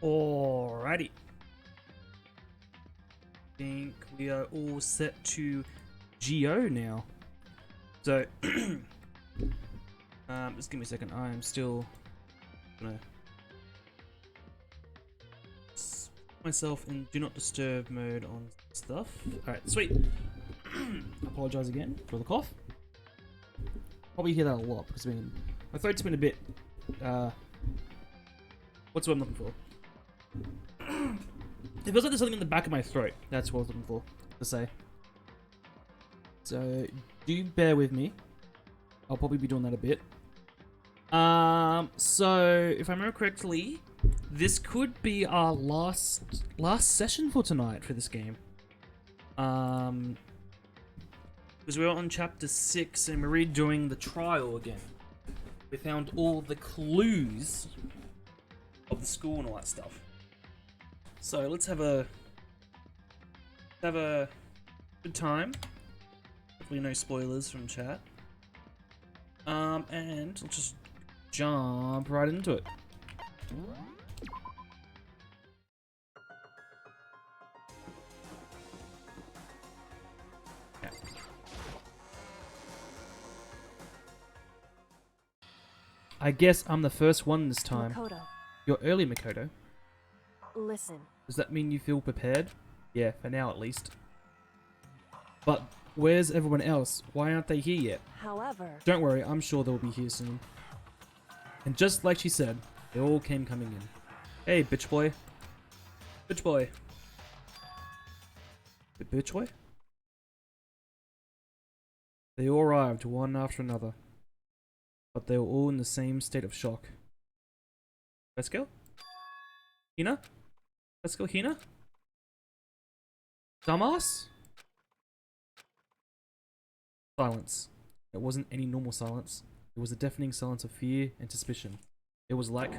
Alrighty. Think we are all set to GO now. So, just give me a second. I am still gonna put myself in do not disturb mode on stuff. Alright, sweet. Apologize again for the cough. Probably hear that a lot because my throat's been a bit. What's what I'm looking for? It feels like there's something in the back of my throat. That's what I was looking for to say. So do bear with me. I'll probably be doing that a bit. So if I remember correctly, this could be our last session for tonight for this game. Because we're on chapter 6 and we're redoing the trial again. We found all the clues of the school and all that stuff. So let's have a good time. Hopefully no spoilers from chat. And let's just jump right into it. Okay. I guess I'm the first one this time. Makoto, You're early, Makoto. listen. Does that mean you feel prepared? Yeah, for now at least. But where's everyone else? Why aren't they here yet? However, Don't worry, I'm sure they'll be here soon. And just like she said, they all came coming in. Hey, bitch boy. Bitch boy. The bitch boy? They all arrived one after another. But they were all in the same state of shock. Let's go. Hina? Let's go, Hina. Dumbass? Silence. It wasn't any normal silence. It was a deafening silence of fear and suspicion. It was like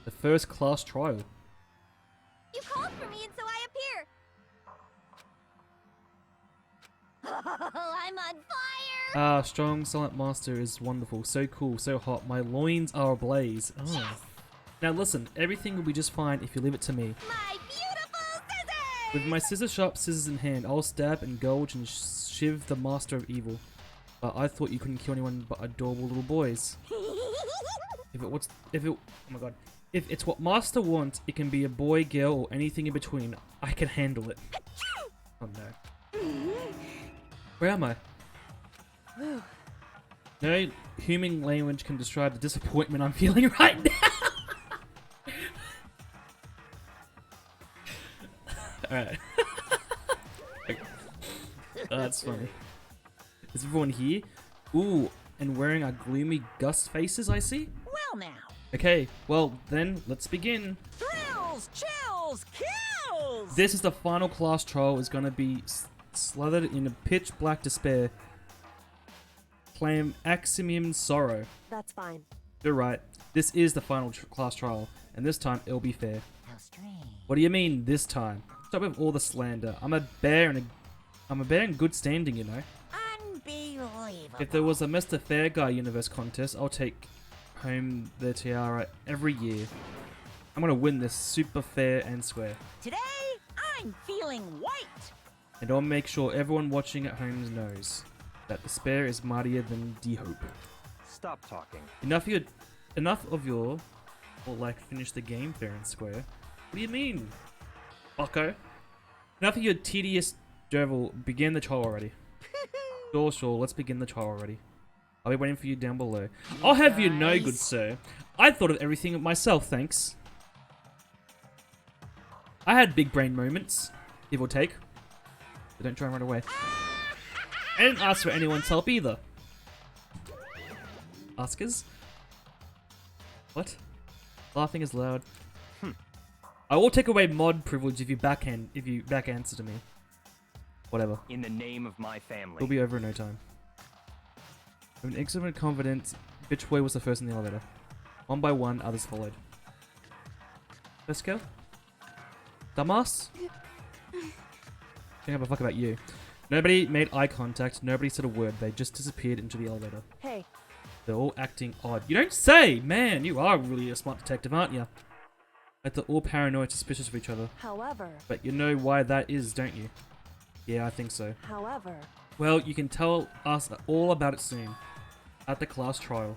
the first class trial. You called for me and so I appear. I'm on fire. Ah, strong silent master is wonderful. So cool, so hot. My loins are ablaze. Oh. Yes! Now listen, everything will be just fine if you leave it to me. My beautiful scissors! With my sharp scissors in hand, I'll stab and gouge and shiv the master of evil. But I thought you couldn't kill anyone but adorable little boys. Oh my god. If it's what master wants, it can be a boy, girl, or anything in between. I can handle it. Oh no. Where am I? No human language can describe the disappointment I'm feeling right now. Alright. That's funny. Is everyone here? Ooh, and wearing our gloomy gust faces, I see? Well now. Okay, well then, let's begin. Thrills, chills, kills! This is the final class trial. Is gonna be slathered in a pitch black despair. Claim Aximium sorrow. that's fine. You're right. This is the final class trial, and this time it'll be fair. How strange. What do you mean this time? Stop with all the slander. I'm a bear in good standing, you know. Unbelievable. If there was a Mr. Fair Guy Universe contest, I'll take home the tiara every year. I'm gonna win this super fair and square. Today, I'm feeling white. And I'll make sure everyone watching at home knows that despair is mightier than the hope. Stop talking. Enough of your, or like finish the game fair and square. What do you mean, bucko? Enough of your tedious drivel. Begin the trial already. Sure, let's begin the trial already. I'll be waiting for you down below. I'll have you know, good sir, I thought of everything myself, thanks. I had big brain moments, give or take. But don't try and run away. I didn't ask for anyone's help either. Askers? What? Laughing is loud. I will take away mod privilege if you back answer to me. Whatever. In the name of my family. It'll be over in no time. With an excellent confidence, Bitch Boy was the first in the elevator. One by one, others followed. Let's go. Dumbass? Can't give a fuck about you. Nobody made eye contact, nobody said a word, they just disappeared into the elevator. Like they're all paranoid, suspicious of each other. However, But you know why that is, don't you? Yeah, I think so. however, Well, you can tell us all about it soon. At the class trial.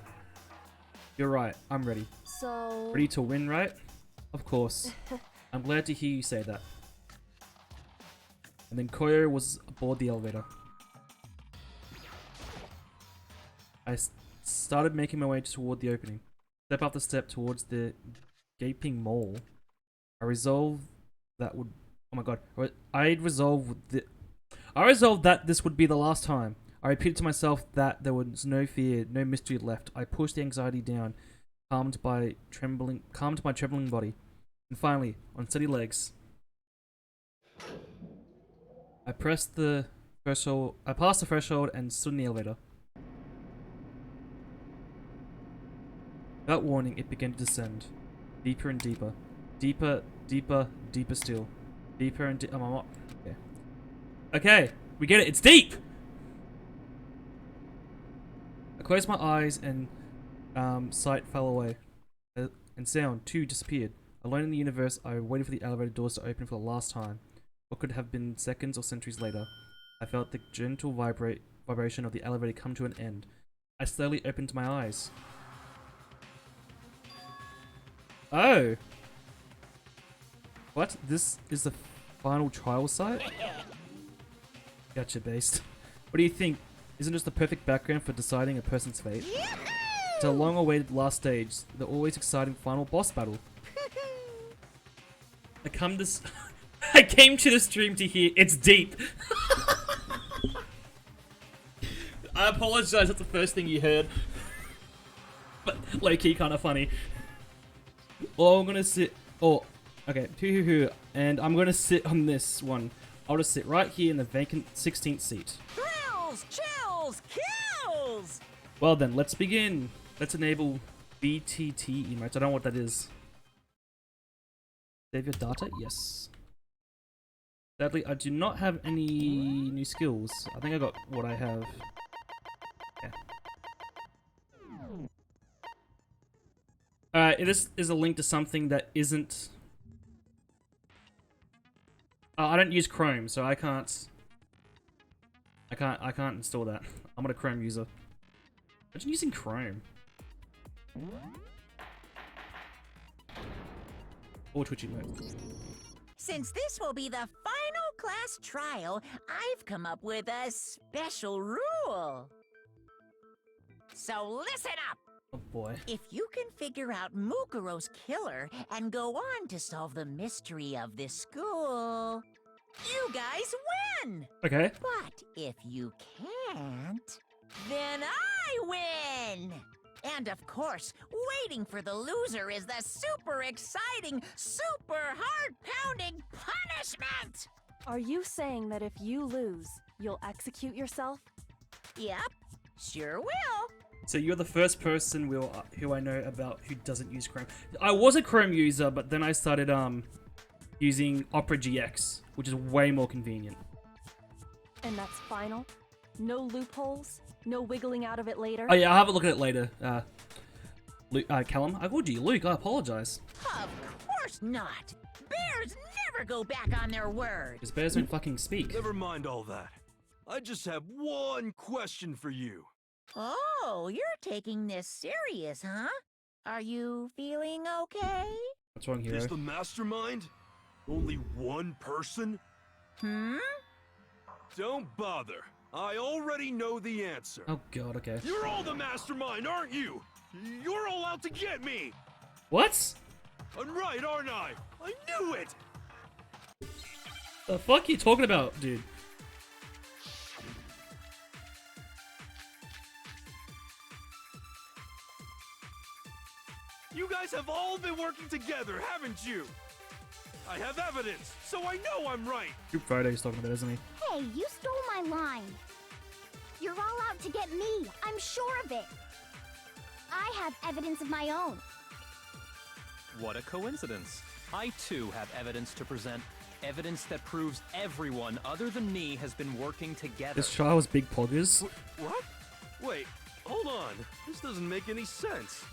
You're right, I'm ready. so... Ready to win, right? Of course. I'm glad to hear you say that. And then Koyo was aboard the elevator. I started making my way toward the opening. Step after step towards the gaping mole. I resolved that would... Oh my god. I resolved that this would be the last time. I repeated to myself that there was no fear, no mystery left. I pushed the anxiety down, calmed my trembling body. And finally, on steady legs, I passed the threshold and stood in the elevator. Without warning, it began to descend. Deeper and deeper. Deeper, deeper, deeper still. Deeper and deeper. Okay. Okay, we get it. It's deep! I closed my eyes and sight fell away. And sound, too, disappeared. Alone in the universe, I waited for the elevator doors to open for the last time. What could have been seconds or centuries later. I felt the gentle vibration of the elevator come to an end. I slowly opened my eyes. Oh! What? This is the final trial site? Gotcha, based. What do you think? Isn't just the perfect background for deciding a person's fate? It's a long-awaited last stage, the always exciting final boss battle. I came to the stream to hear it's deep. I apologize, that's the first thing you heard. But low-key kind of funny. Oh, I'm gonna sit. Oh, okay. And I'm gonna sit on this one. I'll just sit right here in the vacant 16th seat. Thrills, chills, kills! Well then, let's begin. Let's enable BTT emotes. I don't know what that is. Save your data? Yes. Sadly, I do not have any new skills. I think I got what I have. Yeah. Alright, this is a link to something that isn't... I don't use Chrome, so I can't install that. I'm not a Chrome user. Imagine using Chrome. Or Twitch emote. Since this will be the final class trial, I've come up with a special rule. So listen up! Oh boy. If you can figure out Mukuro's killer and go on to solve the mystery of this school, you guys win! Okay. But if you can't, then I win! And of course, waiting for the loser is the super exciting, super heart-pounding punishment! Are you saying that if you lose, you'll execute yourself? Yep, sure will. So you're the first person who I know about who doesn't use Chrome. I was a Chrome user, but then I started using Opera GX, which is way more convenient. And that's final? No loopholes? No wiggling out of it later? Oh yeah, I'll have a look at it later. Callum, I called you Luke. I apologize. Of course not. Bears never go back on their word. Because bears don't fucking speak. Never mind all that. I just have one question for you. Oh, you're taking this serious, huh? Are you feeling okay? What's wrong, hero? Is the mastermind only one person? Hmm? Don't bother. I already know the answer. Oh god, okay. You're all the mastermind, aren't you? You're all out to get me! What? I'm right, aren't I? I knew it! The fuck are you talking about, dude? You guys have all been working together, haven't you? I have evidence, so I know I'm right. Group photo he's talking about, isn't he? Hey, you stole my line. You're all out to get me. I'm sure of it. I have evidence of my own. What a coincidence. I too have evidence to present. Evidence that proves everyone other than me has been working together. This trial was big poggers. What? Wait, hold on. This doesn't make any sense.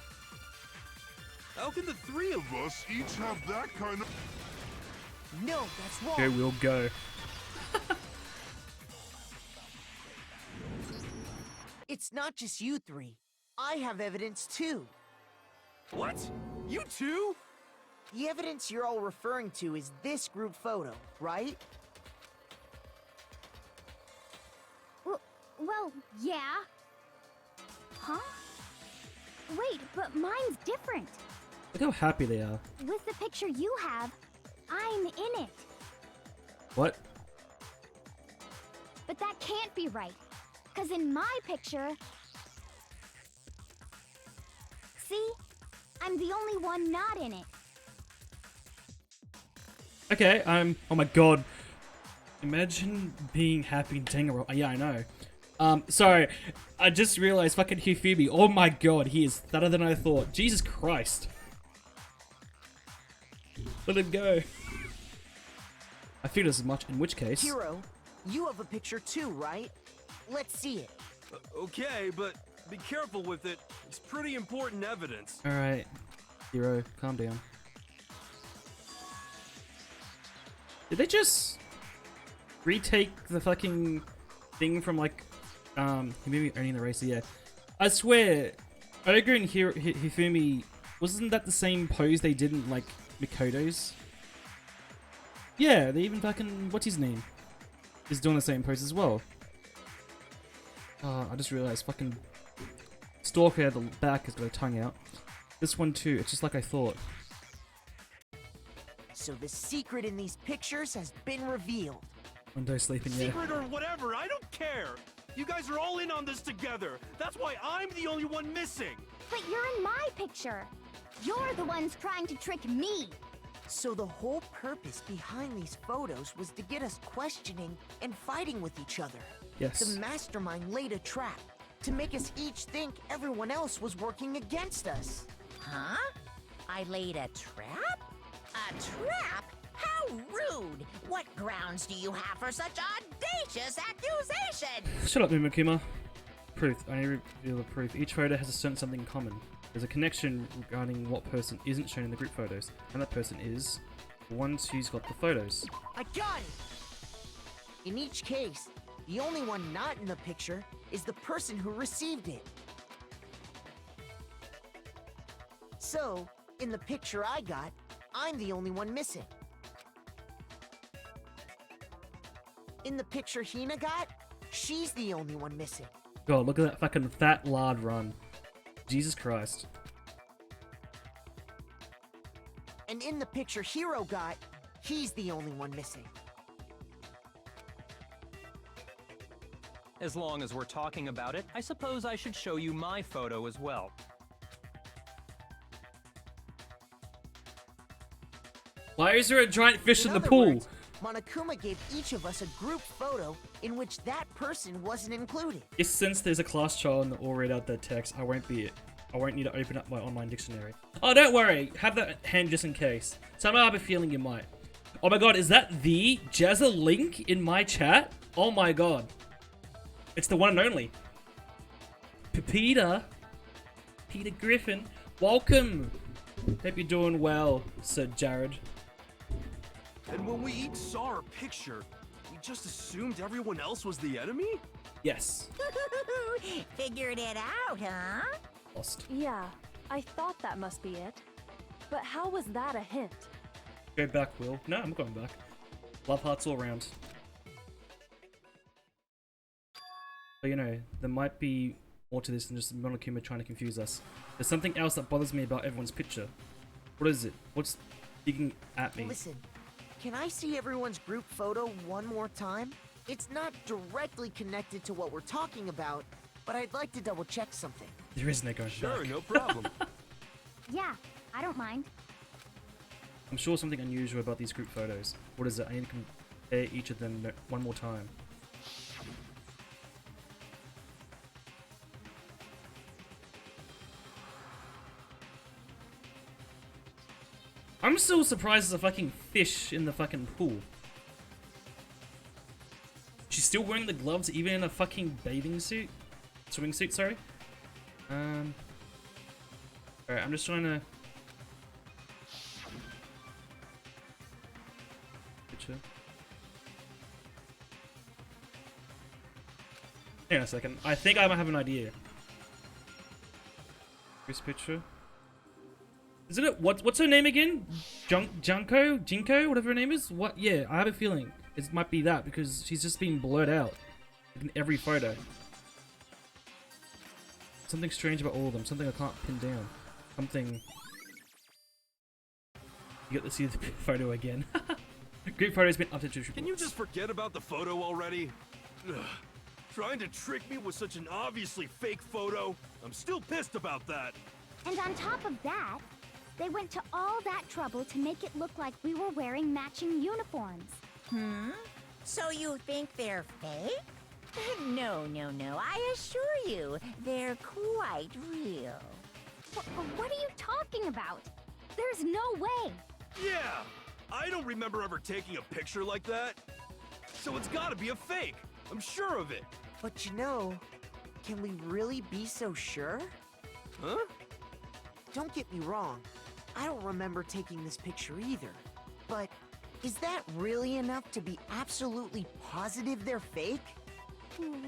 How can the three of us each have that kind of... No, that's wrong. Okay, we'll go. It's not just you three. I have evidence too. What? You too? The evidence you're all referring to is this group photo, right? Well, yeah. Huh? Wait, but mine's different. Look how happy they are. With the picture you have, I'm in it. What? But that can't be right. Because in my picture... See? I'm the only one not in it. Okay, oh my god. Imagine being happy in Danganronpa. Yeah, I know. Sorry. I just realized fucking Hifumi. Oh my god, he is fatter than I thought. Jesus Christ. Let him go. I feel as much, in which case... Hero, you have a picture too, right? Let's see it. Okay, but be careful with it. It's pretty important evidence. Alright. Hero, calm down. Did they just retake the fucking thing from like Hifumi owning the race? Yeah. I swear, Ogre and Hifumi, wasn't that the same pose they did in like Mikoto's? Yeah, they even fucking, what's his name? Is doing the same pose as well. I just realized fucking Stalker at the back has got a tongue out. This one too, it's just like I thought. So the secret in these pictures has been revealed. Window sleeping, yeah. Secret or whatever, I don't care. You guys are all in on this together. That's why I'm the only one missing. But you're in my picture. You're the ones trying to trick me. So the whole purpose behind these photos was to get us questioning and fighting with each other. Yes. The mastermind laid a trap to make us each think everyone else was working against us. Huh? I laid a trap? A trap? How rude! What grounds do you have for such audacious accusation? Shut up, Mimakima. Proof. I need to reveal the proof. Each photo has a certain something in common. There's a connection regarding what person isn't shown in the group photos, and that person is the ones who's got the photos. I got it! In each case, the only one not in the picture is the person who received it. So, in the picture I got, I'm the only one missing. In the picture Hina got, she's the only one missing. God, look at that fucking fat lard run. Jesus Christ. And in the picture Hero got, he's the only one missing. As long as we're talking about it, I suppose I should show you my photo as well. Why is there a giant fish in the other pool? words, Monokuma gave each of us a group photo in which that person wasn't included. Yes, since there's a class trial and all read out that text, I won't need to open up my online dictionary. Oh, don't worry. Have that hand just in case. Somehow I have a feeling you might. Oh my god, is that the Jazza link in my chat? Oh my god. It's the one and only. Peter Griffin. Welcome. Hope you're doing well, Sir Jared. And when we each saw our picture, we just assumed everyone else was the enemy? Yes. Figured it out, huh? Lost. Yeah, I thought that must be it. But how was that a hint? Go back, Will. No, I'm not going back. Love hearts all around. But you know, there might be more to this than just Monokuma trying to confuse us. There's something else that bothers me about everyone's picture. What is it? What's digging at me? Listen, can I see everyone's group photo one more time? It's not directly connected to what we're talking about, but I'd like to double check something. There is no going Sure, back. no problem. Yeah, I don't mind. I'm sure something unusual about these group photos. What is it? I need to compare each of them one more time. I'm still surprised there's a fucking fish in the fucking pool. She's still wearing the gloves even in a fucking bathing suit? Swimming suit, sorry. Alright, I'm just trying to Hang on a second. I think I might have an idea. This picture. Isn't it? What's her name again? Jinko? Whatever her name is? What? Yeah, I have a feeling it might be that because she's just been blurred out in every photo. Something strange about all of them. Something I can't pin down. Something. You got to see the photo again. Group photo's been updated to. Can you just forget about the photo already? Ugh. Trying to trick me with such an obviously fake photo? I'm still pissed about that. And on top of that, they went to all that trouble to make it look like we were wearing matching uniforms. So you think they're fake? No, I assure you, they're quite real. What are you talking about? There's no way. Yeah! I don't remember ever taking a picture like that. So it's gotta be a fake. I'm sure of it. But you know, can we really be so sure? Huh? Don't get me wrong. I don't remember taking this picture either. But is that really enough to be absolutely positive they're fake?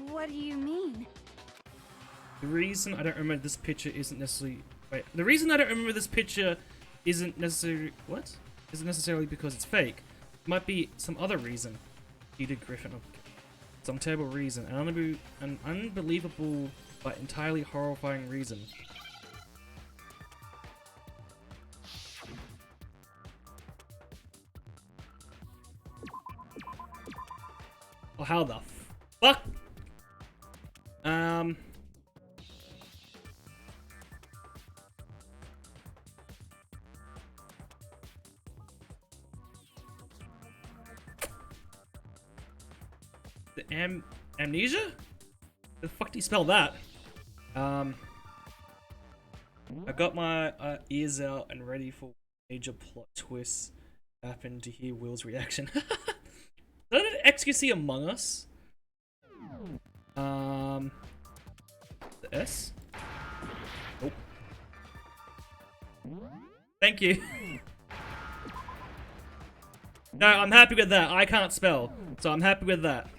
What do you mean? The reason I don't remember this picture isn't necessarily. Wait. The reason I don't remember this picture isn't necessarily. What? Isn't necessarily because it's fake. It might be some other reason. Peter Griffin. Some terrible reason. An unbelievable but entirely horrifying reason. Oh, how the fuck? The amnesia? The fuck do you spell that? I got my ears out and ready for major plot twists. Happened to hear Will's reaction. Is that an XQC Among Us? The S? Nope. Thank you. No, I'm happy with that. I can't spell, so I'm happy with that.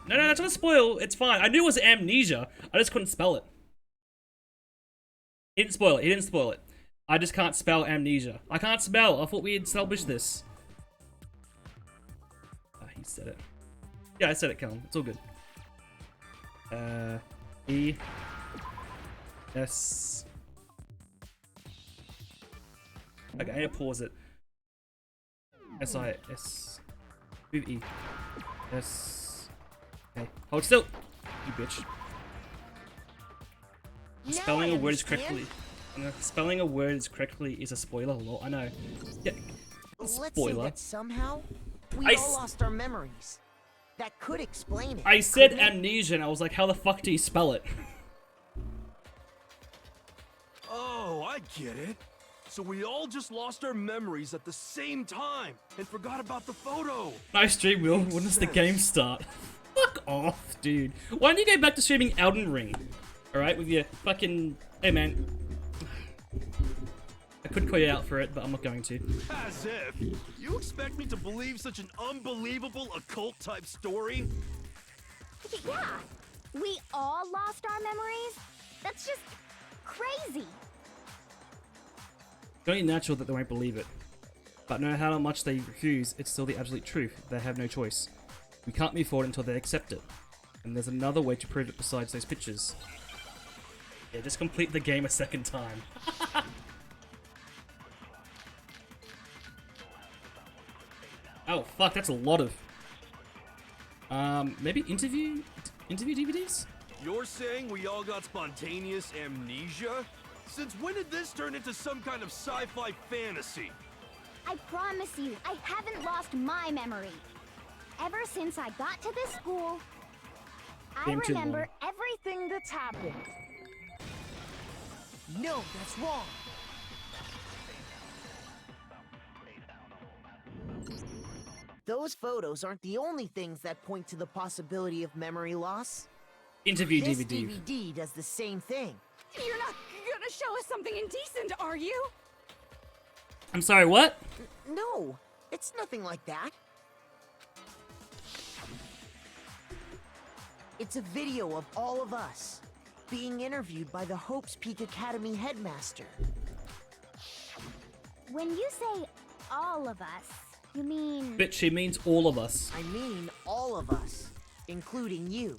No, that's not a spoil. It's fine. I knew it was amnesia. I just couldn't spell it. He didn't spoil it. He didn't spoil it. I just can't spell amnesia. I can't spell. I thought we had established this. He said it. Yeah, I said it, Callum. It's all good. E. S. Okay, I need to pause it. S. Move E. S. Okay, hold still, you bitch. Spelling a word is correctly. Spelling a word is correctly is a spoiler. Lol, I know. Yeah. Let's say Spoiler. that somehow we all lost our memories. That could explain it. I said couldn't it? amnesia, and I was like, how the fuck do you spell it? Oh, I get it. So we all just lost our memories at the same time and forgot about the photo. Nice stream, Will. When does the game start? Fuck off, dude. Why don't you go back to streaming Elden Ring? Alright, with your fucking... Hey, man. I could call you out for it, but I'm not going to. As if. You expect me to believe such an unbelievable occult-type story? Yeah, we all lost our memories? That's just crazy. It's only natural that they won't believe it. But no matter how much they refuse, it's still the absolute truth. They have no choice. We can't move forward until they accept it. And there's another way to prove it besides those pictures. Yeah, just complete the game a second time. Oh, fuck, that's a lot of... maybe interview DVDs? You're saying we all got spontaneous amnesia? Since when did this turn into some kind of sci-fi fantasy? I promise you, I haven't lost my memory. Ever since I got to this school, I Game too remember long. everything that's happened. No, that's wrong. Those photos aren't the only things that point to the possibility of memory loss. Interview This DVD. DVD does the same thing. You're not gonna show us something indecent, are you? I'm sorry, what? No, it's nothing like that. It's a video of all of us being interviewed by the Hope's Peak Academy headmaster. When you say all of us, you mean... Bitch, she means all of us. I mean all of us, including you.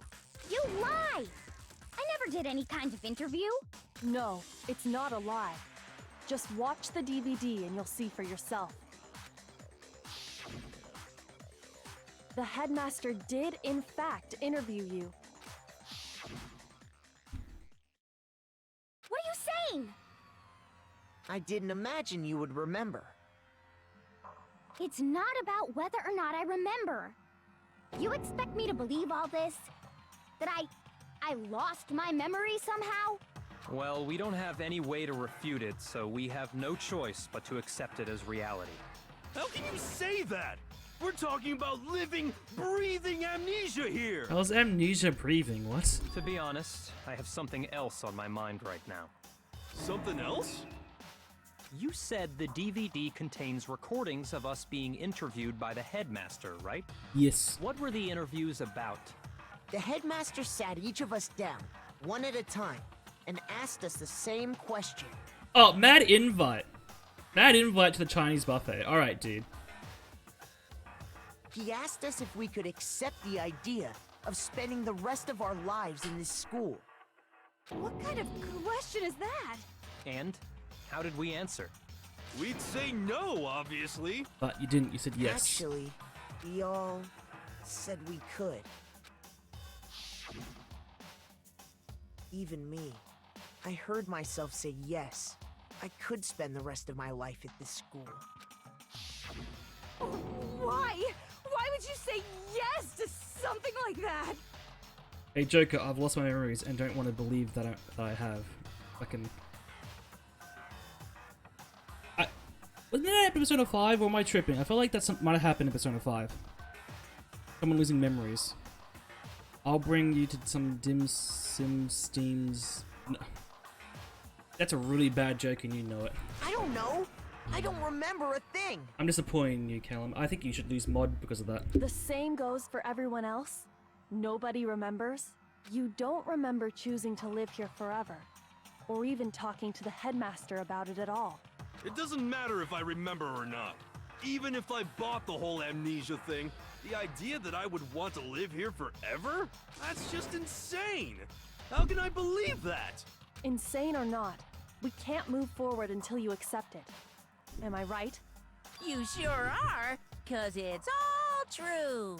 You lie! I never did any kind of interview. No, it's not a lie. Just watch the DVD and you'll see for yourself. The headmaster did, in fact, interview you. What are you saying? I didn't imagine you would remember. It's not about whether or not I remember. You expect me to believe all this? That I lost my memory somehow? Well, we don't have any way to refute it, so we have no choice but to accept it as reality. How can you say that? We're talking about living, breathing amnesia here! How's amnesia breathing? What? To be honest, I have something else on my mind right now. Something else? You said the DVD contains recordings of us being interviewed by the headmaster, right? Yes. What were the interviews about? The headmaster sat each of us down, one at a time, and asked us the same question. Oh, mad invite. Mad invite to the Chinese buffet. Alright, dude. He asked us if we could accept the idea of spending the rest of our lives in this school. What kind of question is that? And how did we answer? We'd say no, obviously. But you didn't, you said yes. Actually, we all said we could. Even me. I heard myself say yes. I could spend the rest of my life at this school. Why? Why would you say yes to something like that? Hey Joker, I've lost my memories and don't want to believe that I have. Fucking... Wasn't that episode 5 or am I tripping? I feel like that might have happened in episode 5. Someone losing memories. I'll bring you to some dim sim steams. No. That's a really bad joke and you know it. I don't know. I don't remember a thing. I'm disappointed in you, Callum. I think you should lose mod because of that. The same goes for everyone else. Nobody remembers. You don't remember choosing to live here forever, or even talking to the headmaster about it at all. It doesn't matter if I remember or not. Even if I bought the whole amnesia thing, the idea that I would want to live here forever? That's just insane! How can I believe that? Insane or not, we can't move forward until you accept it. Am I right? You sure are, 'cause it's all true.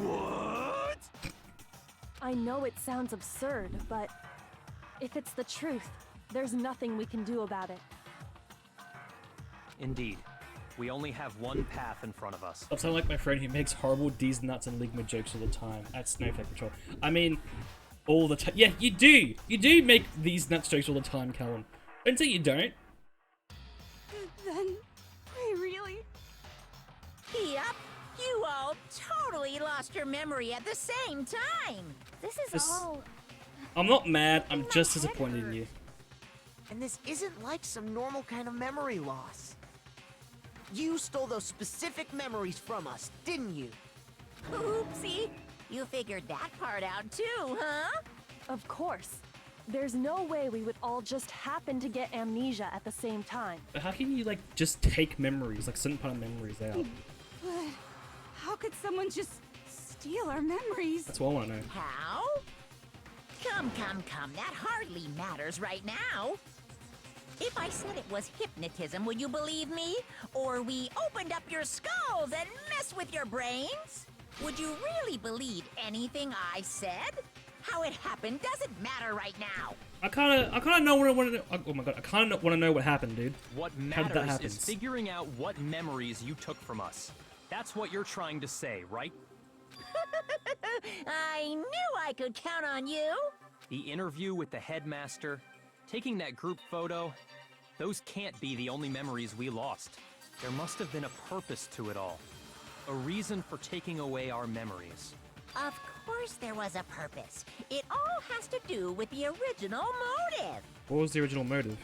What? I know it sounds absurd, but if it's the truth, there's nothing we can do about it. Indeed. We only have one path in front of us. I sound like my friend who makes horrible D's nuts and Ligma jokes all the time at Snowflake Patrol. I mean, all the time. Yeah, you do! You do make these nuts jokes all the time, Callum. Don't say you don't. Then, we really... Yup, you all totally lost your memory at the same time. This is This- all... I'm not mad, I'm just disappointed in you. And this isn't like some normal kind of memory loss. You stole those specific memories from us, didn't you? Oopsie, you figured that part out too, huh? Of course. There's no way we would all just happen to get amnesia at the same time. But how can you, like, just take memories, like, certain part of memories out? But how could someone just steal our memories? That's what I want to know. How? Come, that hardly matters right now. If I said it was hypnotism, would you believe me? Or we opened up your skulls and messed with your brains? Would you really believe anything I said? How it happened doesn't matter right now. I kind of know what I want to know. Oh my god, I kind of want to know what happened, dude. What How did that matters happen? is figuring out what memories you took from us. That's what you're trying to say, right? I knew I could count on you. The interview with the headmaster, taking that group photo, those can't be the only memories we lost. There must have been a purpose to it all. A reason for taking away our memories. Of course there was a purpose. It all has to do with the original motive. What was the original motive?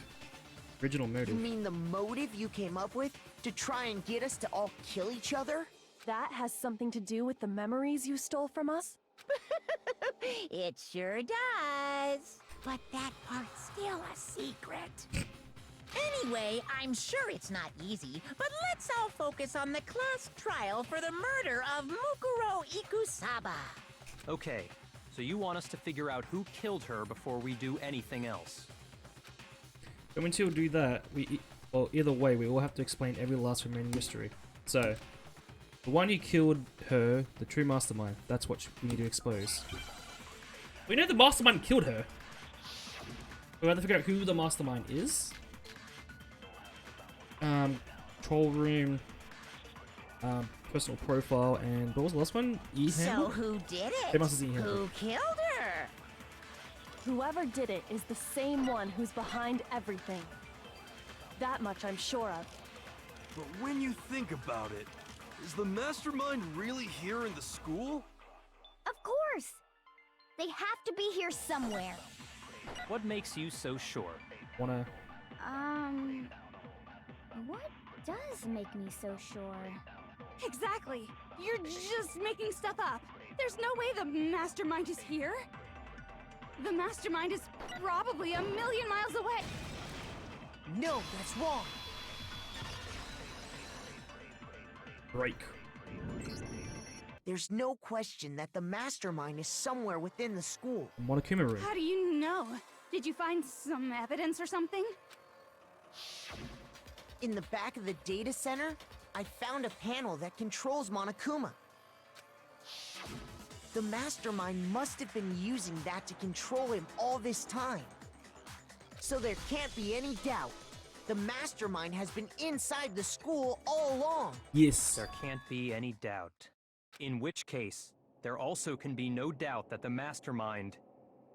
Original You motive. mean the motive you came up with to try and get us to all kill each other? That has something to do with the memories you stole from us? It sure does. But that part's still a secret. Anyway, I'm sure it's not easy, but let's all focus on the class trial for the murder of Mukuro Ikusaba. Okay, so you want us to figure out who killed her before we do anything else. And until we do that, well, either way, we all have to explain every last remaining mystery. So, the one who killed her, the true mastermind, that's what we need to expose. We know the mastermind killed her. We have to figure out who the mastermind is. Control room, personal profile, and what was the last one? So who did it? It must have been Who killed her? Whoever did it is the same one who's behind everything. That much I'm sure of. But when you think about it, is the mastermind really here in the school? Of course! They have to be here somewhere. What makes you so sure? Wanna? What does make me so sure? Exactly. You're just making stuff up. There's no way the mastermind is here. The mastermind is probably 1,000,000 miles away. No, that's wrong. Break. There's no question that the mastermind is somewhere within the school. Monokuma room. How do you know? Did you find some evidence or something? In the back of the data center, I found a panel that controls Monokuma. The mastermind must have been using that to control him all this time. So there can't be any doubt. The mastermind has been inside the school all along. Yes. There can't be any doubt. In which case, there also can be no doubt that the mastermind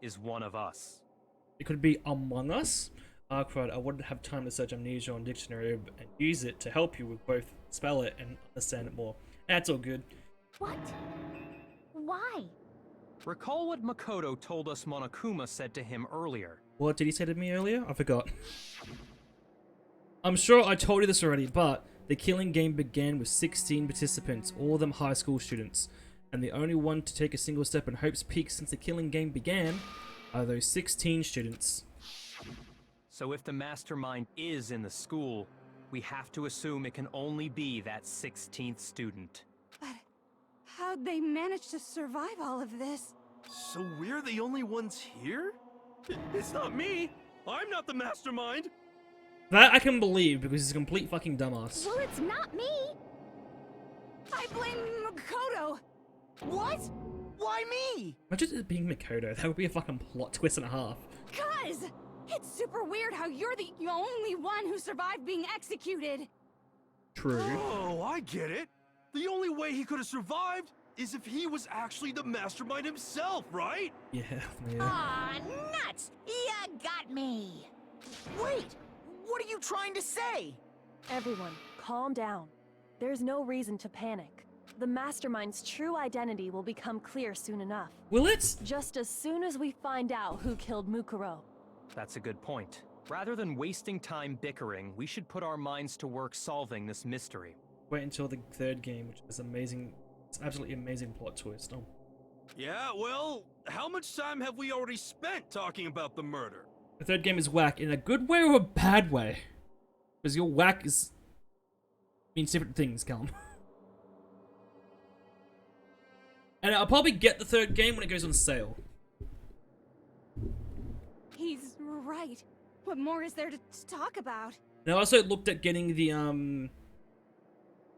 is one of us. It could be among us. Crud, I wouldn't have time to search amnesia on dictionary and use it to help you with both spell it and understand it more. That's all good. What? Why? Recall what Makoto told us Monokuma said to him earlier. What did he say to me earlier? I forgot. I'm sure I told you this already, but the killing game began with 16 participants, all of them high school students. And the only one to take a single step in Hope's Peak since the killing game began are those 16 students. So if the mastermind is in the school, we have to assume it can only be that 16th student. But how'd they manage to survive all of this? So we're the only ones here? It's not me! I'm not the mastermind! That I can believe because he's a complete fucking dumbass. Well, it's not me! I blame Makoto! What? Why me? Imagine it being Makoto. That would be a fucking plot twist and a half. Cuz! It's super weird how you're the only one who survived being executed. True. Oh, I get it! The only way he could have survived is if he was actually the mastermind himself, right? Yeah. Aw, nuts! You got me! Wait! What are you trying to say? Everyone, calm down. There's no reason to panic. The mastermind's true identity will become clear soon enough. Will it? Just as soon as we find out who killed Mukuro. That's a good point. Rather than wasting time bickering, we should put our minds to work solving this mystery. Wait until the third game, which is amazing. It's absolutely amazing plot twist. Oh. Yeah, well, how much time have we already spent talking about the murder? The third game is whack in a good way or a bad way? Because your whack is means different things, Callum. And I'll probably get the third game when it goes on sale. He's right. What more is there to talk about? And I also looked at getting the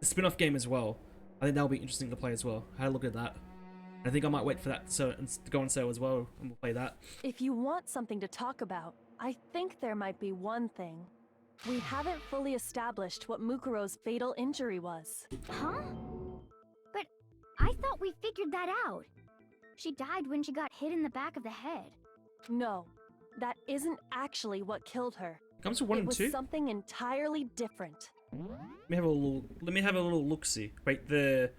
spin-off game as well. I think that'll be interesting to play as well. I had a look at that. I think I might wait for that to go on sale as well, and we'll play that. If you want something to talk about, I think there might be one thing. We haven't fully established what Mukuro's fatal injury was. Huh? But I thought we figured that out. She died when she got hit in the back of the head. No, that isn't actually what killed her. Comes to 1 It and was 2. something entirely different. Let me have a little look-see. Wait, the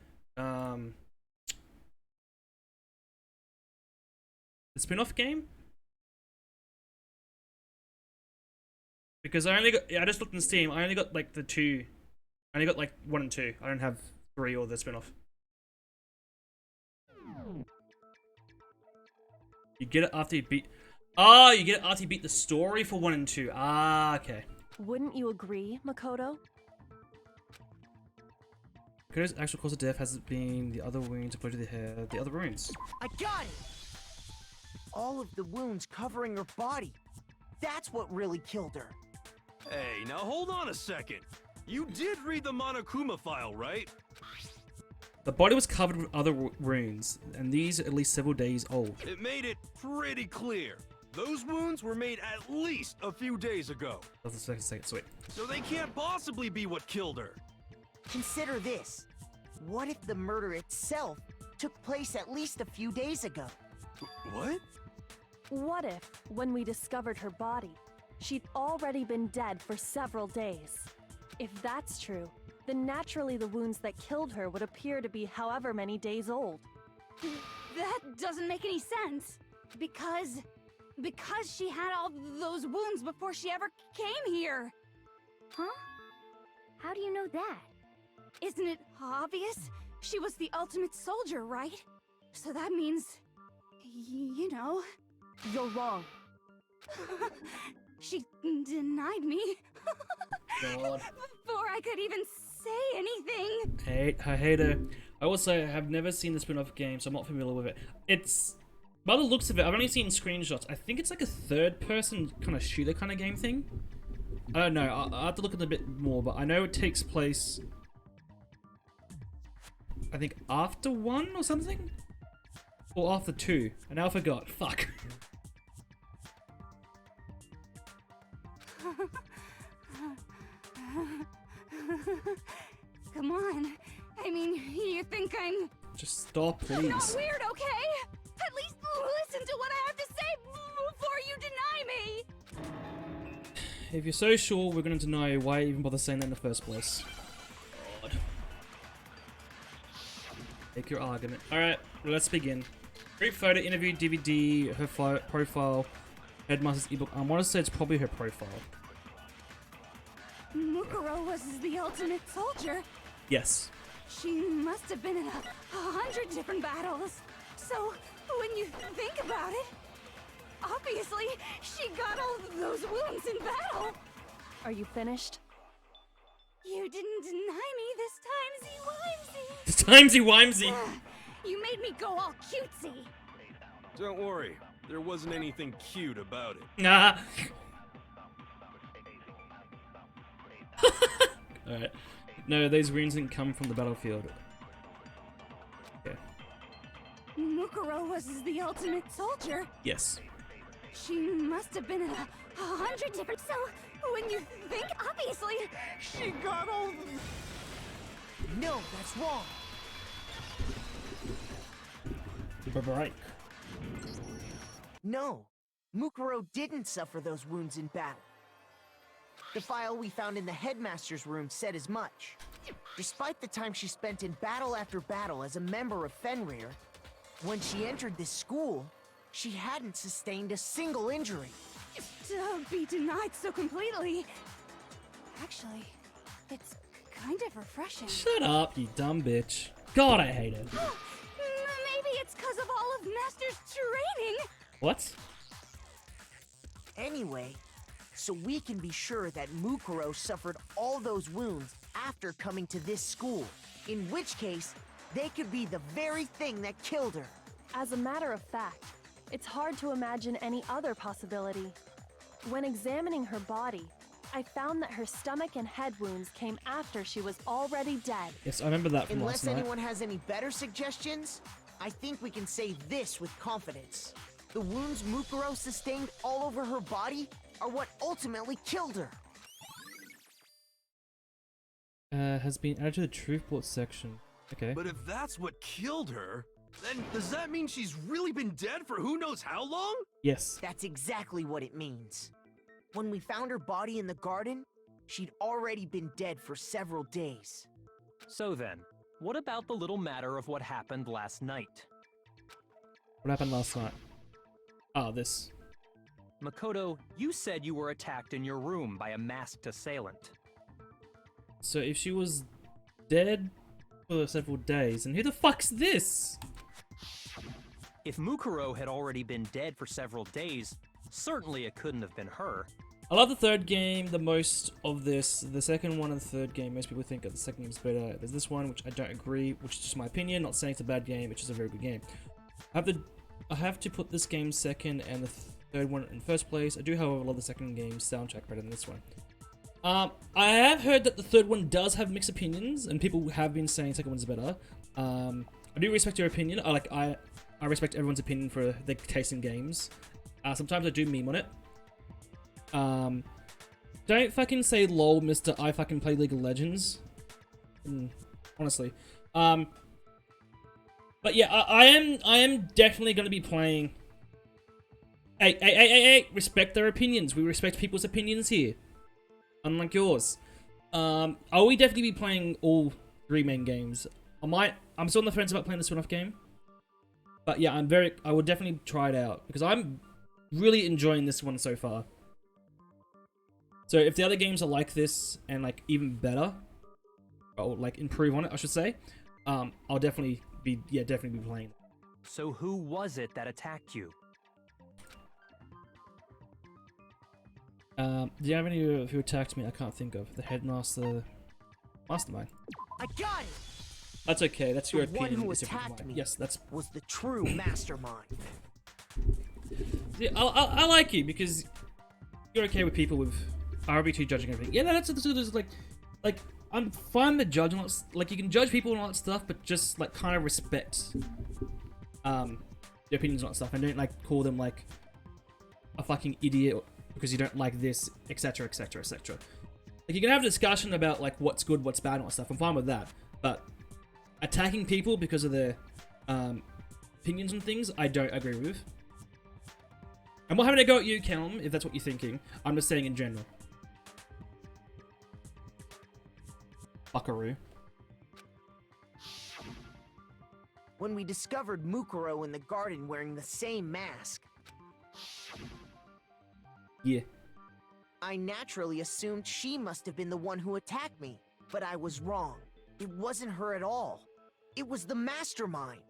spin-off game? Because I just looked in Steam. I only got like the 2. I only got like 1 and 2. I don't have 3 or the spin-off. You get it after you beat... Oh, you get it after you beat the story for 1 and 2. Ah, okay. Wouldn't you agree, Makoto? Makoto's actual cause of death hasn't been the other wounds opposed to the hair, the other wounds. I got it! All of the wounds covering her body. That's what really killed her. Hey, now hold on a second. You did read the Monokuma file, right? The body was covered with other wounds, and these are at least several days old. It made it pretty clear. Those wounds were made at least a few days ago. That's the second, sweet. So they can't possibly be what killed her. Consider this. What if the murder itself took place at least a few days ago? What? What if, when we discovered her body, she'd already been dead for several days? If that's true, then naturally the wounds that killed her would appear to be however many days old. That doesn't make any sense. Because she had all those wounds before she ever came here. Huh? How do you know that? Isn't it obvious? She was the ultimate soldier, right? So that means, you know... You're wrong. She denied me. God. Before I could even say anything. I hate her. I also have never seen the spin-off game, so I'm not familiar with it. It's... By the looks of it, I've only seen screenshots. I think it's like a third-person kind of shooter kind of game thing. I don't know. I'll have to look at it a bit more, but I know it takes place... I think after 1 or something? Or after 2. And now I forgot. Fuck. Come on. I mean, you think I'm Just stop, not please. weird, okay? At least listen to what I have to say before you deny me. If you're so sure we're going to deny you, why even bother saying that in the first place? God. Take your argument. Alright, let's begin. Group photo, interview, DVD, her profile, Headmaster's ebook. I want to say it's probably her profile. Mukuro was the ultimate soldier. Yes. She must have been in 100 different battles. So, when you think about it, obviously, she got all those wounds in battle. Are you finished? You didn't deny me this timesy-wimesy. It's timesy-wimesy. You made me go all cutesy. Don't worry. There wasn't anything cute about it. Nah. Alright. No, those wounds didn't come from the battlefield. Okay. Mukuro was the ultimate soldier. Yes. She must have been in 100 different... So, when you think, obviously, she got all... No, that's wrong. Break. No, Mukuro didn't suffer those wounds in battle. The file we found in the headmaster's room said as much. Despite the time she spent in battle after battle as a member of Fenrir, when she entered this school, she hadn't sustained a single injury. To be denied so completely... Actually, it's kind of refreshing. Shut up, you dumb bitch. God, I hate it. Maybe it's because of all of Master's training. What? Anyway, so we can be sure that Mukuro suffered all those wounds after coming to this school. In which case, they could be the very thing that killed her. As a matter of fact, it's hard to imagine any other possibility. When examining her body, I found that her stomach and head wounds came after she was already dead. Yes, I remember that from Unless last night. anyone has any better suggestions, I think we can say this with confidence. The wounds Mukuro sustained all over her body are what ultimately killed her. Has been added to the truth report section. Okay. But if that's what killed her, then does that mean she's really been dead for who knows how long? Yes. That's exactly what it means. When we found her body in the garden, she'd already been dead for several days. So then, what about the little matter of what happened last night? What happened last night? Oh, this. Makoto, you said you were attacked in your room by a masked assailant. So if she was dead for several days, and who the fuck's this? If Mukuro had already been dead for several days, certainly it couldn't have been her. I love the third game the most of this. The second one and the third game, most people think that the second game's better. There's this one, which I don't agree, which is just my opinion. Not saying it's a bad game, it's just a very good game. I have to put this game second and the third one in first place. I do, however, love the second game's soundtrack better than this one. I have heard that the third one does have mixed opinions, and people have been saying the second one's better. I do respect your opinion. I respect everyone's opinion for their taste in games. Sometimes I do meme on it. Don't fucking say lol, Mr. I fucking play League of Legends. Honestly. But yeah, I am definitely gonna be playing. Hey, respect their opinions. We respect people's opinions here. Unlike yours. I will definitely be playing all 3 main games. I'm still on the fence about playing the spin-off game. But yeah, I will definitely try it out because I'm really enjoying this one so far. So if the other games are like this and like even better, or like improve on it, I should say, I'll definitely be playing. So who was it that attacked you? Do you have any who attacked me? I can't think of. The headmaster, mastermind. I got it. That's okay. That's your The one opinion. who It's your attacked opinion. me Yes, that's. was the true mastermind. Yeah, I like you because you're okay with people with RB2 judging everything. Yeah, that's like I'm fine with judging. Like you can judge people and all that stuff, but just like kind of respect their opinions and all that stuff, and don't like call them like a fucking idiot because you don't like this, etc, etc, etc. Like you can have a discussion about like what's good, what's bad, and all that stuff. I'm fine with that, but attacking people because of their opinions and things, I don't agree with. I'm not having to go at you, Callum, if that's what you're thinking. I'm just saying in general. Buckaroo. When we discovered Mukuro in the garden wearing the same mask, Yeah. I naturally assumed she must have been the one who attacked me. But I was wrong. It wasn't her at all. It was the mastermind.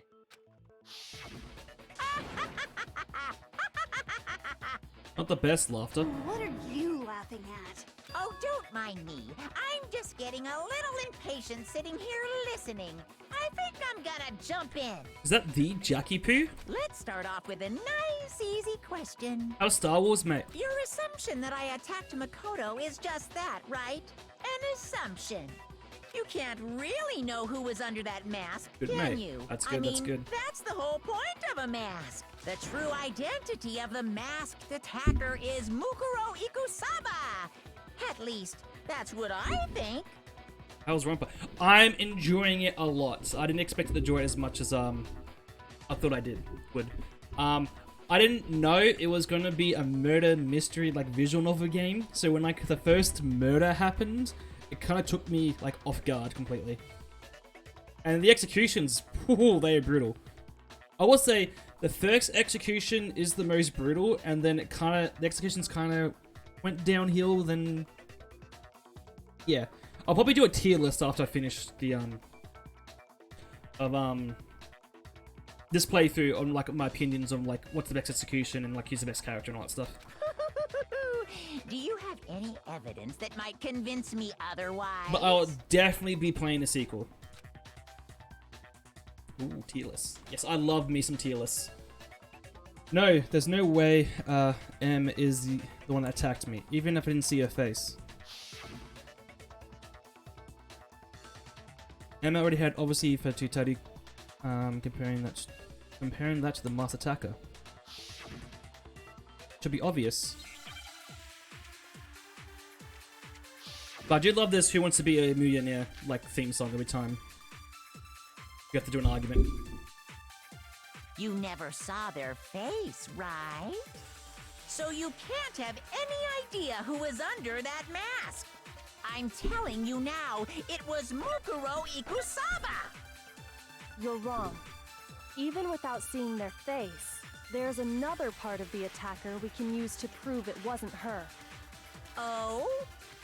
Not the best laughter. What are you laughing at? Oh, don't mind me. I'm just getting a little impatient sitting here listening. I think I'm gonna jump in. Is that the Jackie Poo? Let's start off with a nice, easy question. How's Star Wars, mate? Your assumption that I attacked Makoto is just that, right? An assumption. You can't really know who was under that mask, Good, can mate. you? That's good, I mean, that's good. that's the whole point of a mask. The true identity of the masked attacker is Mukuro Ikusaba. At least, that's what I think. How's Rompa? I'm enjoying it a lot. I didn't expect to enjoy it as much as I thought I would. I didn't know it was gonna be a murder mystery like visual novel game. So when like the first murder happened, it kind of took me like off guard completely. And the executions, they are brutal. I will say the first execution is the most brutal, and then the executions kind of went downhill. Then yeah, I'll probably do a tier list after I finish the this playthrough on like my opinions on like what's the best execution and like who's the best character and all that stuff. Do you have any evidence that might convince me otherwise? But I'll definitely be playing the sequel. Ooh, tier list. Yes, I love me some tier lists. No, there's no way M is the one that attacked me, even if I didn't see her face. M already had obviously for Tutari, comparing that to the master attacker. Should be obvious. But I do love this Who Wants to Be a Millionaire like theme song every time you have to do an argument. You never saw their face, right? So you can't have any idea who was under that mask. I'm telling you now, it was Mukuro Ikusaba! You're wrong. Even without seeing their face, there's another part of the attacker we can use to prove it wasn't her. Oh?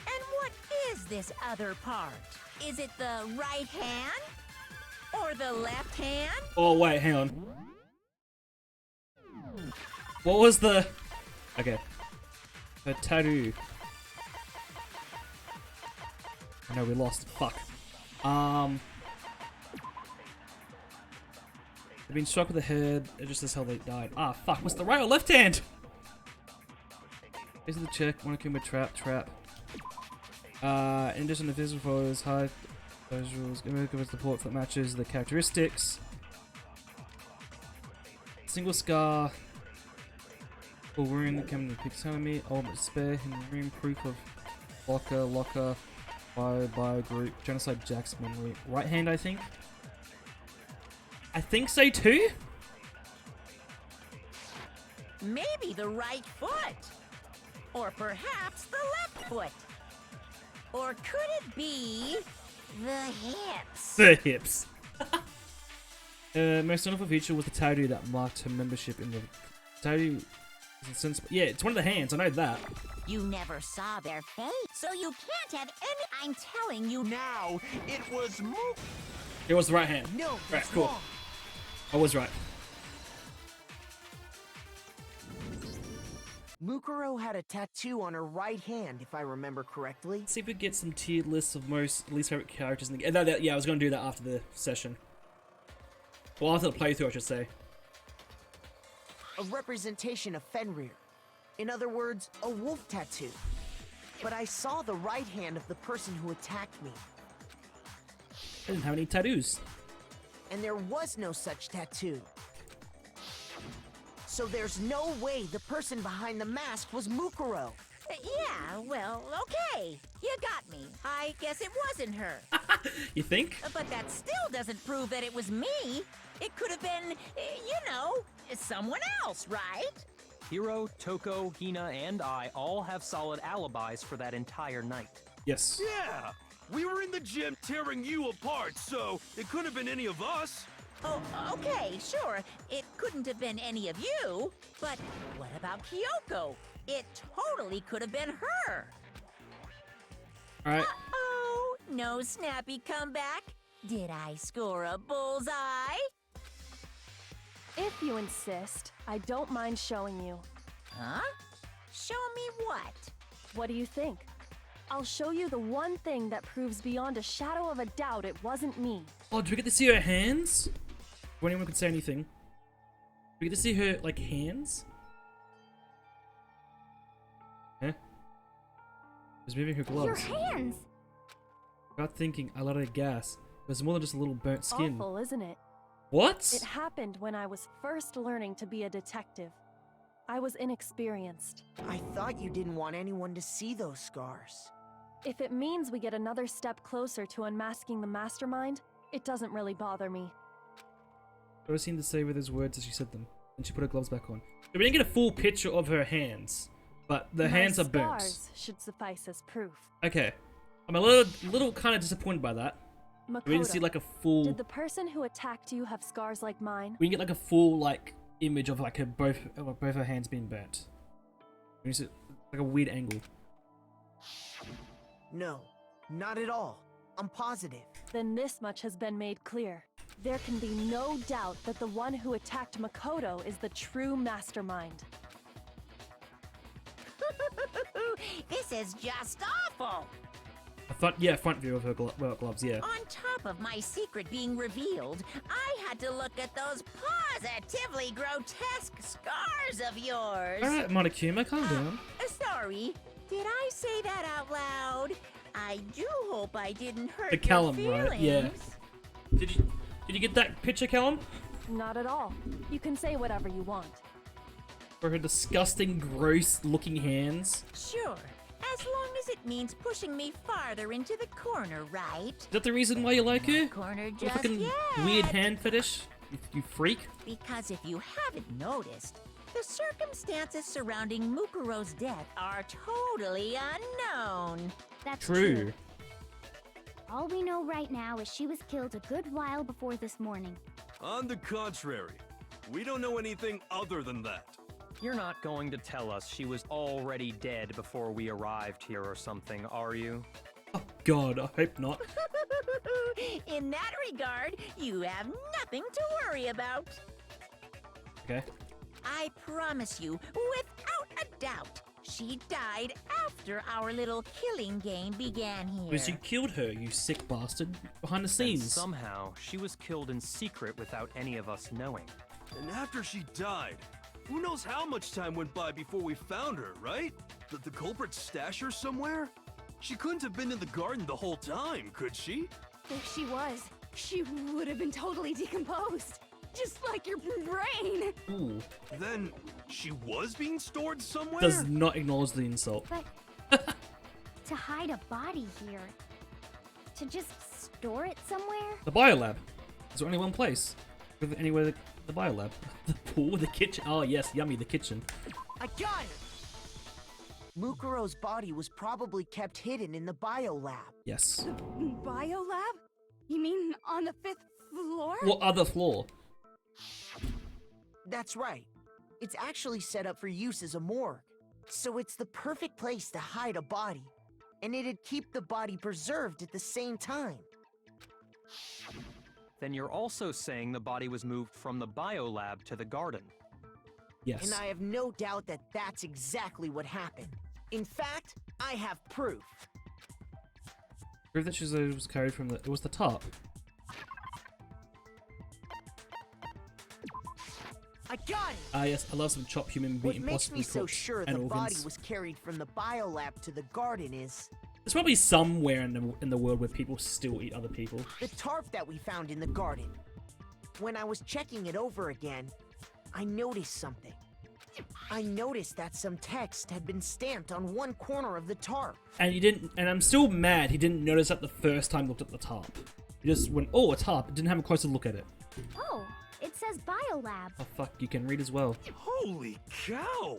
And what is this other part? Is it the right hand? Or the left hand? Oh wait, hang on. What was the... Okay. Her tattoo. I know we lost. Fuck. They've been struck with the head. It just says how they died. Ah, fuck. What's the right or left hand? This is the check. Wanna kill me? Trap. In addition to physical photos, high visuals, give support that matches the characteristics. Single scar. Full wound. Coming to pick me. Ultimate spare. Hidden room. Proof of locker. Bio group. Genocide Jack's memory. Right hand, I think. I think so too. Maybe the right foot. Or perhaps the left foot. Or could it be the hips? The hips. Most notable feature was the tattoo that marked her membership in the tattoo. Yeah, it's one of the hands. I know that. You never saw their face, so you can't have any. I'm telling you now, it was It was the right hand. No, Right, that's cool. wrong. I was right. Mukuro had a tattoo on her right hand, if I remember correctly. Let's see if we get some tiered lists of most least favorite characters in the game. Yeah, I was going to do that after the session. Well, after the playthrough, I should say. A representation of Fenrir. In other words, a wolf tattoo. But I saw the right hand of the person who attacked me, I didn't have any tattoos. and there was no such tattoo. So there's no way the person behind the mask was Mukuro. Yeah, well, okay. You got me. I guess it wasn't her. You think? But that still doesn't prove that it was me. It could have been, someone else, right? Hiro, Toko, Hina, and I all have solid alibis for that entire night. Yes. Yeah! We were in the gym tearing you apart, so it couldn't have been any of us. Oh, okay, sure. It couldn't have been any of you. But what about Kyoko? It totally could have been her. Alright. Oh, no snappy comeback? Did I score a bullseye? If you insist, I don't mind showing you. Huh? Show me what? What do you think? I'll show you the one thing that proves beyond a shadow of a doubt it wasn't me. Oh, do we get to see her hands? Before anyone could say anything. Do we get to see her, like, hands? Huh? She's moving her gloves. Your hands! Without thinking, I let her gas. It was more than just a little burnt skin. Awful, isn't it? What? It happened when I was first learning to be a detective. I was inexperienced. I thought you didn't want anyone to see those scars. If it means we get another step closer to unmasking the mastermind, it doesn't really bother me. What I seemed to say with his words as she said them. And she put her gloves back on. We didn't get a full picture of her hands. But the hands are burnt. Scars should suffice as proof. Okay. I'm a little kind of disappointed by that. Makoto, We didn't see like a full... did the person who attacked you have scars like mine? We can get like a full like image of like her both her hands being burnt. We need to, like a weird angle. No, not at all. I'm positive. Then this much has been made clear. There can be no doubt that the one who attacked Makoto is the true mastermind. This is just awful. Front view of her gloves, yeah. On top of my secret being revealed, I had to look at those positively grotesque scars of yours. Alright, Monokuma, calm down. Sorry, did I say that out loud? I do hope I didn't hurt The Callum, your feelings. right? Yeah. Did you get that picture, Callum? Not at all. You can say whatever you want. For her disgusting, gross-looking hands. Sure, as long as it means pushing me farther into the corner, right? Is that the reason why you like her? Corner What just fucking yet. weird hand fetish? You freak. Because if you haven't noticed, the circumstances surrounding Mukuro's death are totally unknown. That's True. All we know right now is she was killed a good while before this morning. On the contrary, we don't know anything other than that. You're not going to tell us she was already dead before we arrived here or something, are you? Oh god, I hope not. In that regard, you have nothing to worry about. Okay. I promise you, without a doubt, she died after our little killing game began here. Because you killed her, you sick bastard. Behind the And scenes. somehow, she was killed in secret without any of us knowing. And after she died, who knows how much time went by before we found her, right? Did the culprit stash her somewhere? She couldn't have been in the garden the whole time, could she? If she was, she would have been totally decomposed. Just like your brain. Ooh. Then she was being stored somewhere? Does not acknowledge the insult. But to hide a body here, to just store it somewhere? The biolab. Is there only one place? Anywhere the biolab? The pool? The kitchen? Oh yes, yummy, the kitchen. I got it! Mukuro's body was probably kept hidden in the biolab. Yes. Biolab? You mean on the 5th floor? What other floor? That's right. It's actually set up for use as a morgue. So it's the perfect place to hide a body. And it'd keep the body preserved at the same time. Then you're also saying the body was moved from the biolab to the garden. Yes. And I have no doubt that that's exactly what happened. In fact, I have proof. Proof that she was carried from the. It was the top. I got it! Ah yes, I love some chopped human meat, What and makes possibly me so cooked sure and the body organs. was carried from the biolab to the garden is There's probably somewhere in the world where people still eat other people. the tarp that we found in the garden. When I was checking it over again, I noticed something. I noticed that some text had been stamped on one corner of the tarp. And he didn't. And I'm still mad he didn't notice that the first time he looked at the tarp. He just went, oh, a tarp. Didn't have a closer look at it. Oh, it says biolab. Oh fuck, you can read as well. Holy cow!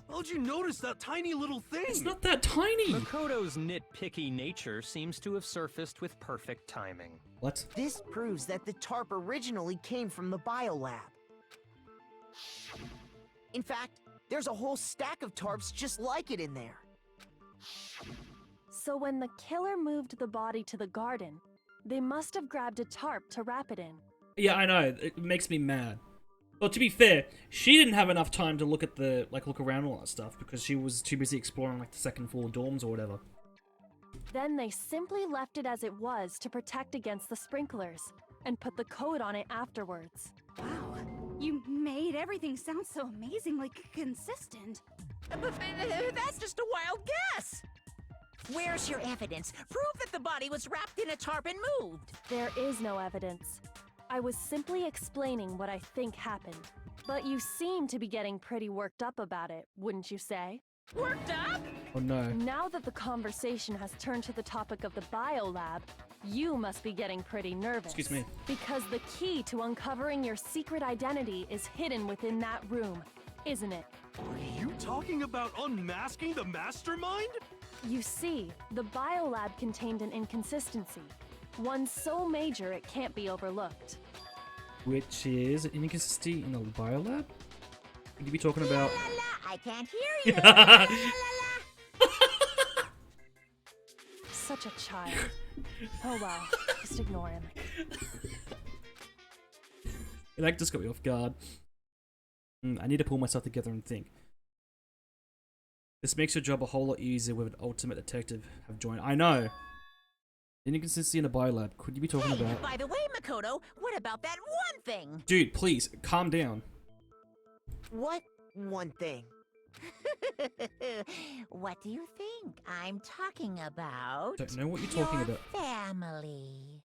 How'd you notice that tiny little thing? It's not that tiny. Makoto's nitpicky nature seems to have surfaced with perfect timing. What? This proves that the tarp originally came from the biolab. In fact, there's a whole stack of tarps just like it in there. So when the killer moved the body to the garden, they must have grabbed a tarp to wrap it in. Yeah, I know. It makes me mad. Well, to be fair, she didn't have enough time to look at the look around all that stuff because she was too busy exploring like the second floor dorms or whatever. Then they simply left it as it was to protect against the sprinklers, and put the code on it afterwards. Wow, you made everything sound so amazingly consistent. But that's just a wild guess. Where's your evidence? Prove that the body was wrapped in a tarp and moved. There is no evidence. I was simply explaining what I think happened. But you seem to be getting pretty worked up about it, wouldn't you say? Worked up? Oh no. Now that the conversation has turned to the topic of the biolab, you must be getting pretty nervous. Excuse me. Because the key to uncovering your secret identity is hidden within that room, isn't it? Are you talking about unmasking the mastermind? You see, the biolab contained an inconsistency. One so major it can't be overlooked. Which is an inconsistency in the biolab? Could you be talking about? La la la, I can't hear you. La la la la. Such a child. Oh well, just ignore him. That just got me off guard. I need to pull myself together and think. This makes your job a whole lot easier with an ultimate detective have joined. I know. Inconsistency in the biolab. Could you be talking Hey, about? by the way, Makoto, what about that one thing? Dude, please calm down. What one thing? What do you think I'm talking about? Don't know what you're talking Your about. family.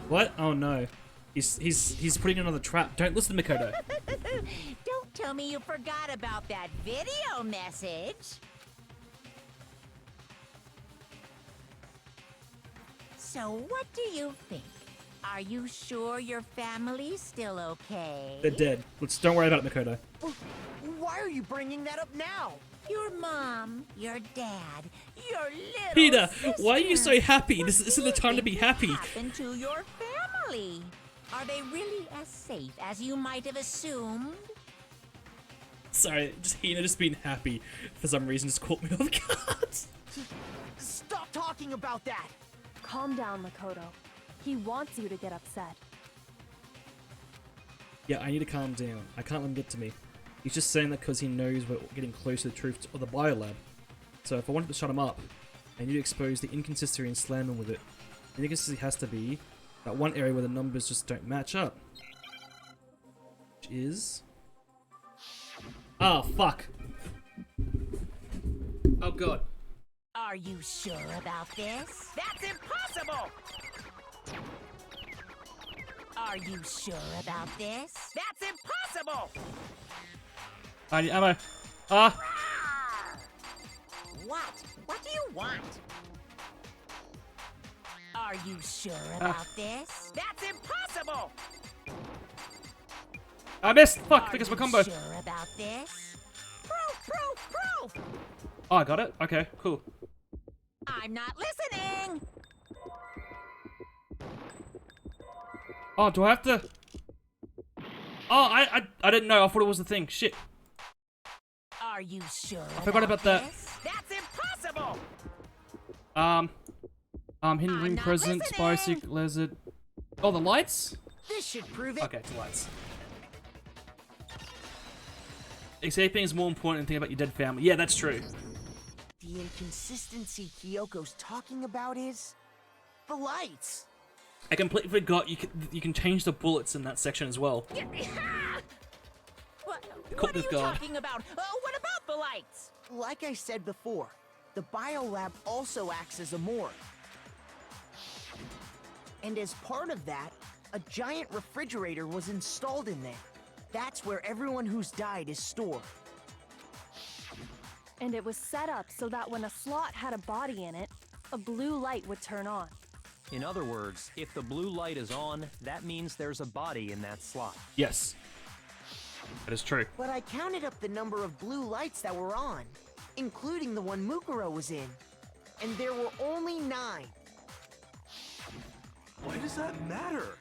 What? Oh no. He's putting another trap. Don't listen to Makoto. Don't tell me you forgot about that video message. So what do you think? Are you sure your family's still okay? They're dead. Don't worry about it, Makoto. Why are you bringing that up now? Your mom, your dad, your little Peter, sister. why are you so happy? What This isn't do the you time to think be happy. happened to your family? Are they really as safe as you might have assumed? Sorry, just Hina just being happy for some reason just caught me off guard. Stop talking about that! Calm down, Makoto. He wants you to get upset. Yeah, I need to calm down. I can't let him get to me. He's just saying that because he knows we're getting close to the truth of the biolab. So if I wanted to shut him up, I need to expose the inconsistency and slam him with it. The inconsistency has to be that one area where the numbers just don't match up. Which is... Oh, fuck. Oh, God. Are you sure about this? That's impossible! Are you sure about this? That's impossible! I need ammo. Ah! What? What do you want? Are you sure about this? That's impossible! I missed! Fuck, Are because my you combo. sure about this? Proof! Oh, I got it? Okay, cool. I'm not listening! Oh, do I have to... Oh, I didn't know. I thought it was the thing. Shit. Are you sure I forgot about that. this? That's impossible! Hidden ring not present, spy listening. secret lizard. Oh, the lights? This should prove it. Okay, it's the lights. Escaping is more important than thinking about your dead family. Yeah, that's true. The inconsistency Kyoko's talking about is the lights. I completely forgot you can change the bullets in that section as well. What Caught are this you guard. talking about? What about the lights? Like I said before, the biolab also acts as a morgue. And as part of that, a giant refrigerator was installed in there. That's where everyone who's died is stored. And it was set up so that when a slot had a body in it, a blue light would turn on. In other words, if the blue light is on, that means there's a body in that slot. Yes. That is true. But I counted up the number of blue lights that were on, including the one Mukuro was in. And there were only 9. Why does that matter?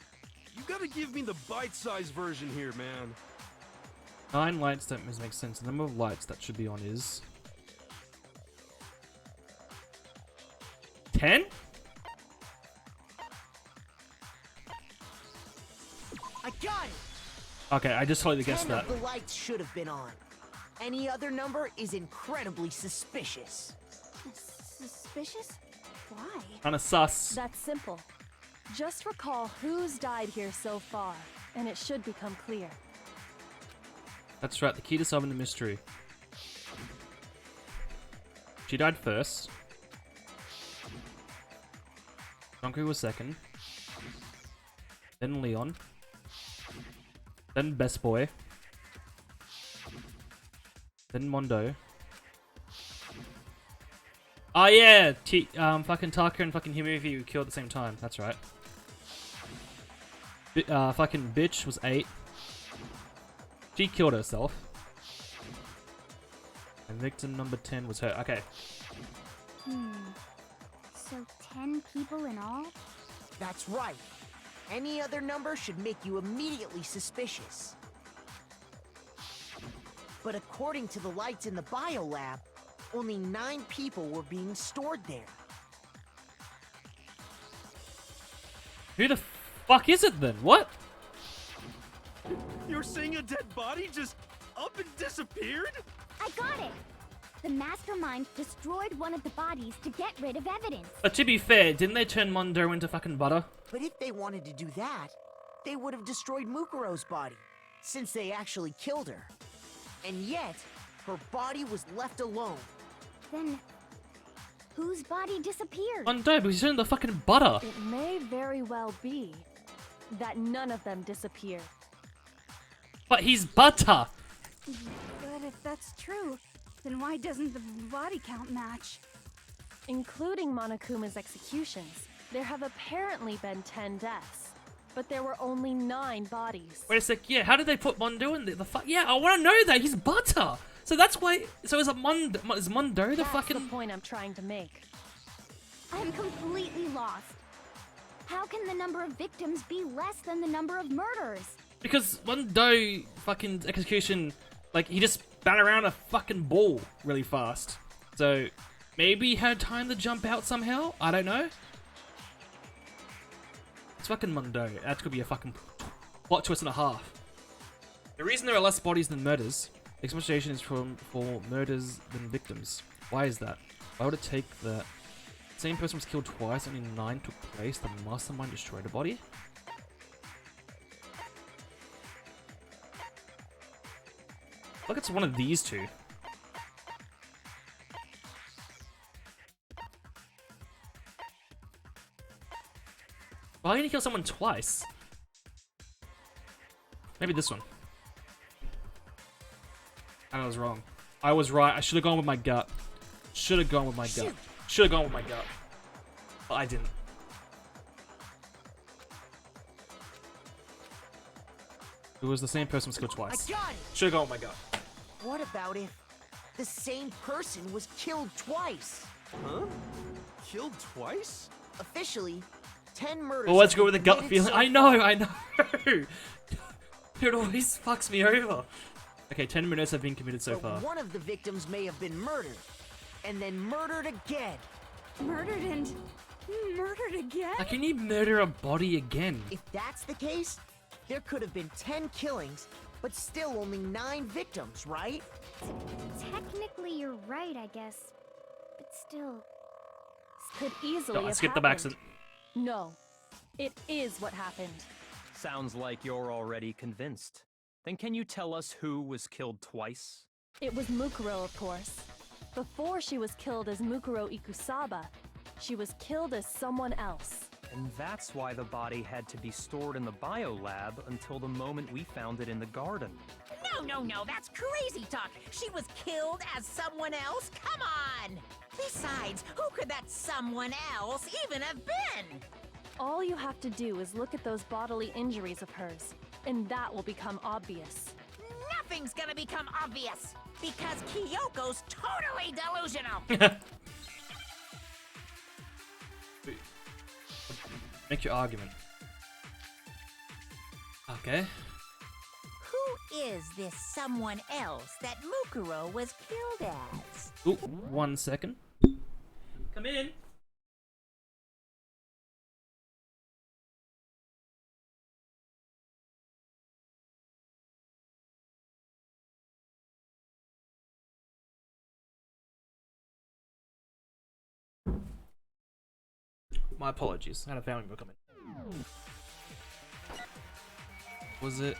You gotta give me the bite-sized version here, man. 9 lights don't make sense. The number of lights that should be on is... 10? I got it! Okay, I just totally 10 guessed that. of the lights should have been on. Any other number is incredibly suspicious. Suspicious? Why? Kinda sus. That's simple. Just recall who's died here so far, and it should become clear. That's right, the key to solving the mystery. She died first. Jonku was second. Then Leon. Then Best Boy. Then Mondo. Oh yeah! Fucking Taka and fucking Himifi were killed at the same time. That's right. Fucking Bitch was 8. She killed herself. And victim number 10 was her. Okay. So 10 people in all? That's right. Any other number should make you immediately suspicious. But according to the lights in the biolab, only 9 people were being stored there. Who the fuck is it then? What? You're saying a dead body just up and disappeared? I got it! The mastermind destroyed one of the bodies to get rid of evidence. But to be fair, didn't they turn Mondo into fucking butter? But if they wanted to do that, they would have destroyed Mukuro's body, since they actually killed her. And yet, her body was left alone. Then, whose body disappeared? Mondo, because he's turned into fucking butter. It may very well be that none of them disappeared. But he's butter. But if that's true, then why doesn't the body count match? Including Monokuma's executions, there have apparently been 10 deaths, but there were only 9 bodies. Wait a sec, yeah, how did they put Mondo in the fuck? Yeah, I want to know that, he's butter! So that's why, so is Mondo the That's fucking... the point I'm trying to make. I'm completely lost. How can the number of victims be less than the number of murders? Because Mondo fucking execution, like, he just spat around a fucking ball really fast. So, maybe he had time to jump out somehow? I don't know. It's fucking Mondo. That could be a fucking plot twist and a half. The reason there are less bodies than murders, the explanation is for murders than victims. Why is that? Why would it take the same person was killed twice, only 9 took place, the mastermind destroyed a body? Look, it's one of these two. Why didn't he kill someone twice? Maybe this one. I was wrong. I was right. I should have gone with my gut. Should have gone with my gut. Should have gone with my gut. But I didn't. It was the same person was killed twice. I got it! Should have gone with my gut. What about if the same person was killed twice? Huh? Killed twice? Officially, 10 murders. Well, let's have go with the been gut committed feeling. so I know, far. I know. It always fucks me over. Okay, 10 minutes have been committed so But far. one of the victims may have been murdered, and then murdered again. Murdered and murdered again? How can you murder a body again? If that's the case, there could have been 10 killings, but still only 9 victims, right? Technically, you're right, I guess. But still. Could easily No, have skip the happened. accent. No, it is what happened. Sounds like you're already convinced. Then can you tell us who was killed twice? It was Mukuro, of course. Before she was killed as Mukuro Ikusaba, she was killed as someone else. And that's why the body had to be stored in the biolab until the moment we found it in the garden. No, that's crazy talk. She was killed as someone else? Come on! Besides, who could that someone else even have been? All you have to do is look at those bodily injuries of hers, and that will become obvious. Nothing's gonna become obvious, because Kyoko's totally delusional. Make your argument. Okay. Who is this someone else that Mukuro was killed as? Ooh, 1 second. Come in. My apologies. I had a family member come in. Was it?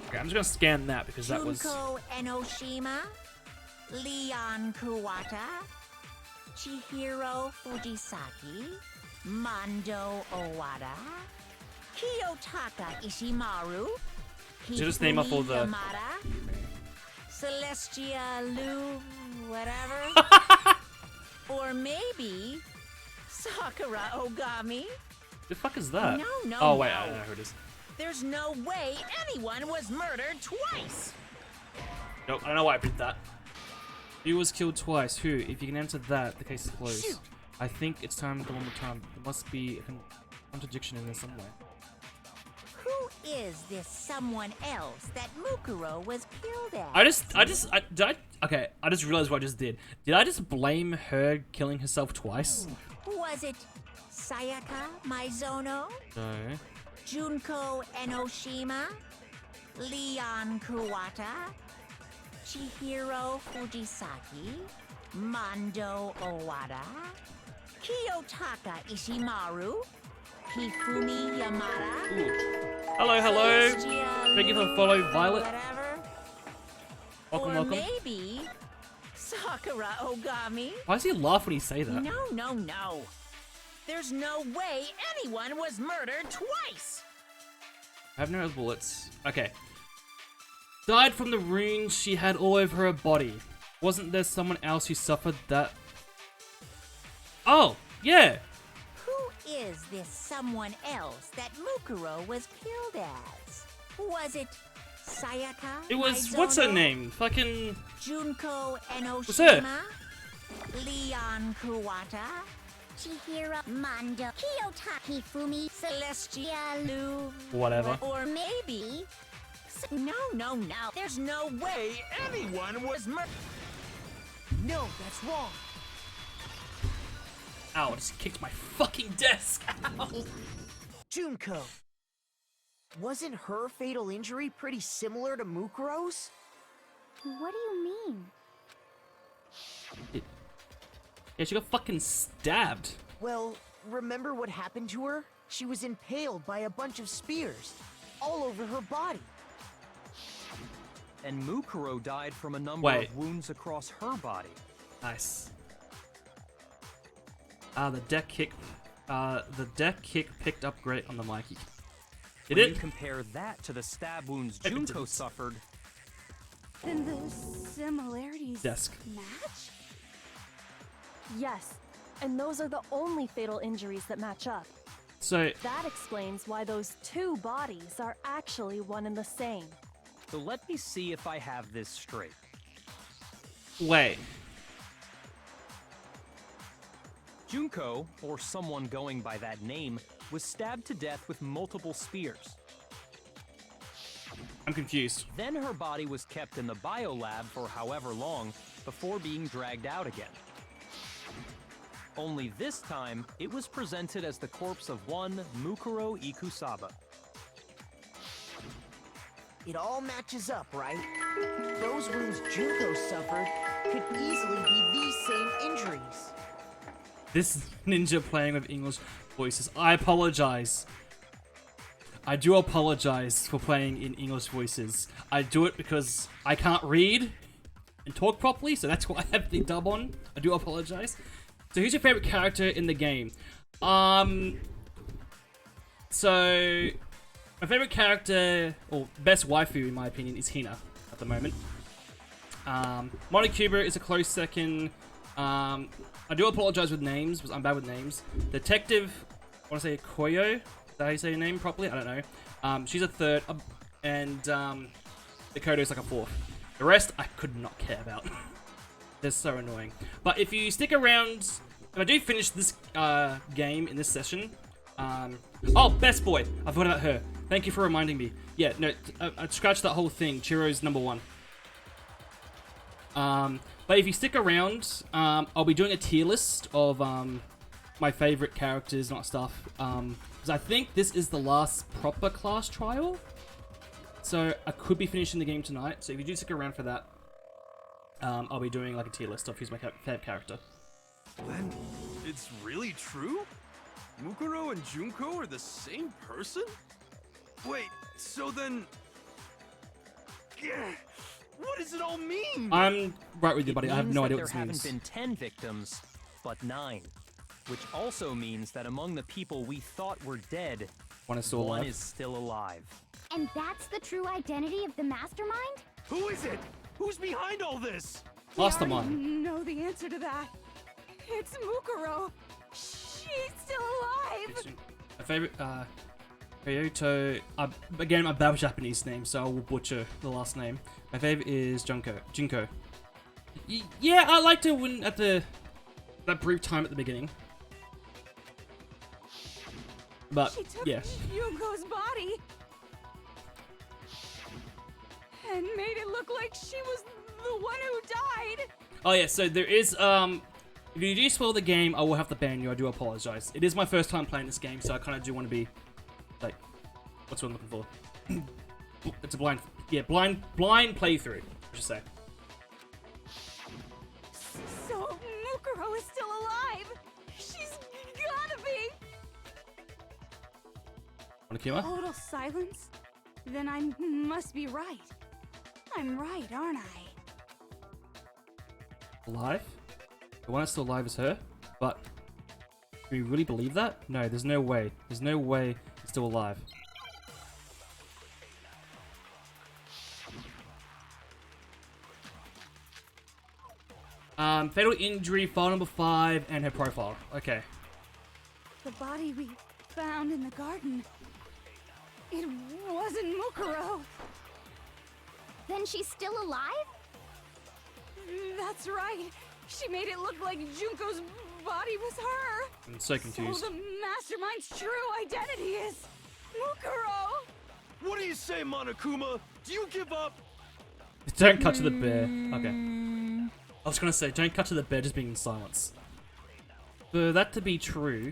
Okay, I'm just gonna scan that because that was. Junko Enoshima, Leon Kuwata, Chihiro Fujisaki, Mondo Owada, Kiyotaka Ishimaru, So just name off all the- Yamada, Celestia Lu, whatever. Or maybe Sakura Ogami. The fuck is that? No, Oh wait, no. I know who it is. There's no way anyone was murdered twice. Nope, I don't know why I picked that. Who was killed twice? Who? If you can answer that, the case is closed. Shoot. I think it's time to go one more time. There must be a contradiction in there somewhere. Who is this someone else that Mukuro was killed at? I just realized what I just did. Did I just blame her killing herself twice? Was it Sayaka Maizono, No. Junko Enoshima, Leon Kuwata, Chihiro Fujisaki, Mondo Owada, Kiyotaka Ishimaru, Hifumi Yamada, Ooh. Hello. Celestia Thank you for Lu, follow, Violet. Whatever. Welcome, Or welcome. maybe Sakura Ogami. Why does he laugh when he say that? No. There's no way anyone was murdered twice. I have no bullets. Okay. Died from the wounds she had all over her body. Wasn't there someone else who suffered that? Oh, yeah. Who is this someone else that Mukuro was killed as? Was it Sayaka? It was, what's her Maizono, name? Fucking, Junko What's her? Enoshima, Leon Kuwata, Chihiro, Mondo, Kiyotaki, Fumi, Celestia Lu, whatever. or maybe. No. There's no way anyone was murdered. No, that's wrong. Ow, I just kicked my fucking desk. Ow. Junko. Wasn't her fatal injury pretty similar to Mukuro's? What do you mean? Yeah, she got fucking stabbed. Well, remember what happened to her? She was impaled by a bunch of spears, all over her body. And Mukuro died from a number of wounds across her body. Nice. The deck kick picked up great on the mic. Did When it? you compare that to the stab wounds It Junko didn't. suffered, Then the similarities Desk. match? Yes, and those are the only fatal injuries that match up. So, That explains why those two bodies are actually one and the same. so let me see if I have this straight. wait. Junko, or someone going by that name, was stabbed to death with multiple spears. I'm confused. Then her body was kept in the biolab for however long before being dragged out again. Only this time, it was presented as the corpse of one Mukuro Ikusaba. It all matches up, right? Those wounds Junko suffered could easily be these same injuries. This ninja playing with English voices. I apologize. I do apologize for playing in English voices. I do it because I can't read and talk properly, so that's why I have the dub on. I do apologize. So who's your favorite character in the game? So my favorite character, or best waifu in my opinion, is Hina at the moment. Monokuma is a close second. I do apologize with names, because I'm bad with names. Detective, I want to say Koyo. Is that how you say your name properly? I don't know. She's a third, and Dakota's like a fourth. The rest, I could not care about. They're so annoying. But if you stick around, if I do finish this game in this session, oh, Best Boy. I forgot about her. Thank you for reminding me. Yeah, no, I scratched that whole thing. Chiro's number one. But if you stick around, I'll be doing a tier list of my favorite characters, not stuff. Because I think this is the last proper class trial. So I could be finishing the game tonight. So if you do stick around for that, I'll be doing like a tier list of who's my favorite character. Then it's really true? Mukuro and Junko are the same person? Wait, so then... What does it all mean? I'm right with you, buddy. I have no idea what this there means. haven't been 10 victims, but 9. Which also means that among the people we thought were dead, One is still alive. one is still alive. And that's the true identity of the mastermind? Who is it? Who's behind all this? Mastermind. Know the answer to that. It's Mukuro. She's still alive. My favorite, Ryoto. Again, I'm bad with Japanese names, so I will butcher the last name. My favorite is Junko. Yeah, I liked her when at that brief time at the beginning. But She took yeah, Junko's body and made it look like she was the one who died. oh yeah. So there is if you do spoil the game, I will have to ban you. I do apologize. It is my first time playing this game, so I kind of do want to be like, what's what I'm looking for? It's a blind playthrough, I should say. So Mukuro is still alive. She's gotta be. Monokuma? Total silence? Then I must be right. I'm right, aren't I? Alive? The one that's still alive is her? But do you really believe that? No, there's no way. There's no way it's still alive. Fatal injury, file number 5, and her profile. Okay. The body we found in the garden. It wasn't Mukuro. Then she's still alive? That's right. She made it look like Junko's body was her. I'm so confused. So the mastermind's true identity is Mukuro. What do you say, Monokuma? Do you give up? Don't cut to the bear. Okay. I was gonna say, don't cut to the bear just being in silence. For that to be true,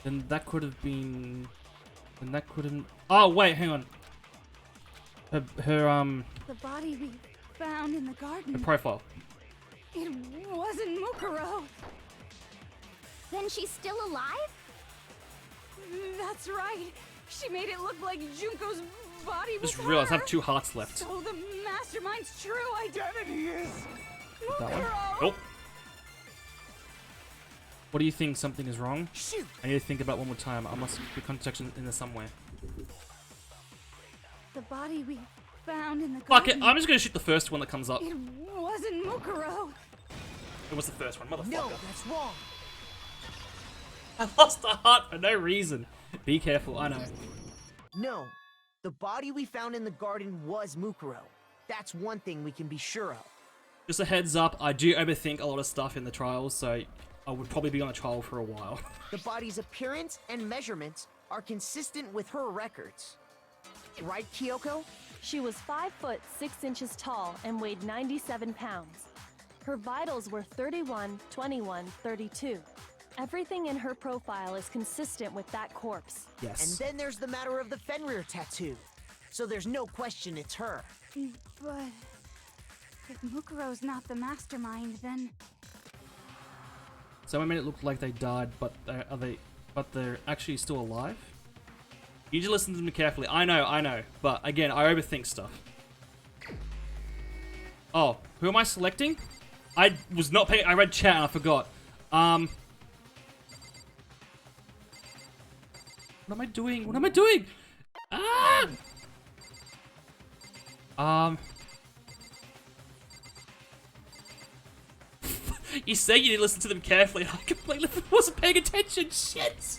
then that could have been And that couldn't. Oh wait, hang on. Her The body we found in the her garden. profile. It wasn't Mukuro. Then she's still alive? That's right. She made it look like Junko's body was Just realized I her. have 2 hearts left. So the mastermind's true identity is That one. Mukuro. Nope. What do you think? Something is wrong? Shoot! I need to think about it one more time. I must be context in there somewhere. The body we found in the Fuck garden. it. I'm just gonna shoot the first one that comes up. It wasn't Mukuro. It was the first one, motherfucker. No, that's wrong. I lost a heart for no reason. Be careful. I know. No, the body we found in the garden was Mukuro. That's one thing we can be sure of. Just a heads up. I do overthink a lot of stuff in the trials, so I would probably be on a trial for a while. The body's appearance and measurements are consistent with her records. Right, Kyoko? She was 5 foot 6 inches tall and weighed 97 pounds. Her vitals were 31, 21, 32. Everything in her profile is consistent with that corpse. Yes. And then there's the matter of the Fenrir tattoo. So there's no question it's her. But if Mukuro's not the mastermind, then Someone made it look like they died, but they're actually still alive. You need to listen to them carefully. I know. But again, I overthink stuff. Oh, who am I selecting? I was not paying. I read chat and I forgot. What am I doing? What am I doing? You say you need to listen to them carefully. I completely wasn't paying attention. Shit.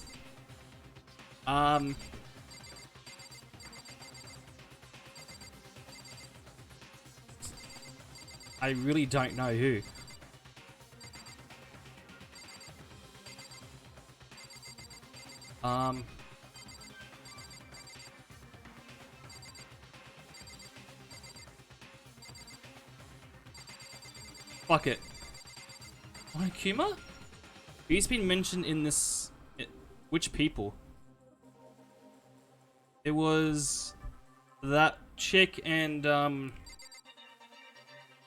I really don't know who. Fuck it. Onokuma? He's been mentioned in this... Which people? It was... that chick and,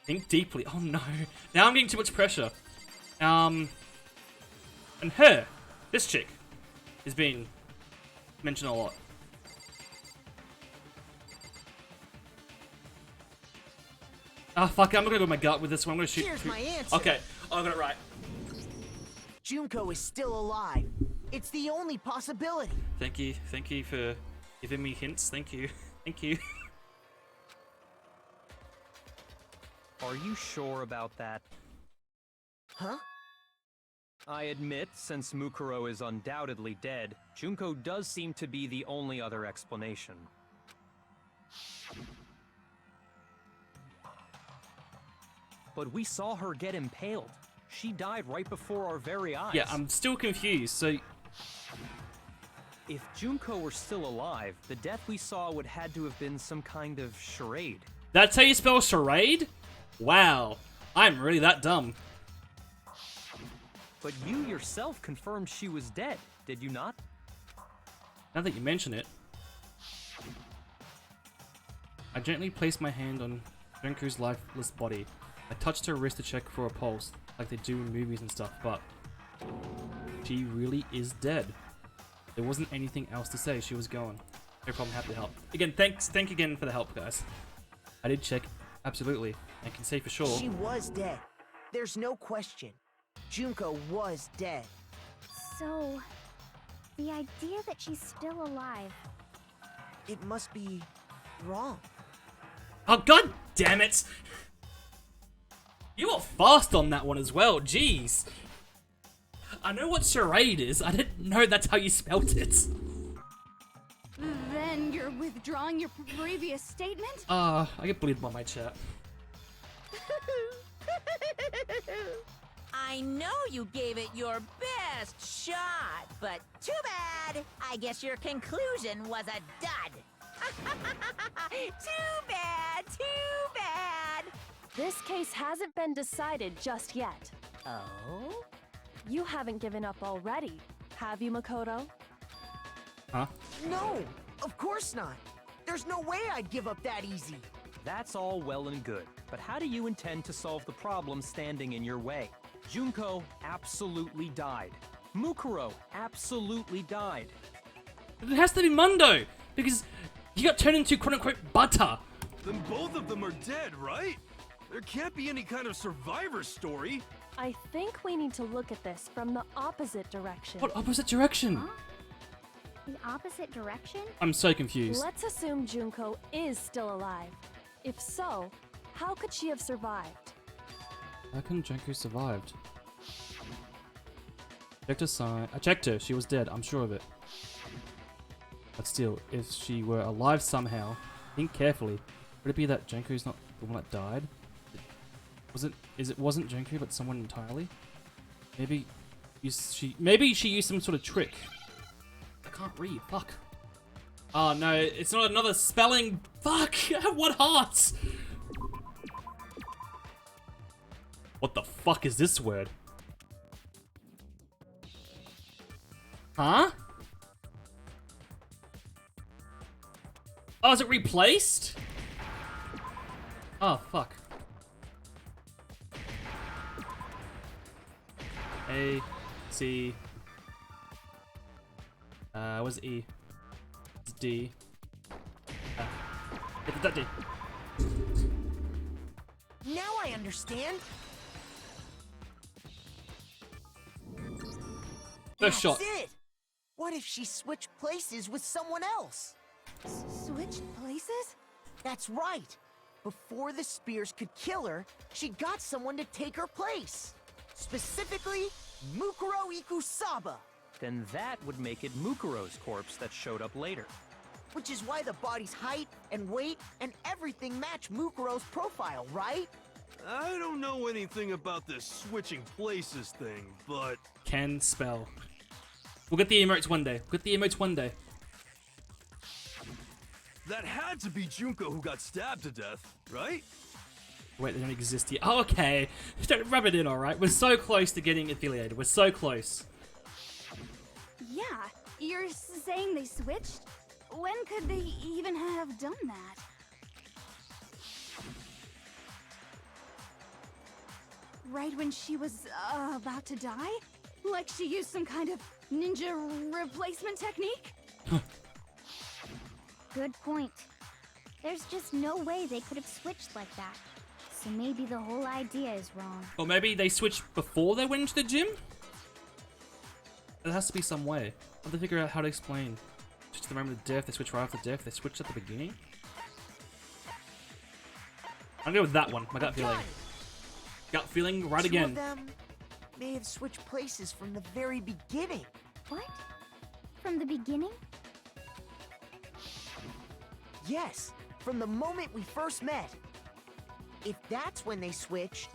Think deeply. Oh no. Now I'm getting too much pressure. And her. This chick. Has been mentioned a lot. Ah, fuck it. I'm gonna go with my gut with this one. I'm gonna shoot. Here's my answer. Okay. Oh, I got it right. Junko is still alive. It's the only possibility. Thank you. Thank you for giving me hints. Thank you. Thank you. Are you sure about that? Huh? I admit, since Mukuro is undoubtedly dead, Junko does seem to be the only other explanation. But we saw her get impaled. She died right before our very eyes. Yeah, I'm still confused. So, if Junko were still alive, the death we saw would had to have been some kind of charade. that's how you spell charade? Wow. I'm really that dumb. But you yourself confirmed she was dead, did you not? Now that you mention it. I gently placed my hand on Junko's lifeless body. I touched her wrist to check for a pulse, like they do in movies and stuff, but she really is dead. There wasn't anything else to say. She was gone. No problem, happy to help. Again, thank you again for the help, guys. I did check, absolutely. I can say for sure. She was dead. There's no question. Junko was dead. So, the idea that she's still alive. It must be wrong. Oh, god damn it! You were fast on that one as well, jeez. I know what charade is, I didn't know that's how you spelt it. then you're withdrawing your previous statement? I get bullied by my chat. I know you gave it your best shot, but too bad. I guess your conclusion was a dud. Too bad, too bad. This case hasn't been decided just yet. Oh? You haven't given up already, have you, Makoto? Huh? No, of course not. There's no way I'd give up that easy. That's all well and good, but how do you intend to solve the problem standing in your way? Junko absolutely died. Mukuro absolutely died. It has to be Mundo, because he got turned into quote-unquote butter. Then both of them are dead, right? There can't be any kind of survivor story. I think we need to look at this from the opposite direction. What opposite direction? Huh? The opposite direction? I'm so confused. Let's assume Junko is still alive. If so, how could she have survived? How can Junko survived? Checked her sign. I checked her. She was dead. I'm sure of it. But still, if she were alive somehow, think carefully. Would it be that Junko's not the one that died? Wasn't Junko, but someone entirely? Maybe she used some sort of trick. I can't read. Fuck. Oh no, it's not another spelling. Fuck. What hearts? What the fuck is this word? Huh? Oh, is it replaced? Oh, fuck. A, C. What's E? It's D. Hit that D. Now I understand. First shot. That's it. What if she switched places with someone else? Switched places? That's right. Before the spears could kill her, she got someone to take her place. Specifically, Mukuro Ikusaba. Then that would make it Mukuro's corpse that showed up later. Which is why the body's height and weight and everything match Mukuro's profile, right? I don't know anything about this switching places thing, but... Can spell. We'll get the emotes one day. We'll get the emotes one day. that had to be Junko who got stabbed to death, right? Wait, they don't exist yet. Oh, okay. Don't rub it in, alright? We're so close to getting affiliated. We're so close. Yeah, you're saying they switched? When could they even have done that? Right when she was about to die? Like she used some kind of ninja replacement technique? Good point. There's just no way they could have switched like that. So maybe the whole idea is wrong. Or maybe they switched before they went into the gym? There has to be some way. I have to figure out how to explain. Just the moment of death, they switch right after death, they switched at the beginning? I'll go with that one, my gut feeling. Gut feeling, right again. Two of them may have switched places from the very beginning. What? From the beginning? Yes, from the moment we first met. If that's when they switched,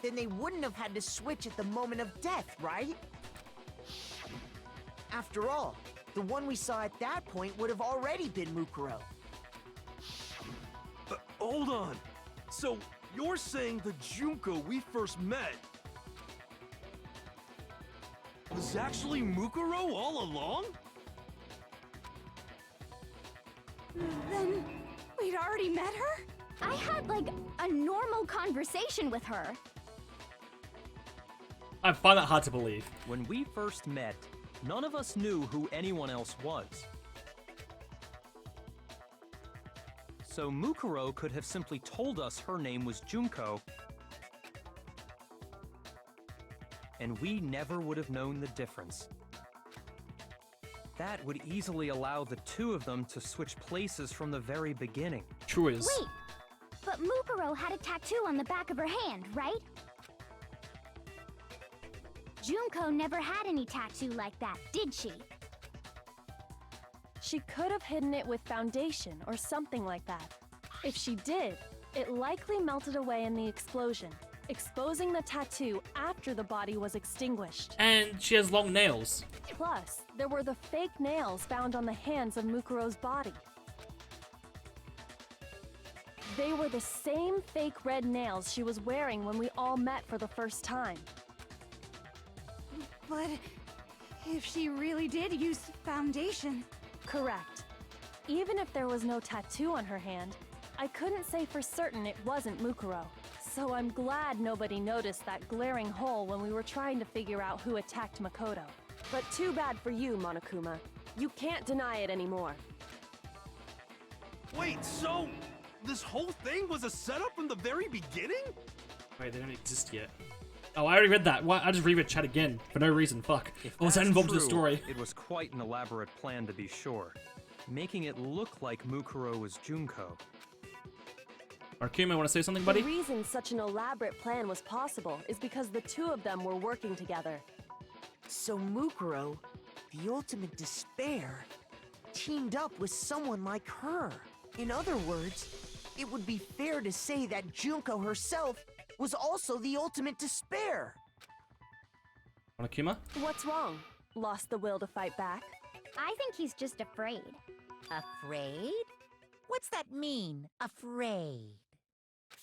then they wouldn't have had to switch at the moment of death, right? After all, the one we saw at that point would have already been Mukuro. Hold on. So, you're saying the Junko we first met was actually Mukuro all along? Then we'd already met her? I had like a normal conversation with her. I find that hard to believe. When we first met, none of us knew who anyone else was. So Mukuro could have simply told us her name was Junko, and we never would have known the difference. That would easily allow the two of them to switch places from the very beginning. True is. Wait, but Mukuro had a tattoo on the back of her hand, right? Junko never had any tattoo like that, did she? She could have hidden it with foundation or something like that. If she did, it likely melted away in the explosion, exposing the tattoo after the body was extinguished. And she has long nails. Plus, there were the fake nails found on the hands of Mukuro's body. They were the same fake red nails she was wearing when we all met for the first time. But if she really did use foundation... Correct. Even if there was no tattoo on her hand, I couldn't say for certain it wasn't Mukuro. So I'm glad nobody noticed that glaring hole when we were trying to figure out who attacked Makoto. But too bad for you, Monokuma. You can't deny it anymore. Wait, so this whole thing was a setup from the very beginning? Wait, they don't exist yet. Oh, I already read that. Why? I just reread chat again for no reason. Fuck. If What was that that's involved in the true, story? It was quite an elaborate plan to be sure, making it look like Mukuro was Junko. Monokuma, want to say something, buddy? The reason such an elaborate plan was possible is because the two of them were working together. So Mukuro, the ultimate despair, teamed up with someone like her. In other words, it would be fair to say that Junko herself was also the ultimate despair. Monokuma? What's wrong? Lost the will to fight back? I think he's just afraid. Afraid? What's that mean, afraid?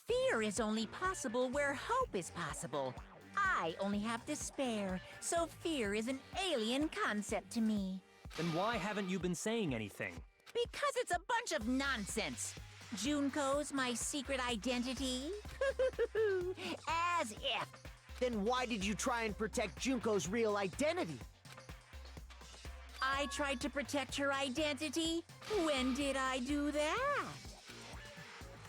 Fear is only possible where hope is possible. I only have despair, so fear is an alien concept to me. Then why haven't you been saying anything? Because it's a bunch of nonsense. Junko's my secret identity? As if. Then why did you try and protect Junko's real identity? I tried to protect her identity? When did I do that?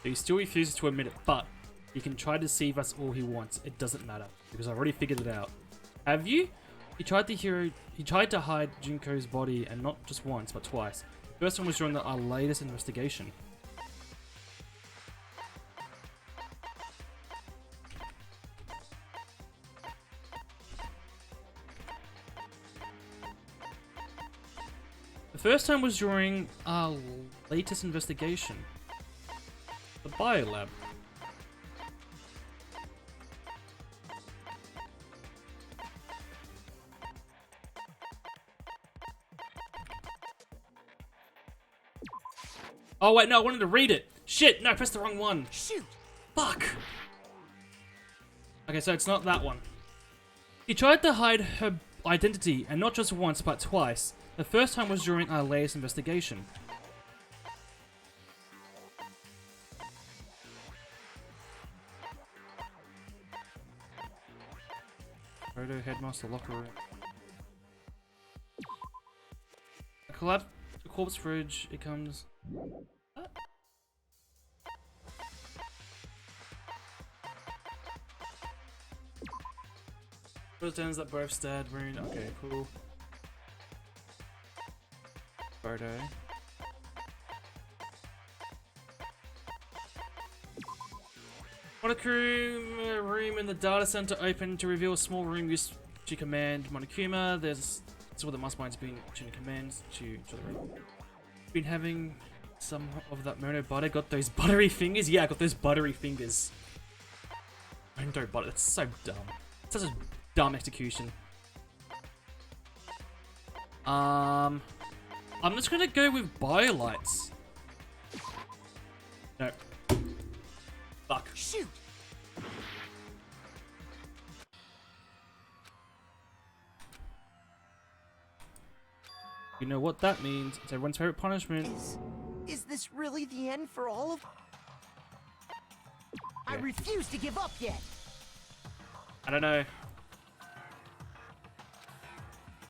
He still refuses to admit it, but he can try to deceive us all he wants. It doesn't matter, because I've already figured it out. Have you? He tried to hide Junko's body, and not just once, but twice. The first one was during our latest investigation. The first time was during our latest investigation. The biolab. Oh wait, no, I wanted to read it. Shit, no, I pressed the wrong one. Shoot! Fuck! Okay, so it's not that one. He tried to hide her identity, and not just once, but twice. The first time was during our latest investigation. Photo, headmaster, locker room. A collapsed corpse fridge, it comes... What? First ends that both stared, wound. Okay, cool. Photo. Monokuma room in the data center open to reveal a small room used to command Monokuma. There's all the masterminds being tuning commands to the room. Been having some of that Mono butter. Got those buttery fingers? Yeah, I got those buttery fingers. Mono butter. That's so dumb. Such a dumb execution. I'm just gonna go with biolights. No. Fuck. Shoot! You know what that means? It's everyone's favorite punishment. Is this really the end for all of... I Okay. refuse to give up yet! I don't know.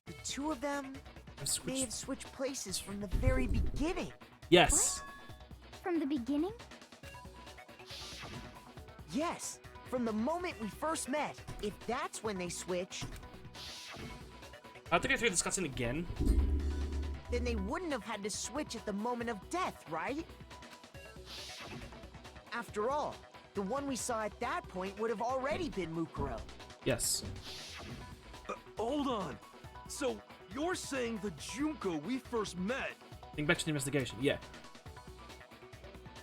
The two of them I may switched. have switched places from the very beginning. Yes. From the beginning? Yes, from the moment we first met. If that's when they switched, I have to go through this cutscene again. then they wouldn't have had to switch at the moment of death, right? After all, the one we saw at that point would have already been Mukuro. Yes. Hold on. So, you're saying the Junko we first met... Think back to the investigation. Yeah.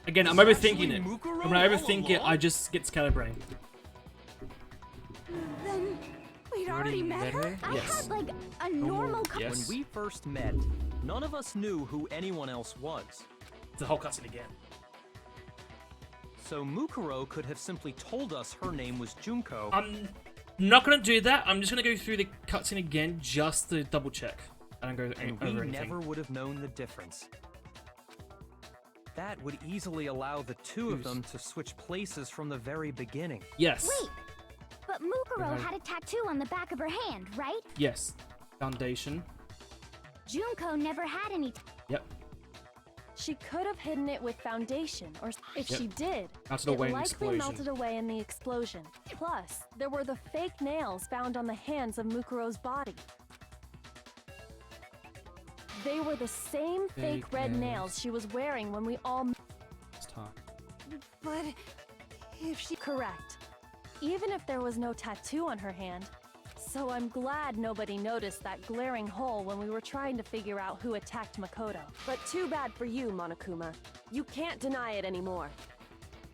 Again, I'm Was overthinking actually it. Mukuro And when I all overthink it, along? I just get scatterbrained. Then we'd already met her? I Yes. had like a normal Yes. When we first met, none of us knew who anyone else was. The whole cutscene again. So Mukuro could have simply told us her name was Junko. not gonna do that. I'm just gonna go through the cutscene again just to double check. I don't go And over we anything. never would have known the difference. That would easily allow the two of them to switch places from the very beginning. Yes. Wait, but Mukuro Okay. had a tattoo on the back of her hand, right? Yes. Foundation. Junko never had any. Yep. She could have hidden it with foundation, or if Yep. she did, Melted it away in the likely explosion. melted away in the explosion. Plus, there were the fake nails found on the hands of Mukuro's body. They were the same fake Fake red nails. nails she was wearing when we all... It's time. But if she. Correct. Even if there was no tattoo on her hand. So I'm glad nobody noticed that glaring hole when we were trying to figure out who attacked Makoto. But too bad for you, Monokuma. You can't deny it anymore.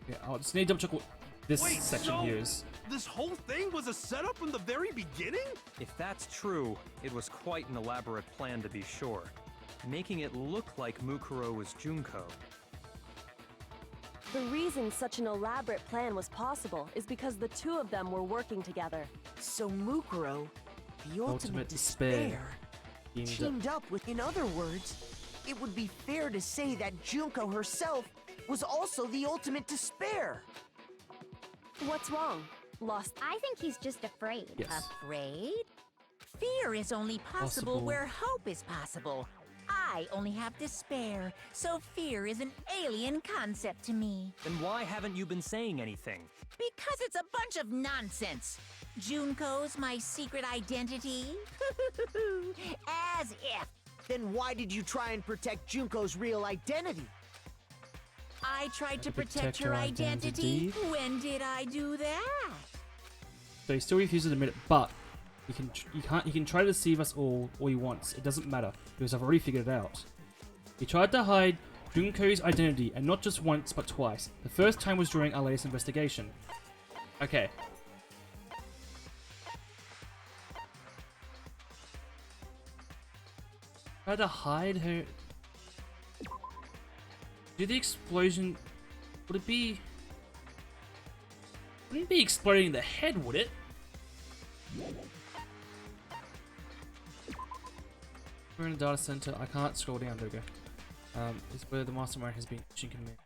Yeah, I'll just need to double check what this Wait, section so here is. this whole thing was a setup from the very beginning? If that's true, it was quite an elaborate plan to be sure, making it look like Mukuro was Junko. The reason such an elaborate plan was possible is because the two of them were working together. So Mukuro, the ultimate, Ultimate despair, teamed up with. In other words, it would be fair to say that Junko herself was also the ultimate despair. What's wrong? Lost. I think he's just afraid. Yes. Afraid? Fear is only possible Possible. where hope is possible. I only have despair, so fear is an alien concept to me. Then why haven't you been saying anything? Because it's a bunch of nonsense. Junko's my secret identity? As if. Then why did you try and protect Junko's real identity? I tried to protect protect her her identity. identity. When did I do that? So he still refuses to admit it, but he can try to deceive us all he wants. It doesn't matter, because I've already figured it out. He tried to hide Junko's identity, and not just once, but twice. The first time was during our latest investigation. Okay. Tried to hide her... Did the explosion... Would it be... Wouldn't it be exploding in the head, would it? We're in a data center. I can't scroll down. There we go. Is where the mastermind has been teaching command.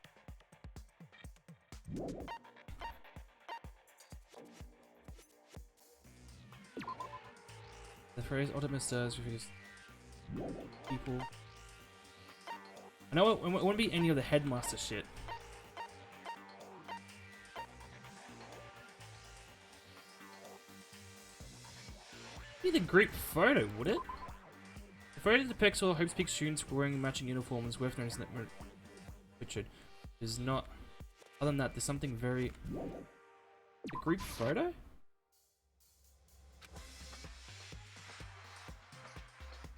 The phrase ultimate stars refuse people. I know it won't be any of the headmaster shit. Be the group photo, would it? The photo depicts all Hope's Peak students wearing matching uniforms. Worth noticing that Richard is not. Other than that, there's something very. The group photo?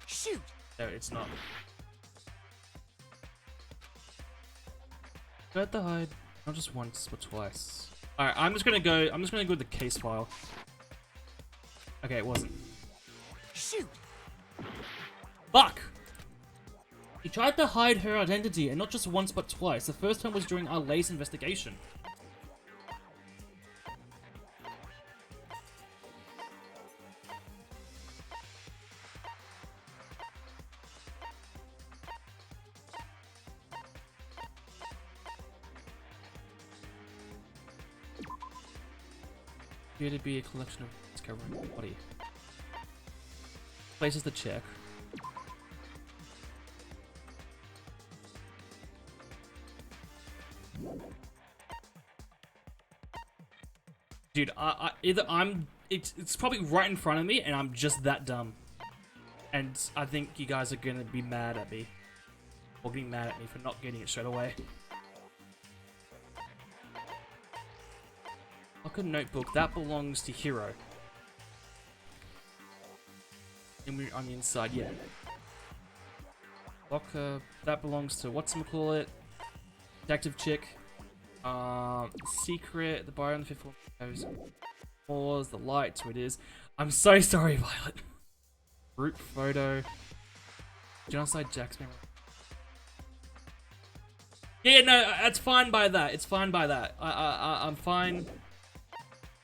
Shoot! No, it's not. Got the hide, not just once but twice. All right, I'm just gonna go with the case file. Okay, it wasn't. Shoot! Fuck! He tried to hide her identity, and not just once but twice. The first time was during our latest investigation. Here to be a collection of discovering body. Places the check. Dude, it's probably right in front of me, and I'm just that dumb. And I think you guys are gonna be mad at me, or getting mad at me for not getting it straight away. Lock a notebook that belongs to Hiro. And we're on the inside, yeah. Locker that belongs to whatchamacallit, detective chick. Secret, the bar on the fifth floor goes. Pause, the light, so it is. I'm so sorry, Violet. Group photo. Genocide Jack's memory. Yeah, no, it's fine by that. It's fine by that. I'm fine.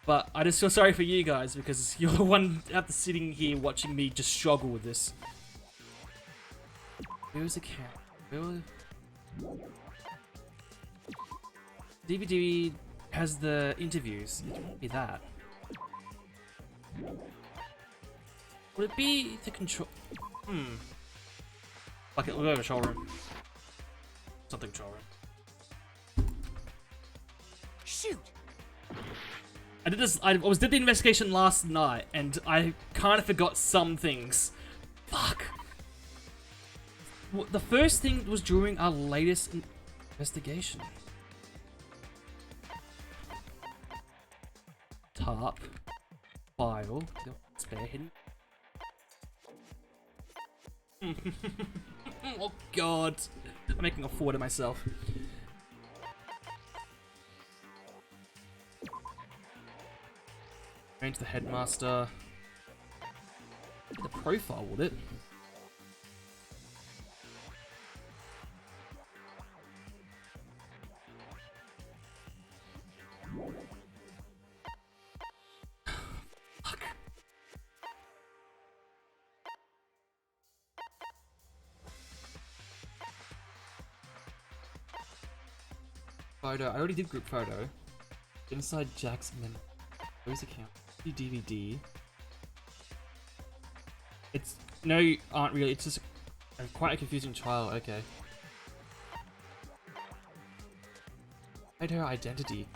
But I just feel sorry for you guys because you're the one after sitting here watching me just struggle with this. Where was the camera? DVD has the interviews. It won't be that. Would it be the control? Fuck it, we'll go to the control room. Something control room. Shoot! I did this. I did the investigation last night, and I kind of forgot some things. Fuck. The first thing was during our latest investigation. Tarp. File. Spare hidden. Oh god. I'm making a fool of myself. Going to the headmaster. The profile, would it? Fuck. Photo. I already did group photo. Inside Jack's Where's account? DVD. It's no, you aren't really. It's just quite a confusing trial. Okay. Hide her identity.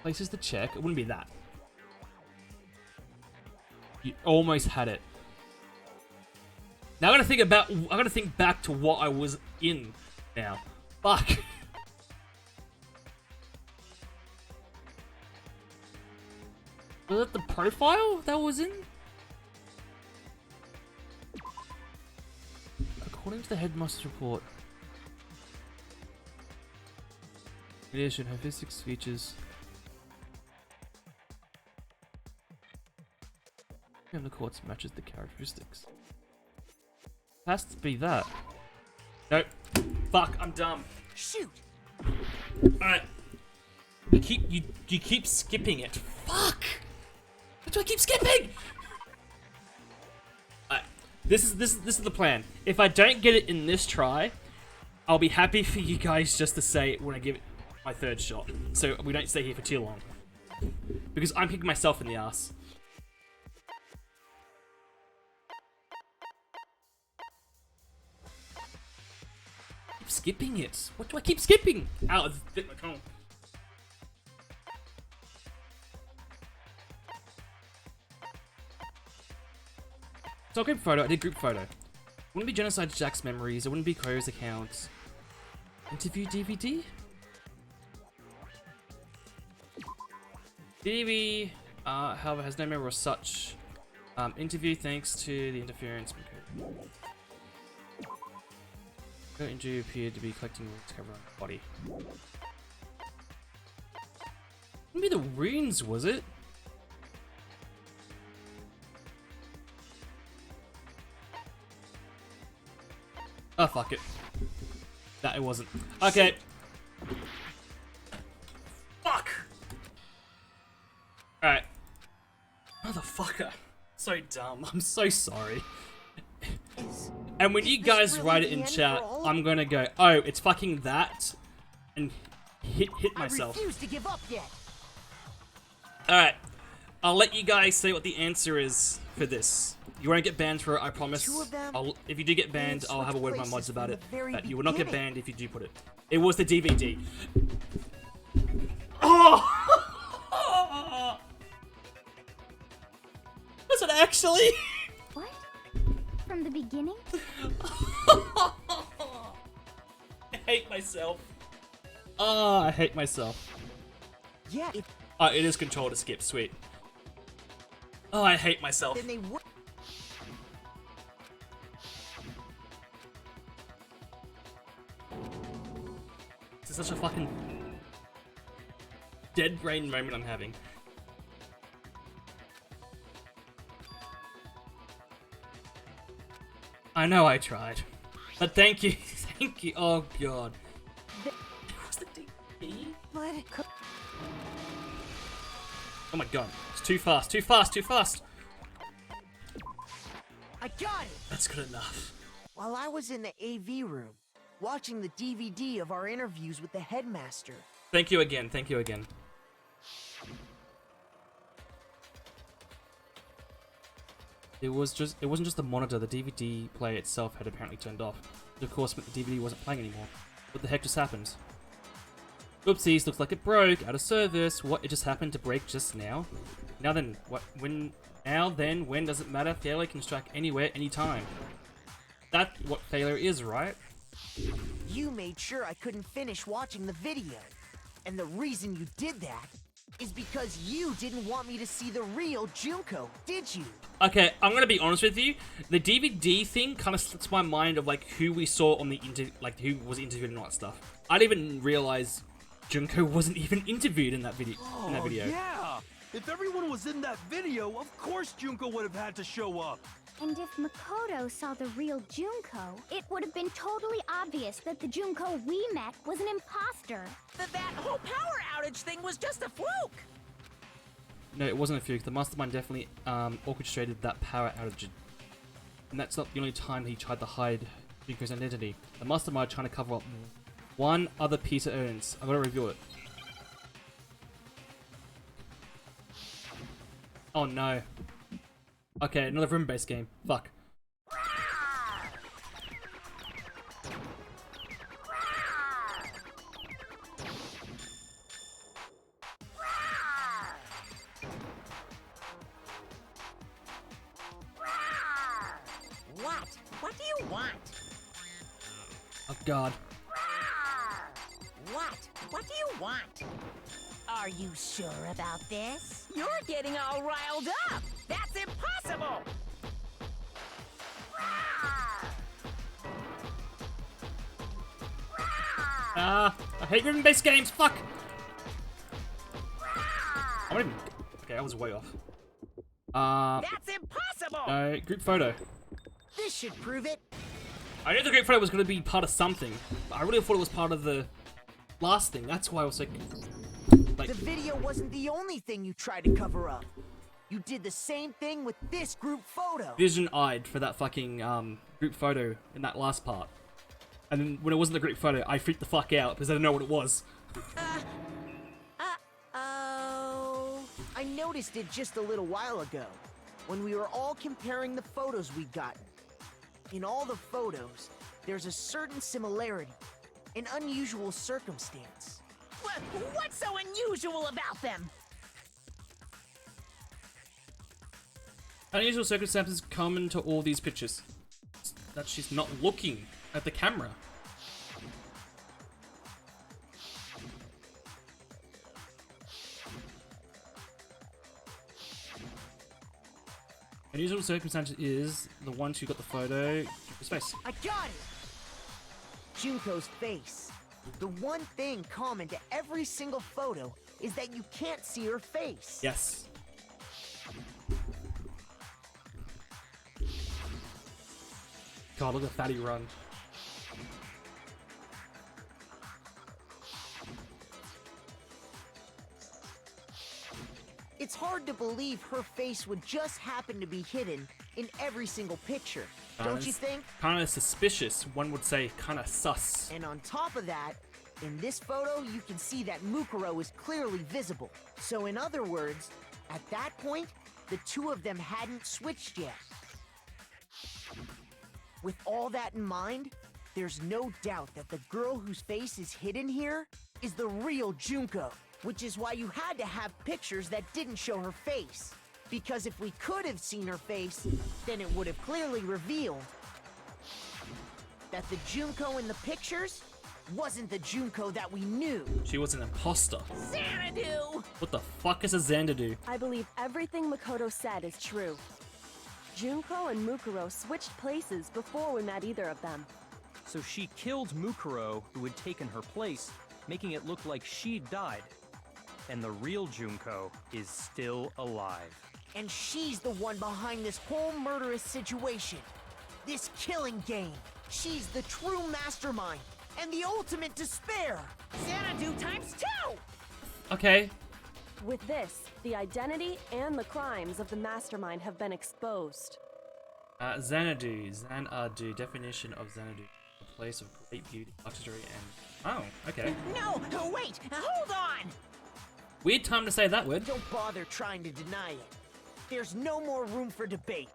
Places the check. It wouldn't be that. You almost had it. Now I gotta think about. I gotta think back to what I was in. Now, fuck. Was that the profile that was in? According to the headmaster's report, in addition, her physics features and the quartz matches the characteristics. Has to be that. Nope. Fuck, I'm dumb. Shoot! Alright. You keep skipping it. Fuck! Why do I keep skipping? This is the plan. If I don't get it in this try, I'll be happy for you guys just to say it when I give it my third shot. So we don't stay here for too long. Because I'm kicking myself in the ass. Keep skipping it. What do I keep skipping? Ow, it's bit my tongue. So group photo, I did group photo. It wouldn't be Genocide Jack's memories, it wouldn't be Ko's account. Interview DVD? DVD, however, has no memory of such. Interview thanks to the interference from Ko. Ko injury appeared to be collecting wounds covering the body. Wouldn't be the runes, was it? Oh, fuck it. That it wasn't. Okay. Fuck! Alright. Motherfucker. So dumb. I'm so sorry. And when you guys write it in chat, I'm gonna go, oh, it's fucking that, and hit myself. I refuse to give up yet. Alright. I'll let you guys say what the answer is for this. You won't get banned for it, I promise. If you do get banned, I'll have a word with my mods about it. But you will not get banned if you do put it. It was the DVD. Oh! Was it actually? What? From the beginning? I hate myself. Oh, I hate myself. Yeah. Oh, it is control to skip. Sweet. Oh, I hate myself. Then they were. This is such a fucking dead brain moment I'm having. I know I tried. But thank you. Thank you. Oh god. What's the DP? But Oh my god. It's too fast, too fast, too fast! I got it! That's good enough. While I was in the AV room, watching the DVD of our interviews with the headmaster. Thank you again, thank you again. It wasn't just the monitor, the DVD player itself had apparently turned off. Which of course meant the DVD wasn't playing anymore. What the heck just happened? Oopsies, looks like it broke, out of service. What, it just happened to break just now? Now then, when does it matter? Failure can strike anywhere, anytime. That's what failure is, right? You made sure I couldn't finish watching the video. And the reason you did that is because you didn't want me to see the real Junko, did you? Okay, I'm gonna be honest with you. The DVD thing kind of slips my mind of like who we saw on the who was interviewed and all that stuff. I didn't even realize Junko wasn't even interviewed in that video. Yeah! If everyone was in that video, of course Junko would have had to show up. And if Makoto saw the real Junko, it would have been totally obvious that the Junko we met was an imposter. That whole power outage thing was just a fluke. No, it wasn't a fluke. The mastermind definitely orchestrated that power outage. And that's not the only time he tried to hide Junko's identity. The mastermind trying to cover up one other piece of evidence. I'm gonna review it. Oh no. Okay, another room-based game. Fuck. What? What do you want? Oh god. What? What do you want? Are you sure about this? You're getting all riled up! That's impossible! I hate room-based games. Fuck. I won't even... Okay, I was way off. That's impossible! No, group photo. This should prove it. I knew the group photo was going to be part of something. But I really thought it was part of the last thing. That's why I was like... The video wasn't the only thing you tried to cover up. You did the same thing with this group photo. Vision-eyed for that fucking group photo in that last part. And then when it wasn't the group photo, I freaked the fuck out because I didn't know what it was. Uh-oh. I noticed it just a little while ago, when we were all comparing the photos we'd gotten. In all the photos, there's a certain similarity, an unusual circumstance. What's so unusual about them? Unusual circumstances common to all these pictures. That she's not looking at the camera. Unusual circumstance is the ones who got the photo. His face. I got it! Junko's face. The one thing common to every single photo is that you can't see her face. Yes. God, look at Fatty run. It's hard to believe her face would just happen to be hidden in every single picture, don't you think? Kind of suspicious. One would say kind of sus. And on top of that, in this photo, you can see that Mukuro is clearly visible. So in other words, at that point, the two of them hadn't switched yet. With all that in mind, there's no doubt that the girl whose face is hidden here is the real Junko, which is why you had to have pictures that didn't show her face. Because if we could have seen her face, then it would have clearly revealed that the Junko in the pictures wasn't the Junko that we knew. She was an imposter. Xanadu! What the fuck is a Xanadu? I believe everything Makoto said is true. Junko and Mukuro switched places before we met either of them. So she killed Mukuro, who had taken her place, making it look like she'd died. And the real Junko is still alive. And she's the one behind this whole murderous situation. This killing game. She's the true mastermind and the ultimate despair. Xanadu times 2! Okay. With this, the identity and the crimes of the mastermind have been exposed. Xanadu. Xanadu. Definition of Xanadu. A place of great beauty, luxury, and... Oh, okay. No, wait, hold on! Weird time to say that word. Don't bother trying to deny it. There's no more room for debate.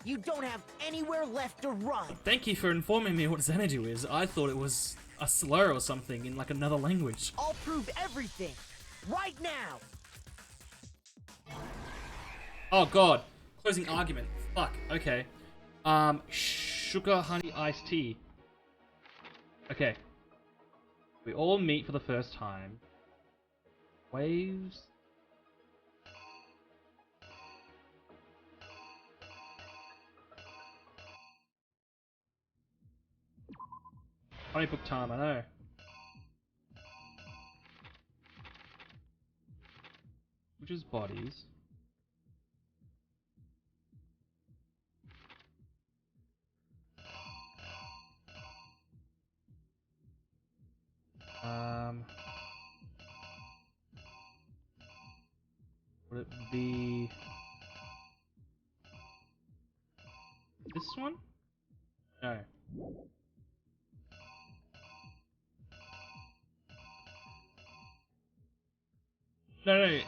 You don't have anywhere left to run. Thank you for informing me what Xanadu is. I thought it was a slur or something in like another language. I'll prove everything. Right now. Oh god. Closing argument. Fuck. Okay. Sugar, honey, iced tea. Okay. We all meet for the first time. Waves. Funny book time, I know. Which is bodies. Would it be this one? No. No.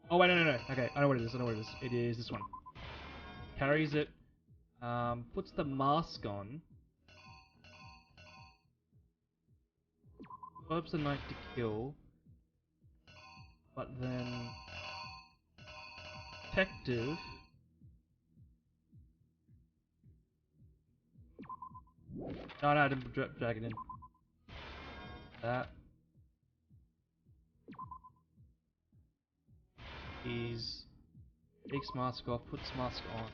Oh wait, no. Okay, I know what it is. It is this one. Carries it. Puts the mask on. Verbs the knife to kill. But then... Detective... No, I didn't drag it in. That... He's... Takes mask off, puts mask on.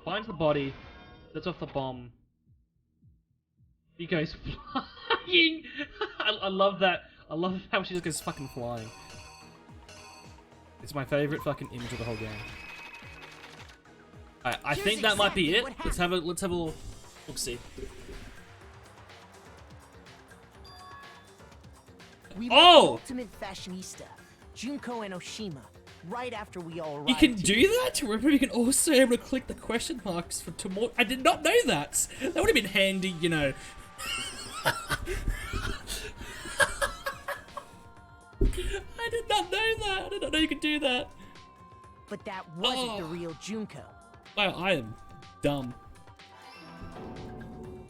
Finds the body, sets off the bomb. He goes flying! I love that. I love how she just goes fucking flying. It's my favorite fucking image of the whole game. Alright, I think that might be it. Let's have a little look-see. We met the ultimate fashionista, Junko and Oshima, right after we all arrived. You can do that? Remember, you can also be able to click the question marks for tomorrow. I did not know that. That would have been handy, you know. I did not know that. I did not know you could do that. But that wasn't the real Junko. Wow, I am dumb.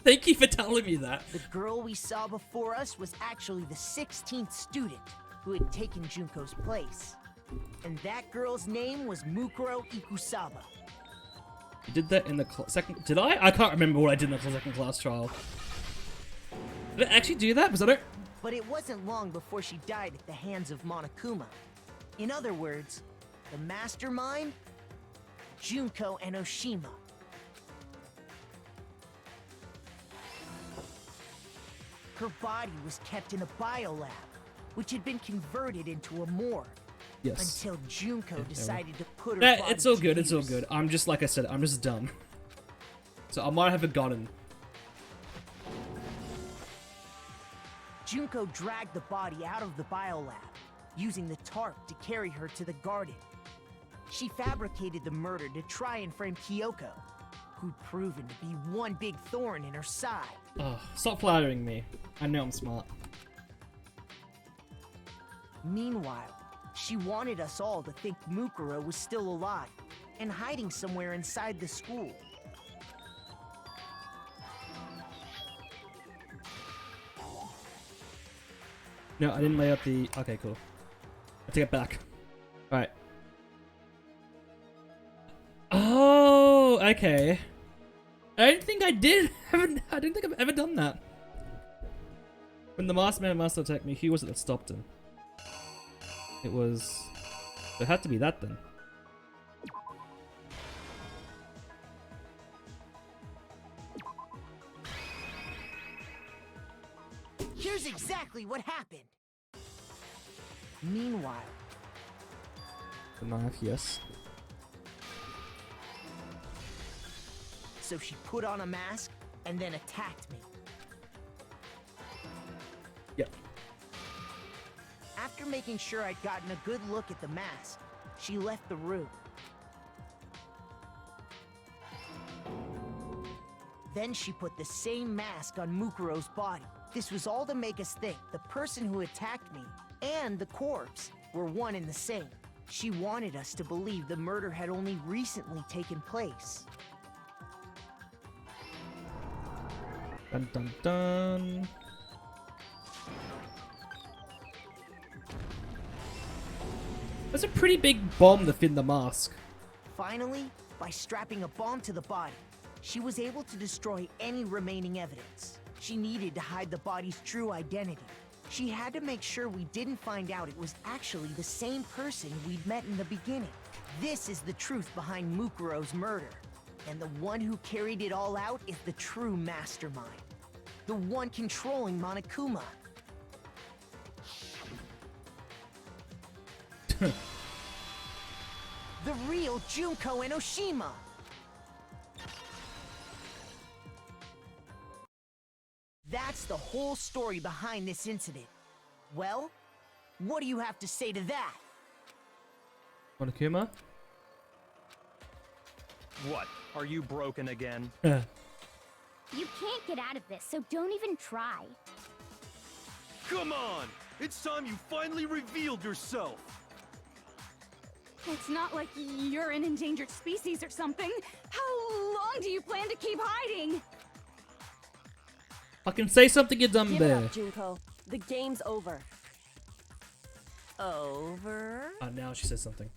Thank you for telling me that. The girl we saw before us was actually the 16th student who had taken Junko's place. And that girl's name was Mukuro Ikusaba. You did that in the second... Did I? I can't remember what I did in the second class trial. Did I actually do that? Because I don't... But it wasn't long before she died at the hands of Monokuma. In other words, the mastermind, Junko and Oshima. Her body was kept in a biolab, which had been converted into a morgue. Yes. Until Junko decided to put her body it's all to good, use. it's all good. I'm just, like I said, I'm just dumb. So I might have forgotten. Junko dragged the body out of the biolab, using the tarp to carry her to the garden. She fabricated the murder to try and frame Kyoko, who'd proven to be one big thorn in her side. Oh, stop flattering me. I know I'm smart. Meanwhile, she wanted us all to think Mukuro was still alive and hiding somewhere inside the school. No, I didn't lay out the... Okay, cool. I take it back. Alright. Oh, okay. I don't think I did. I don't think I've ever done that. When the masked man must attack me, who was it that stopped him? It was... It had to be that then. Here's exactly what happened. Meanwhile, The knife, yes. So she put on a mask and then attacked me. Yep. After making sure I'd gotten a good look at the mask, she left the room. Then she put the same mask on Mukuro's body. This was all to make us think the person who attacked me and the corpse were one and the same. She wanted us to believe the murder had only recently taken place. Dun dun dun. That's a pretty big bomb to fit in the mask. Finally, by strapping a bomb to the body, she was able to destroy any remaining evidence. She needed to hide the body's true identity. She had to make sure we didn't find out it was actually the same person we'd met in the beginning. This is the truth behind Mukuro's murder. And the one who carried it all out is the true mastermind. The one controlling Monokuma. The real Junko Enoshima. That's the whole story behind this incident. Well, what do you have to say to that? Monokuma? What? Are you broken again? You can't get out of this, so don't even try. Come on! It's time you finally revealed yourself! It's not like you're an endangered species or something. How long do you plan to keep hiding? Fucking say something, you dumb Give it bear. up, Junko. The game's over. Over? Now she says something.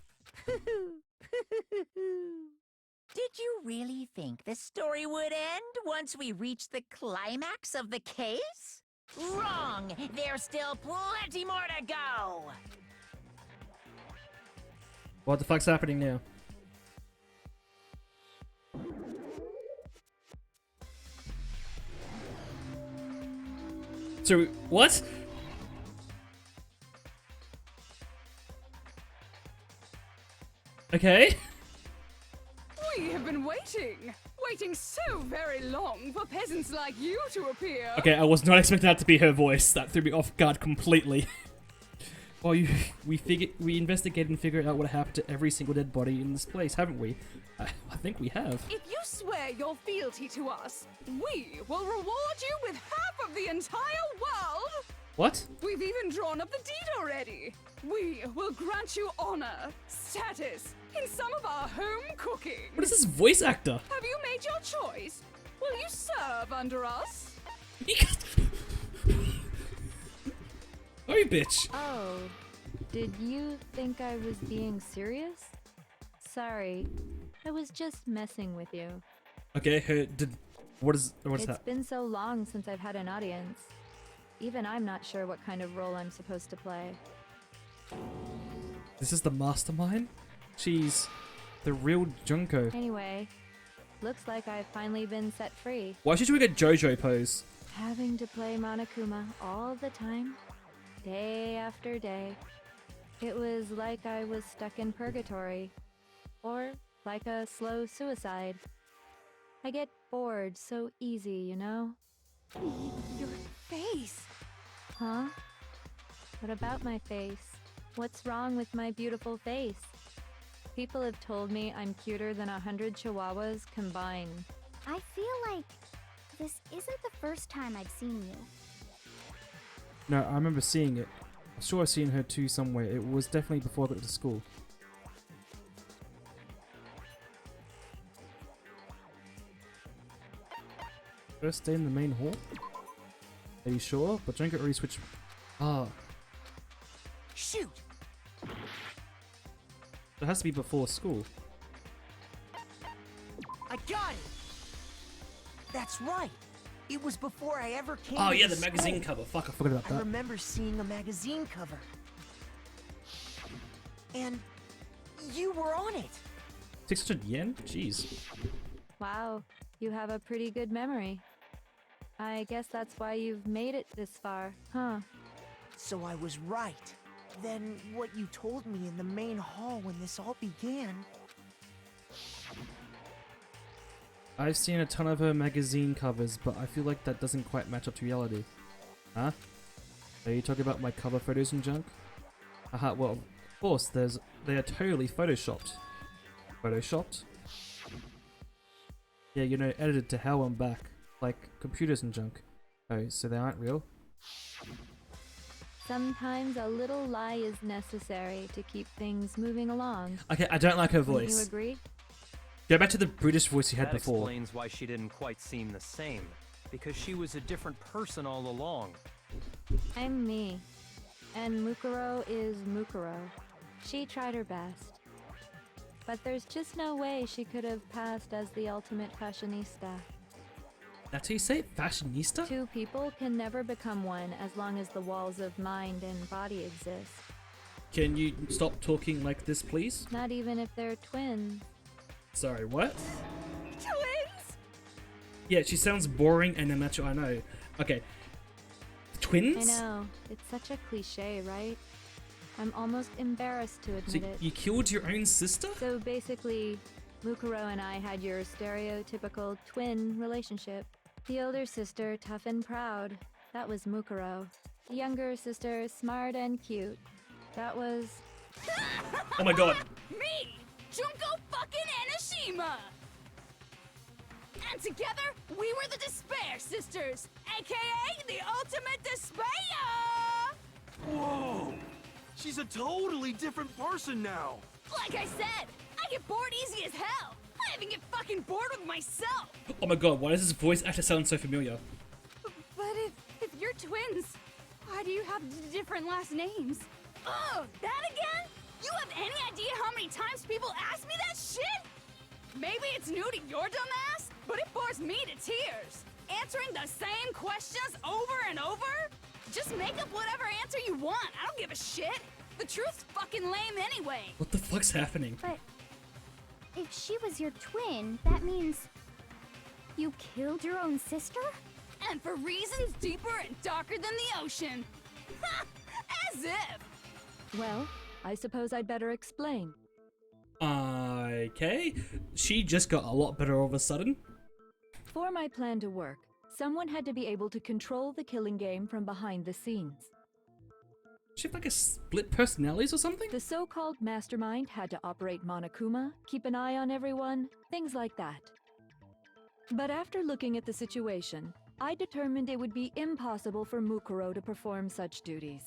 Did you really think the story would end once we reached the climax of the case? Wrong! There's still plenty more to go! What the fuck's happening now? So, what? Okay. We have been waiting so very long for peasants like you to appear. Okay, I was not expecting that to be her voice. That threw me off guard completely. Well, we investigated and figured out what happened to every single dead body in this place, haven't we? I think we have. If you swear your fealty to us, we will reward you with half of the entire world. What? We've even drawn up the deed already. We will grant you honor, status, in some of our home cooking. What is this voice actor? Have you made your choice? Will you serve under us? Oh, you bitch. Oh, did you think I was being serious? Sorry, I was just messing with you. Okay, what is It's that? been so long since I've had an audience. Even I'm not sure what kind of role I'm supposed to play. This is the mastermind? She's the real Junko. Anyway, looks like I've finally been set free. Why is she doing a JoJo pose? Having to play Monokuma all the time, day after day. It was like I was stuck in purgatory. Or like a slow suicide. I get bored so easy, you know? Your face. Huh? What about my face? What's wrong with my beautiful face? People have told me I'm cuter than 100 chihuahuas combined. I feel like this isn't the first time I've seen you. No, I remember seeing it. I'm sure I've seen her too somewhere. It was definitely before I got to school. First day in the main hall? Are you sure? But Junko already switched. Ah, Shoot! it has to be before school. I got it! That's right! It was before I ever came Oh to yeah, the the magazine school. cover. Fuck, I forgot about I that. remember seeing a magazine cover. And you were on it. 600 yen? Jeez. Wow, you have a pretty good memory. I guess that's why you've made it this far, huh? So I was right. Then what you told me in the main hall when this all began... I've seen a ton of her magazine covers, but I feel like that doesn't quite match up to reality. Huh? Are you talking about my cover photos and junk? Haha, well, of course, they are totally photoshopped. Photoshopped? Yeah, you know, edited to hell and back, like computers and junk. Oh, so they aren't real? Sometimes a little lie is necessary to keep things moving along. Okay, I don't like her Wouldn't voice. you agree? Go back to the British voice you had That before. explains why she didn't quite seem the same. Because she was a different person all along. I'm me. And Mukuro is Mukuro. She tried her best. But there's just no way she could have passed as the ultimate fashionista. That's how you say it? Fashionista? Two people can never become one as long as the walls of mind and body exist. Can you stop talking like this, please? Not even if they're twins. Sorry, what? Twins? Yeah, she sounds boring and immature, I know. Okay. Twins? I know. It's such a cliche, right? I'm almost embarrassed to So admit it. you killed your own sister? So basically, Mukuro and I had your stereotypical twin relationship. The older sister, tough and proud. That was Mukuro. The younger sister, smart and cute. That was... Oh my god. Me! Junko fucking Enoshima! And together, we were the Despair Sisters, aka the Ultimate Despair! Whoa! She's a totally different person now! Like I said, I get bored easy as hell! I even get fucking bored with myself! Oh my god, why does this voice actor sound so familiar? But if you're twins, why do you have different last names? Oh, that again? You have any idea how many times people ask me that shit? Maybe it's new to your dumb ass, but it bores me to tears. Answering the same questions over and over? Just make up whatever answer you want. I don't give a shit. The truth's fucking lame anyway. What the fuck's happening? But if she was your twin, that means you killed your own sister? And for reasons deeper and darker than the ocean. Ha! As if. Well, I suppose I'd better explain. Okay. She just got a lot better all of a sudden. For my plan to work, someone had to be able to control the killing game from behind the scenes. She have like a split personalities or something? The so-called mastermind had to operate Monokuma, keep an eye on everyone, things like that. But after looking at the situation, I determined it would be impossible for Mukuro to perform such duties.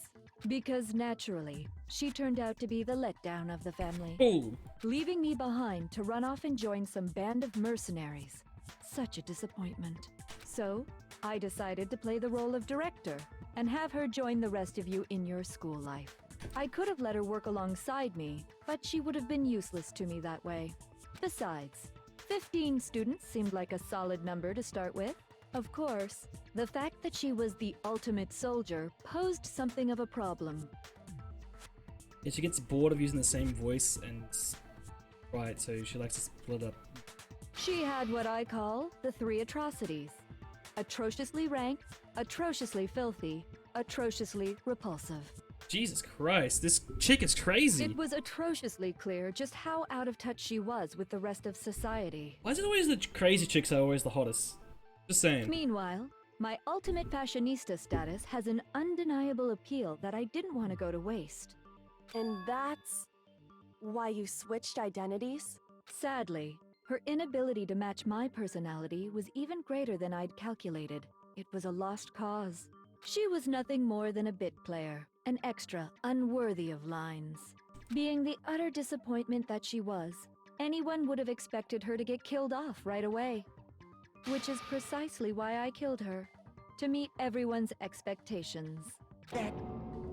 Because naturally, she turned out to be the letdown of the family, Oh. leaving me behind to run off and join some band of mercenaries. Such a disappointment. So, I decided to play the role of director and have her join the rest of you in your school life. I could have let her work alongside me, but she would have been useless to me that way. Besides, 15 students seemed like a solid number to start with. Of course, the fact that she was the ultimate soldier posed something of a problem. Yeah, she gets bored of using the same voice and... Right, so she likes to split up. She had what I call the three atrocities. Atrociously rank, atrociously filthy, atrociously repulsive. Jesus Christ, this chick is crazy. It was atrociously clear just how out of touch she was with the rest of society. Why is it always the crazy chicks that are always the hottest? Just saying. Meanwhile, my ultimate fashionista status has an undeniable appeal that I didn't want to go to waste. And that's why you switched identities? Sadly, her inability to match my personality was even greater than I'd calculated. It was a lost cause. She was nothing more than a bit player, an extra unworthy of lines. Being the utter disappointment that she was, anyone would have expected her to get killed off right away. Which is precisely why I killed her, to meet everyone's expectations. That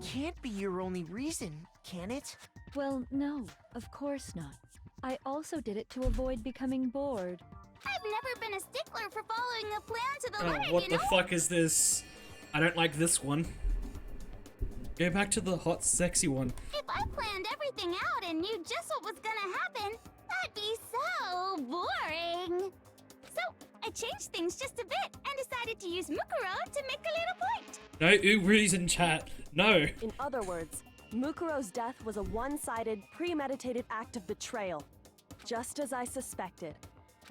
can't be your only reason, can it? Well, no, of course not. I also did it to avoid becoming bored. I've never been a stickler for following a plan to the Oh, letter, what you the know? fuck is this? I don't like this one. Go back to the hot, sexy one. If I planned everything out and knew just what was gonna happen, that'd be so boring. So, I changed things just a bit and decided to use Mukuro to make a little point. No Uru's in chat. No. In other words, Mukuro's death was a one-sided, premeditated act of betrayal. Just as I suspected.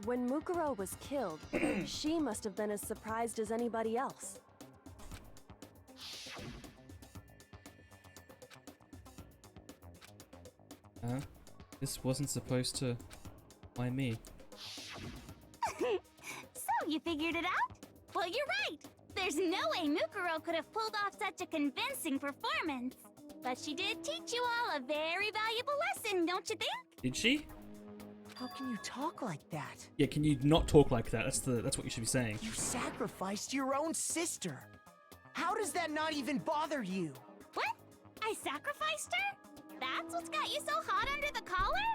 When Mukuro was killed, she must have been as surprised as anybody else. This wasn't supposed to... Why me? So, you figured it out? Well, you're right! There's no way Mukuro could have pulled off such a convincing performance. But she did teach you all a very valuable lesson, don't you think? Did she? How can you talk like that? Yeah, can you not talk like that? That's what you should be saying. You sacrificed your own sister. How does that not even bother you? What? I sacrificed her? That's what's got you so hot under the collar?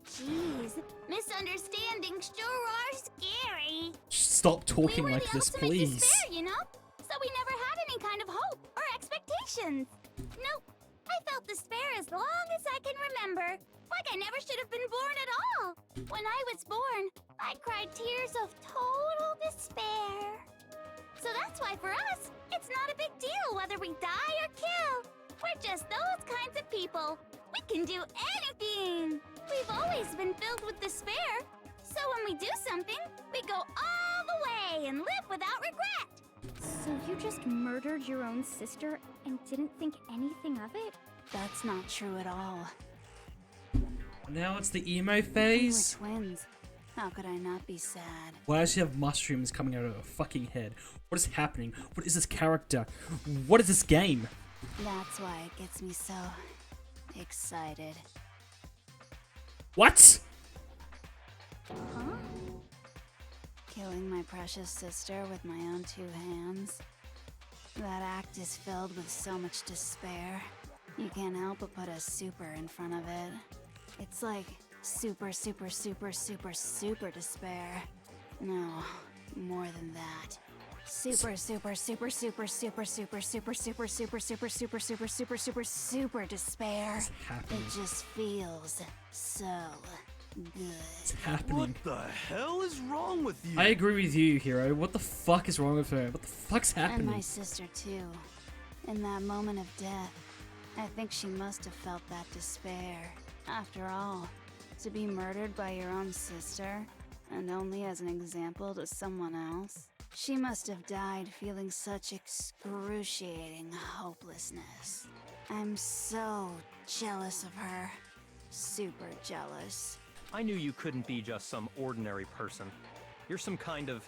Jeez, misunderstandings sure are scary. Stop talking We were like the this, ultimate please. despair, you know? So we never had any kind of hope or expectations. Nope. I felt despair as long as I can remember. Like I never should have been born at all. When I was born, I cried tears of total despair. So that's why for us, it's not a big deal whether we die or kill. We're just those kinds of people. We can do anything. We've always been filled with despair. So when we do something, we go all the way and live without regret. So you just murdered your own sister and didn't think anything of it? That's not true at all. Now it's the emo We were phase? twins. How could I not be sad? Why does she have mushrooms coming out of her fucking head? What is happening? What is this character? What is this game? That's why it gets me so excited. What? Huh? Killing my precious sister with my own two hands. That act is filled with so much despair. You can't help but put a super in front of it. It's like super, super, super, super, super despair. No, more than that. Super, super, super, super, super, super, super, super, super, super, super, super, super, super, super despair. What's happening? It just feels so good. What's happening? What the hell is wrong with you? I agree with you, Hero. What the fuck is wrong with her? What the fuck's And happening? my sister too. In that moment of death, I think she must have felt that despair. After all, to be murdered by your own sister, and only as an example to someone else, she must have died feeling such excruciating hopelessness. I'm so jealous of her. Super jealous. I knew you couldn't be just some ordinary person. You're some kind of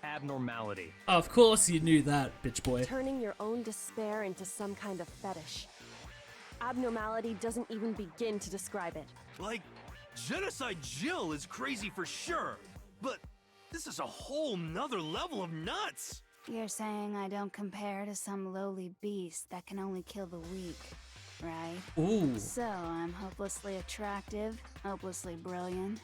abnormality. Of course you knew that, bitch boy. Turning your own despair into some kind of fetish. Abnormality doesn't even begin to describe it. Like, Genocide Jill is crazy for sure, but this is a whole nother level of nuts! You're saying I don't compare to some lowly beast that can only kill the weak, right? Ooh. So I'm hopelessly attractive, hopelessly brilliant,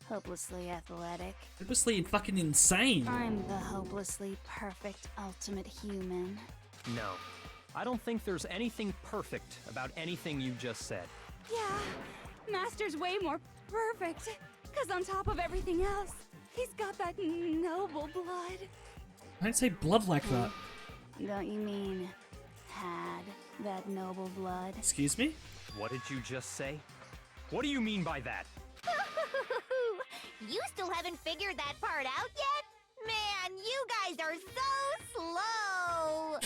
hopelessly athletic. Hopelessly fucking insane. I'm the hopelessly perfect ultimate human. No. I don't think there's anything perfect about anything you just said. Yeah, Master's way more perfect. Cause on top of everything else, he's got that noble blood. Don't say blood like that. Don't you mean had that noble blood? Excuse me? What did you just say? What do you mean by that? You still haven't figured that part out yet? Man, you guys are so slow!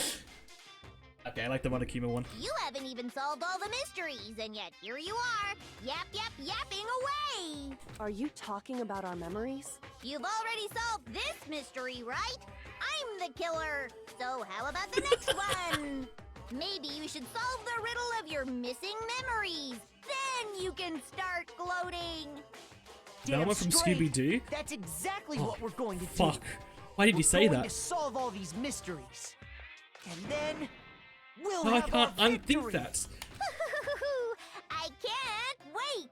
Okay, I like the Monokuma one. You haven't even solved all the mysteries, and yet here you are, yapping away! Are you talking about our memories? You've already solved this mystery, right? I'm the killer! So how about the next one? Maybe you should solve the riddle of your missing memories. Then you can start gloating. Velma from straight. Scooby-Doo? That's exactly what we're going to do. Fuck. Why did you say We're going that? to solve all these mysteries. And then we'll No, I have can't our unthink victory. that. I can't wait!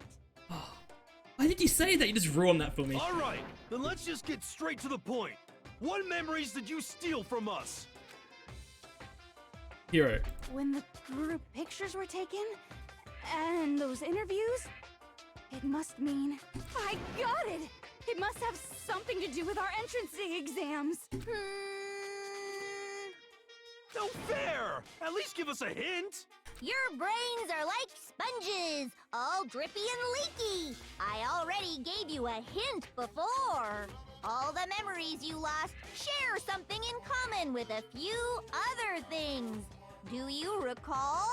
Why did you say that? You just ruined that for me. Alright, then let's just get straight to the point. What memories did you steal from us? Hero. When the group pictures were taken, and those interviews, it must mean I got it! It must have something to do with our entrance exams. No fair! At least give us a hint! Your brains are like sponges, all drippy and leaky. I already gave you a hint before. All the memories you lost share something in common with a few other things. Do you recall?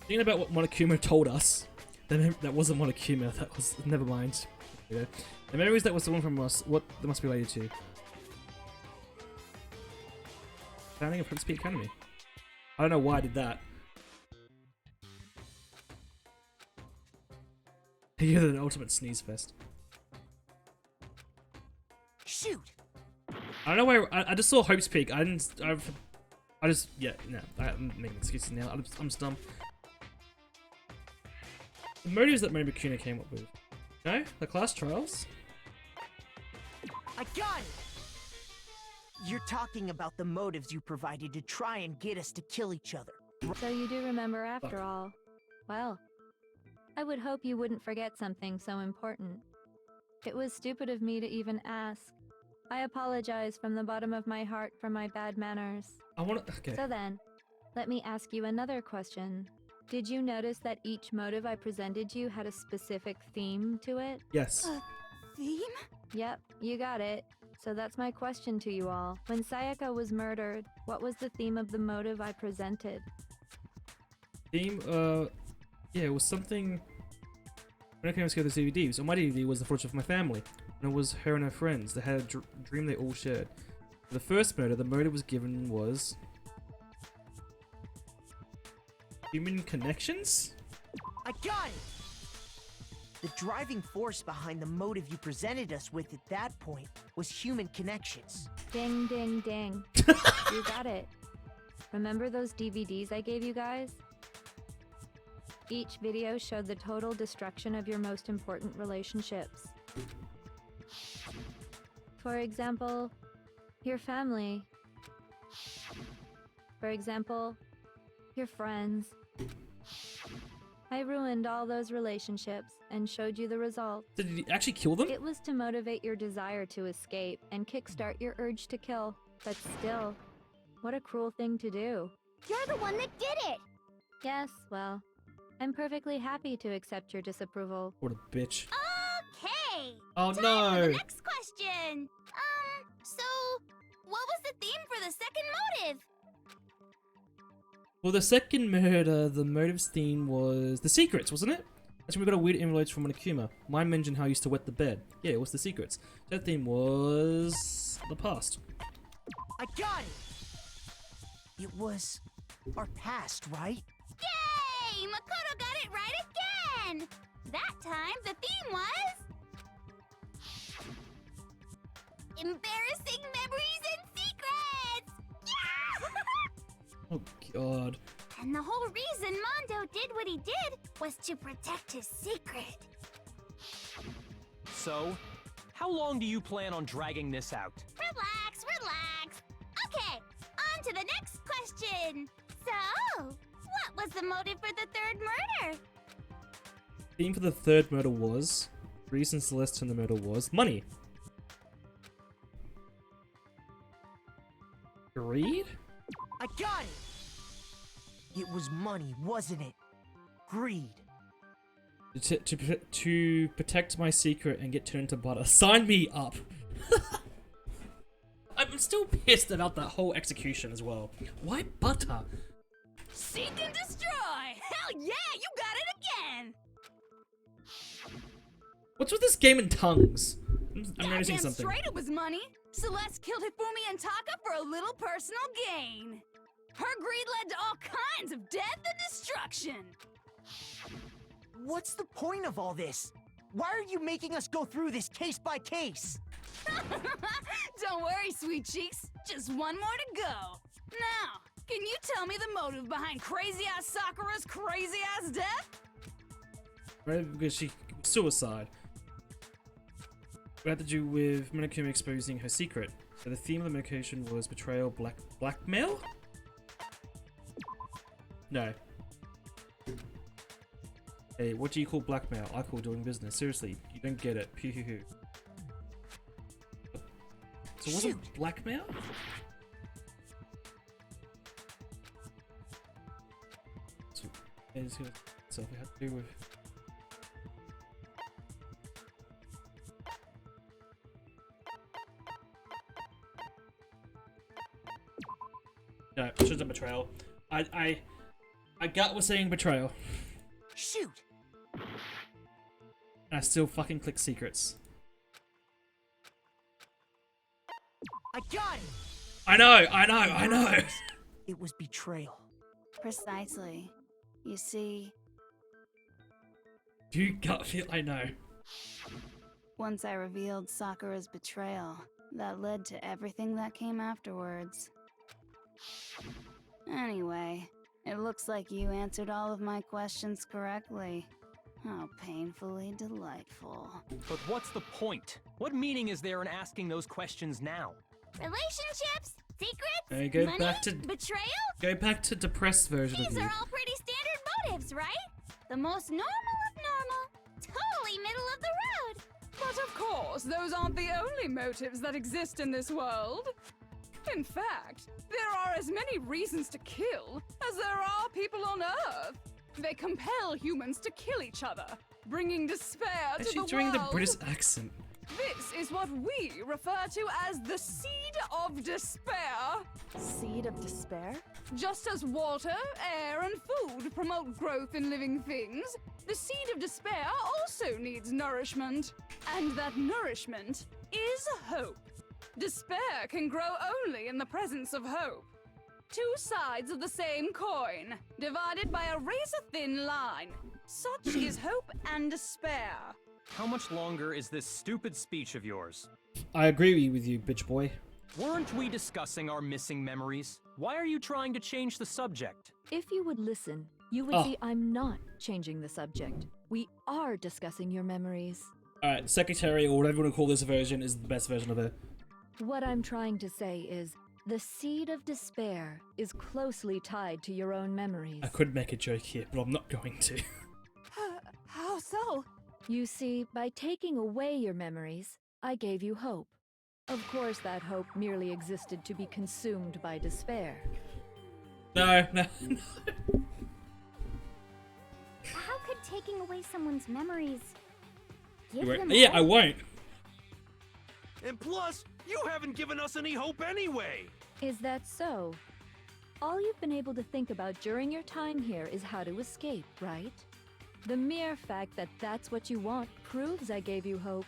Thinking about what Monokuma told us. That wasn't Monokuma, that was... Never mind. Yeah. The memories that was the one from us, what that must be related to? Founding of Prince P Academy. I don't know why I did that. You're the ultimate sneeze fest. Shoot! I don't know where I just saw Hope's Peak. I just yeah no. I'm making excuses now. I'm just dumb. The motives that Monokuma came up with. No, the class trials. I got it! You're talking about the motives you provided to try and get us to kill each other. So you do remember after all. Well, I would hope you wouldn't forget something so important. It was stupid of me to even ask. I apologize from the bottom of my heart for my bad manners. Okay. So then, let me ask you another question. Did you notice that each motive I presented you had a specific theme to it? Yes. Theme? Yep, you got it. So that's my question to you all. When Sayaka was murdered, what was the theme of the motive I presented? Theme, yeah, it was something... When I came to the DVDs, on my DVD was the fortune of my family, and it was her and her friends. They had a dream they all shared. For the first murder, the motive was given was... human connections? I got it! The driving force behind the motive you presented us with at that point was human connections. Ding, ding, ding. You got it. Remember those DVDs I gave you guys? Each video showed the total destruction of your most important relationships. For example, your family. For example, your friends. I ruined all those relationships and showed you the result. Did he actually kill them? It was to motivate your desire to escape and kickstart your urge to kill. But still, what a cruel thing to do. You're the one that did it! Yes, well, I'm perfectly happy to accept your disapproval. What a bitch. Okay! Oh Time no! for the next question! So, what was the theme for the second motive? Well, the second murder, the motive's theme was the secrets, wasn't it? That's when we got a weird inroads from Monokuma. Mine mentioned how I used to wet the bed. Yeah, it was the secrets. That theme was the past. I got it! It was our past, right? Yay! Makoto got it right again! That time, the theme was... embarrassing memories and secrets! Yeah! Oh god. And the whole reason Mondo did what he did was to protect his secret. So, how long do you plan on dragging this out? Relax, relax. Okay, on to the next question. So, what was the motive for the third murder? Theme for the third murder was... the reason Celeste turned the murder was... money. Greed? I got it! It was money, wasn't it? Greed. To protect my secret and get turned into butter. Sign me up! I'm still pissed about that whole execution as well. Why butter? Seek and destroy! Hell yeah, you got it again! What's with this game in tongues? I'm noticing Goddamn something. straight it was money! Celeste killed Hifumi and Taka for a little personal gain. Her greed led to all kinds of death and destruction. What's the point of all this? Why are you making us go through this case by case? Don't worry, sweet cheeks. Just one more to go. Now, can you tell me the motive behind crazy-ass Sakura's crazy-ass death? Right, because she... suicide. It had to do with Monokuma exposing her secret. So the theme of the medication was betrayal, blackmail? No. Hey, what do you call blackmail? I call doing business. Seriously, you don't get it. Pew hoo hoo. So was it blackmail? It's gonna so we have to do with. No, it should have betrayal. I gut was saying betrayal. Shoot! And I still fucking click secrets. I got it! I know! It was betrayal. Precisely. You see, Do you gut feel? I know. once I revealed Sakura's betrayal, that led to everything that came afterwards. Anyway, it looks like you answered all of my questions correctly. How painfully delightful. But what's the point? What meaning is there in asking those questions now? Relationships, secrets, Now you go money, back to betrayal? go back to depressed version of These you. are all pretty standard motives, right? The most normal of normal. Totally middle of the road. But of course, those aren't the only motives that exist in this world. In fact, there are as many reasons to kill as there are people on Earth. They compel humans to kill each other, bringing despair to Actually, the doing the world. British accent. This is what we refer to as the seed of despair. Seed of despair? Just as water, air, and food promote growth in living things, the seed of despair also needs nourishment. And that nourishment is hope. Despair can grow only in the presence of hope. Two sides of the same coin, divided by a razor-thin line. Such is hope and despair. How much longer is this stupid speech of yours? I agree with you, bitch boy. Weren't we discussing our missing memories? Why are you trying to change the subject? If you would listen, you would Oh. see I'm not changing the subject. We are discussing your memories. Alright, secretary, or whatever you want to call this version, is the best version of it. What I'm trying to say is, the seed of despair is closely tied to your own memories. I could make a joke here, but I'm not going to. How so? You see, by taking away your memories, I gave you hope. Of course, that hope merely existed to be consumed by despair. No. How could taking away someone's memories give You them won't- yeah, I hope? won't. And plus, you haven't given us any hope anyway! Is that so? All you've been able to think about during your time here is how to escape, right? The mere fact that that's what you want proves I gave you hope.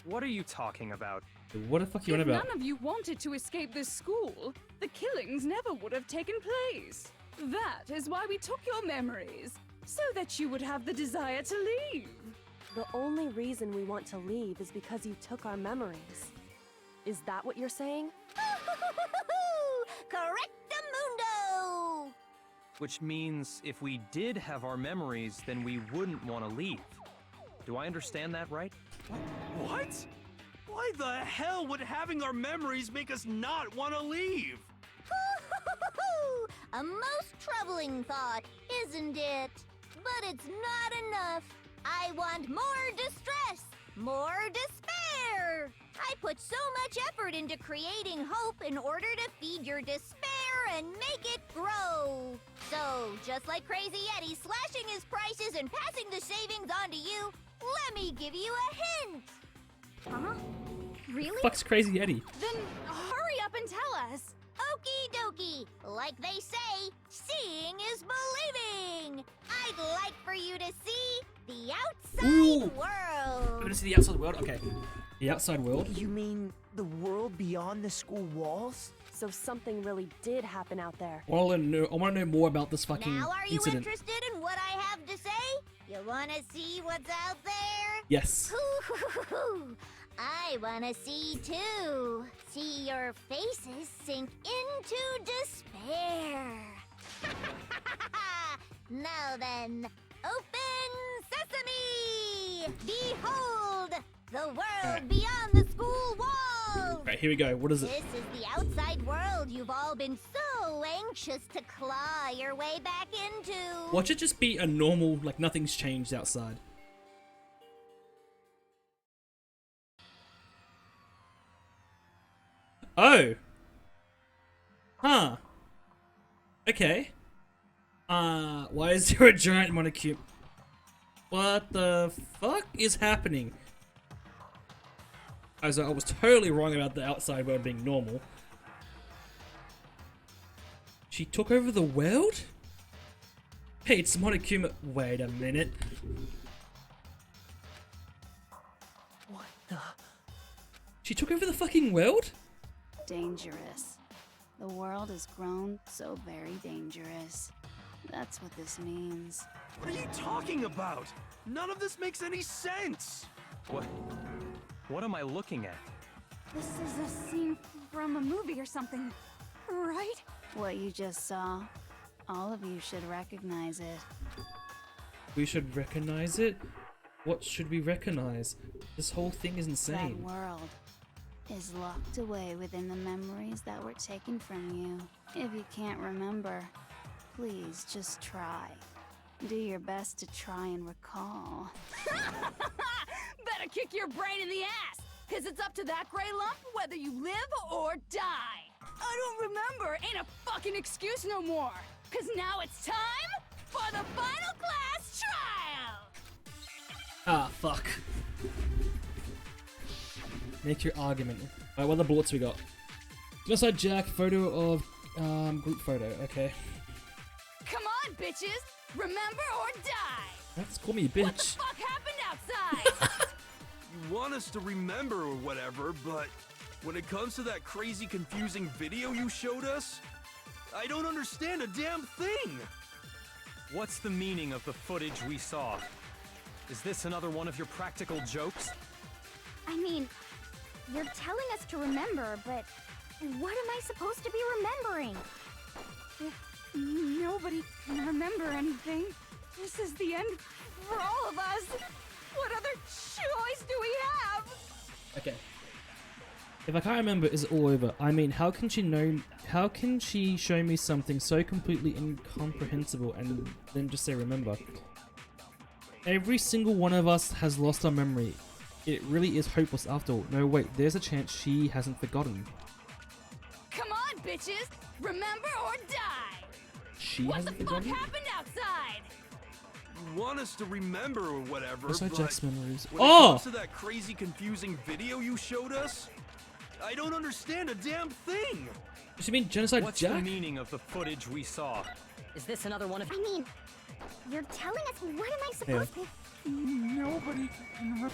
What are you talking about? What the fuck you on If about? none of you wanted to escape this school, the killings never would have taken place. That is why we took your memories, so that you would have the desire to leave. The only reason we want to leave is because you took our memories. Is that what you're saying? Correctamundo! Which means if we did have our memories, then we wouldn't want to leave. Do I understand that right? What? Why the hell would having our memories make us not want to leave? A most troubling thought, isn't it? But it's not enough. I want more distress, more despair. I put so much effort into creating hope in order to feed your despair and make it grow. So, just like Crazy Eddie slashing his prices and passing the savings on to you, let me give you a hint. Huh? Really? Fuck's Crazy Eddie? Then hurry up and tell us. Okie dokie. Like they say, seeing is believing. I'd like for you to see the outside Ooh. I'm world. gonna see the outside world? Okay. The outside world? You mean the world beyond the school walls? So something really did happen out there. I want to know more about this fucking Now are you incident. interested in what I have to say? You want to see what's out there? Yes. Hoo-hoo-hoo-hoo. I want to see too. See your faces sink into despair. Now then, open sesame! Behold, the world Alright. beyond the school walls! Right, here we go. What is it? This is the outside world you've all been so anxious to claw your way back into. Watch it just be a normal, like nothing's changed outside. Oh. Huh. Okay. Why is there a giant Monocube? What the fuck is happening? I was totally wrong about the outside world being normal. She took over the world? Hey, it's Monokuma. Wait a minute. What the? She took over the fucking world? Dangerous. The world has grown so very dangerous. That's what this means. What are you talking about? None of this makes any sense! What am I looking at? This is a scene from a movie or something, right? What you just saw, all of you should recognize it. We should recognize it? What should we recognize? This whole thing is That insane. world is locked away within the memories that were taken from you. If you can't remember, please just try. Do your best to try and recall. Better kick your brain in the ass, cause it's up to that gray lump whether you live or die. I don't remember ain't a fucking excuse no more, cause now it's time for the final class trial. Ah, fuck. Make your argument. Alright, what other bullets we got? Genocide Jack, photo of, group photo, okay. Come on, bitches! Remember or die! That's call me a What the bitch. fuck happened outside? You want us to remember or whatever, but when it comes to that crazy confusing video you showed us, I don't understand a damn thing! What's the meaning of the footage we saw? Is this another one of your practical jokes? I mean, you're telling us to remember, but what am I supposed to be remembering? Nobody can remember anything. This is the end for all of us. What other choice do we have? Okay. If I can't remember, is it all over? I mean, how can she know? How can she show me something so completely incomprehensible and then just say remember? Every single one of us has lost our memory. It really is hopeless after all. No, wait, there's a chance she hasn't forgotten. Come on, bitches! Remember or die! She What the hasn't fuck forgotten? happened outside? You want us to remember or whatever, Where's my but Jack's memories? when it Oh! comes to that crazy confusing video you showed us, I don't understand a damn thing! Does she mean Genocide What's Jack? the meaning of the footage we saw? Is this another one of... I mean, you're telling us what am I supposed to... Nobody can remember.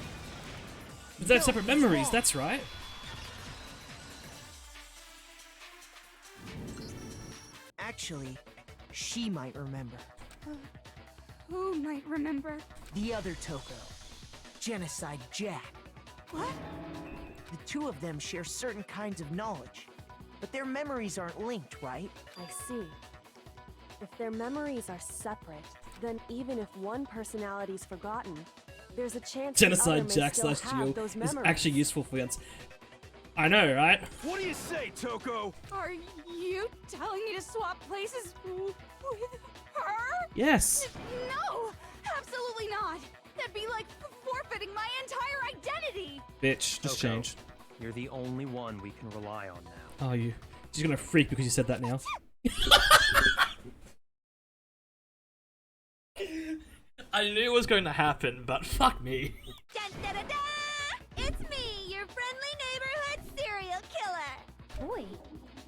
They have separate memories, that's right. Actually, she might remember. Who might remember? The other Toko, Genocide Jack. What? The two of them share certain kinds of knowledge, but their memories aren't linked, right? I see. If their memories are separate, then even if one personality's forgotten, there's a chance the other Genocide may Jack still slash have Geo those is memories. actually useful for us. I know, right? What do you say, Toko? Are you telling me to swap places with her? Yes. No! Absolutely not! That'd be like forfeiting my entire identity! Bitch, just Toko, change. You're the only one we can rely on now. Are you? She's gonna freak because you said that now. I knew it was going to happen, but fuck me. Dun, da, da, da! It's me, your friendly neighborhood serial killer! Boy,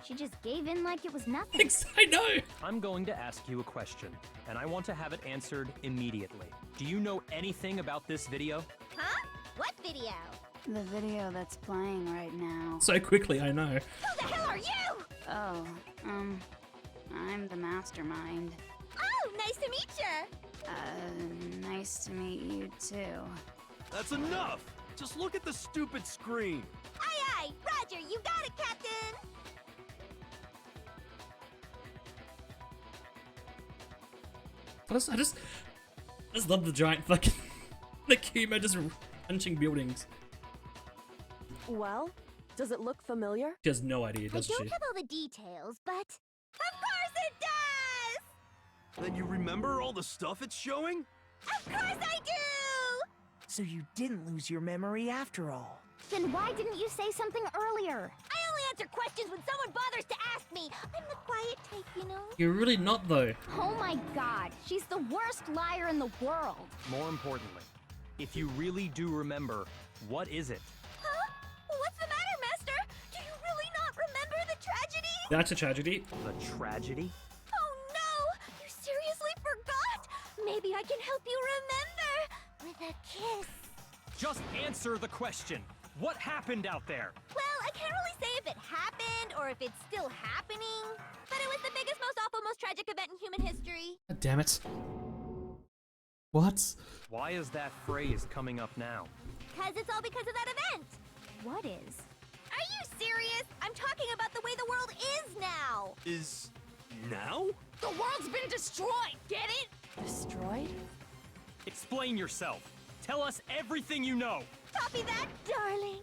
she just gave in like it was nothing. I know. I'm going to ask you a question, and I want to have it answered immediately. Do you know anything about this video? Huh? What video? The video that's playing right now. So quickly, I know. Who the hell are you? Oh, I'm the mastermind. Oh, nice to meet ya! Nice to meet you too. That's enough! Just look at the stupid screen! Aye, aye! Roger, you got it, Captain! I just love the giant fucking Nakuma just punching buildings. Well, does it look familiar? She has no idea, I does don't she? have all the details, but... Of course it does! Then you remember all the stuff it's showing? Of course I do! So you didn't lose your memory after all. Then why didn't you say something earlier? I only answer questions when someone bothers to ask me. I'm the quiet type, you know? You're really not, though. Oh my god, she's the worst liar in the world. More importantly, if you really do remember, what is it? Huh? What's the matter, Master? Do you really not remember the tragedy? That's a tragedy. The tragedy? Oh no! You seriously forgot? Maybe I can help you remember with a kiss. Just answer the question. What happened out there? Well, I can't really say if it happened or if it's still happening, but it was the biggest, most awful, most tragic event in human history. God damn it. What? Why is that phrase coming up now? Cause it's all because of that event. What is? Are you serious? I'm talking about the way the world is now. Is now? The world's been destroyed, get it? Destroyed? Explain yourself. Tell us everything you know. Copy that, darling.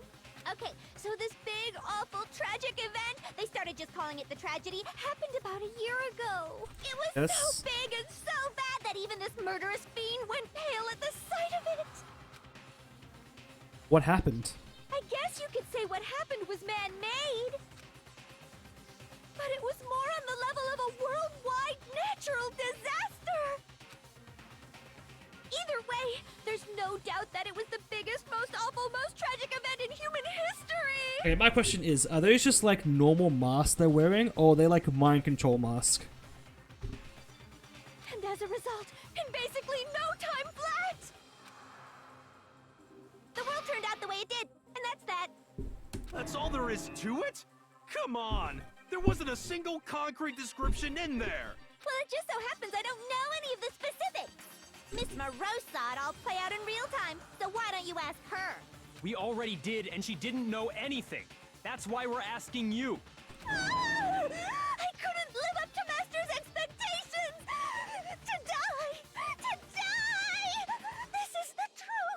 Okay, so this big, awful, tragic event, they started just calling it the tragedy, happened about a year ago. It was Yes. so big and so bad that even this murderous fiend went pale at the sight of it. What happened? I guess you could say what happened was man-made. But it was more on the level of a worldwide natural disaster. Either way, there's no doubt that it was the biggest, most awful, most tragic event in human history. Okay, my question is, are those just like normal masks they're wearing, or are they like mind control masks? And as a result, in basically no time flat, the world turned out the way it did, and that's that. That's all there is to it? Come on! There wasn't a single concrete description in there! Well, it just so happens I don't know any of the specifics. Miss Moreau saw it all play out in real time, so why don't you ask her? We already did, and she didn't know anything. That's why we're asking you. I couldn't live up to Master's expectations! To die! To die! This is the true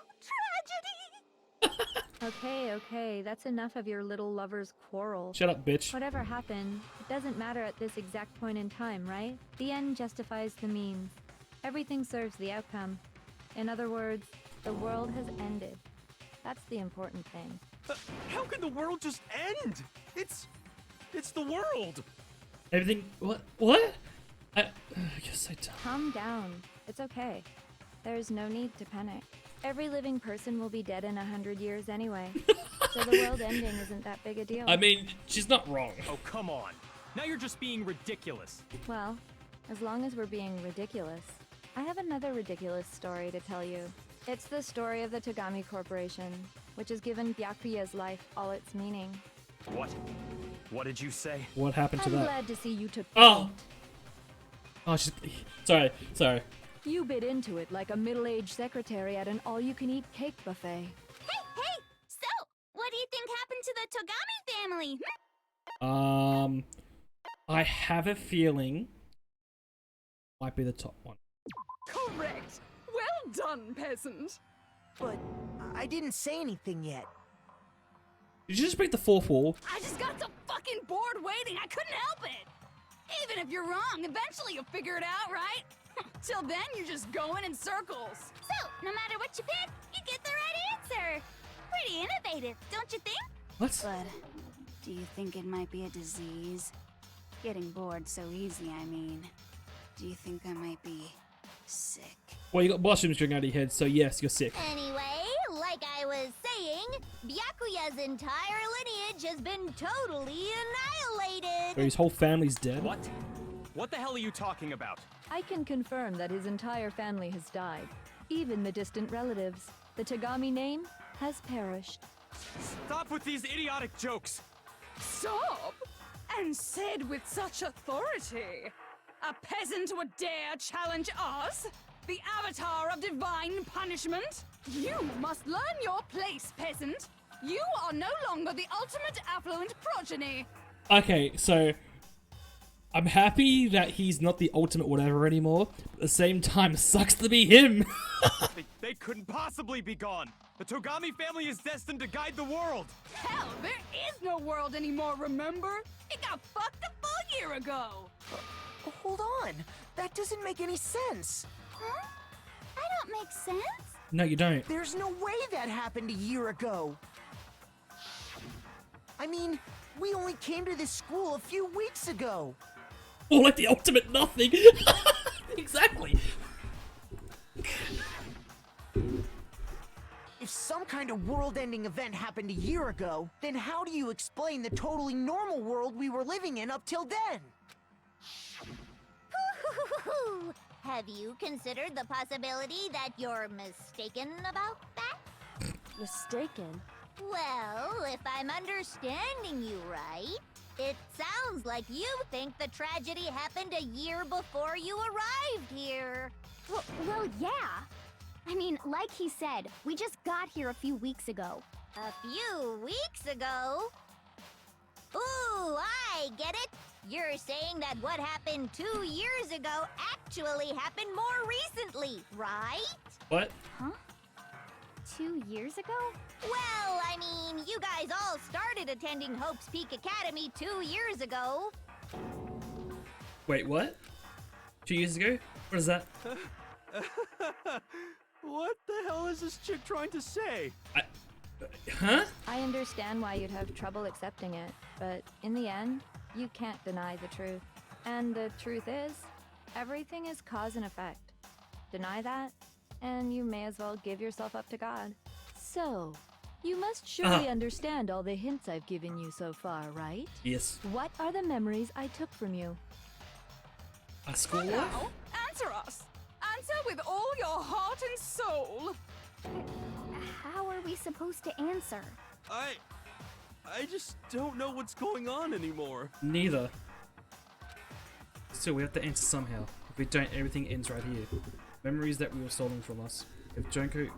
tragedy! Okay, that's enough of your little lover's quarrel. Shut up, bitch. Whatever happened, it doesn't matter at this exact point in time, right? The end justifies the means. Everything serves the outcome. In other words, the world has ended. That's the important thing. How can the world just end? It's the world! Everything. What? I guess I don't. Calm down. It's okay. There's no need to panic. Every living person will be dead in 100 years anyway. So the world ending isn't that big a deal. I mean, she's not wrong. Oh, come on. Now you're just being ridiculous. Well, as long as we're being ridiculous. I have another ridiculous story to tell you. It's the story of the Togami Corporation, which has given Byakuya's life all its meaning. What? What did you say? What happened to I'm that? glad to see you took Oh! point. Oh, she's. Sorry. You bit into it like a middle-aged secretary at an all-you-can-eat cake buffet. Hey! So, what do you think happened to the Togami family? I have a feeling might be the top one. Correct. Well done, peasant. But I didn't say anything yet. Did you just break the fourth wall? I just got so fucking bored waiting, I couldn't help it. Even if you're wrong, eventually you'll figure it out, right? Till then, you're just going in circles. So, no matter what you pick, you get the right answer. Pretty innovative, don't you think? What? But do you think it might be a disease? Getting bored so easy, I mean. Do you think I might be sick? Well, you got mushrooms going out of your head, so yes, you're sick. Anyway, like I was saying, Byakuya's entire lineage has been totally annihilated. So his whole family's dead. What? What the hell are you talking about? I can confirm that his entire family has died. Even the distant relatives. The Togami name has perished. Stop with these idiotic jokes! Stop! And said with such authority. A peasant would dare challenge us? The avatar of divine punishment? You must learn your place, peasant. You are no longer the ultimate affluent progeny. Okay, so I'm happy that he's not the ultimate whatever anymore. But at the same time, sucks to be him. They couldn't possibly be gone. The Togami family is destined to guide the world. Hell, there is no world anymore, remember? It got fucked a full year ago. Hold on. That doesn't make any sense. Huh? I don't make sense. No, you don't. There's no way that happened a year ago. I mean, We only came to this school a few weeks ago. Or like the ultimate nothing. Exactly. If some kind of world-ending event happened a year ago, then how do you explain the totally normal world we were living in up till then? Have you considered the possibility that you're mistaken about that? Mistaken? Well, if I'm understanding you right, it sounds like you think the tragedy happened a year before you arrived here. Well, yeah. I mean, like he said, we just got here a few weeks ago. A few weeks ago? Ooh, I get it. You're saying that what happened 2 years ago actually happened more recently, right? What? Huh? 2 years ago? Well, I mean, you guys all started attending Hope's Peak Academy 2 years ago. Wait, what? 2 years ago? What is that? What the hell is this chick trying to say? Huh? I understand why you'd have trouble accepting it, but in the end, you can't deny the truth. And the truth is, everything is cause and effect. Deny that, and you may as well give yourself up to God. So, you must surely understand all the hints I've given you so far, right? Yes. What are the memories I took from you? A school life? Now, answer us! Answer with all your heart and soul! How are we supposed to answer? I just don't know what's going on anymore. Neither. Still, we have to answer somehow. If we don't, everything ends right here. Memories that were stolen from us. If Junko,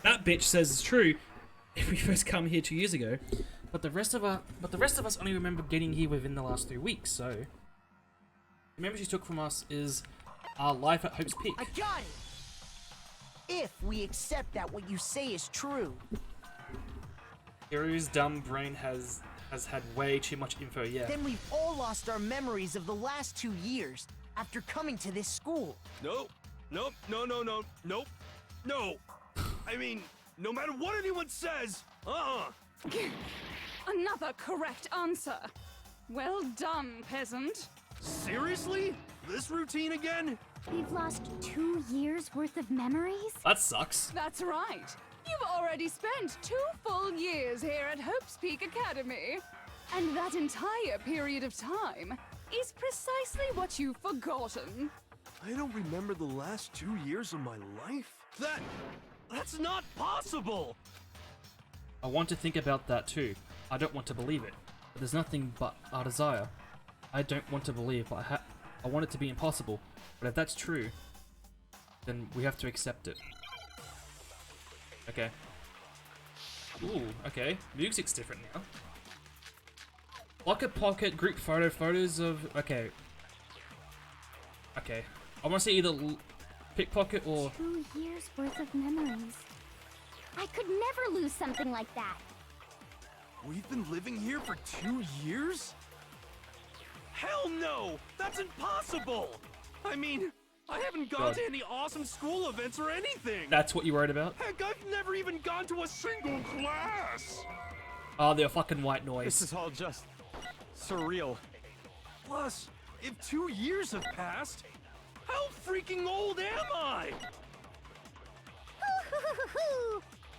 that bitch says it's true. If we first come here 2 years ago, but the rest of us only remember getting here within the last 3 weeks. So, the memories she took from us is our life at Hope's Peak. I got it! If we accept that what you say is true. Hiru's dumb brain has had way too much info, yeah. Then we've all lost our memories of the last 2 years after coming to this school. Nope. No. I mean, no matter what anyone says, Another correct answer. Well done, peasant. Seriously? This routine again? We've lost 2 years worth of memories? That sucks. That's right. You've already spent 2 full years here at Hope's Peak Academy. And that entire period of time is precisely what you've forgotten. I don't remember the last 2 years of my life? That's not possible! I want to think about that too. I don't want to believe it. But there's nothing but our desire. I don't want to believe, but I want it to be impossible. But if that's true, then we have to accept it. Okay. Ooh, okay. Music's different now. Pocket group photos of... Okay. Okay. I want to see either pickpocket or... 2 years worth of memories. I could never lose something like that. We've been living here for 2 years? Hell no! That's impossible! I mean, I haven't gone to any awesome school events or anything! That's what you worried about? Heck, I've never even gone to a single class! Oh, they're fucking white noise. This is all just surreal. Plus, if 2 years have passed, how freaking old am I?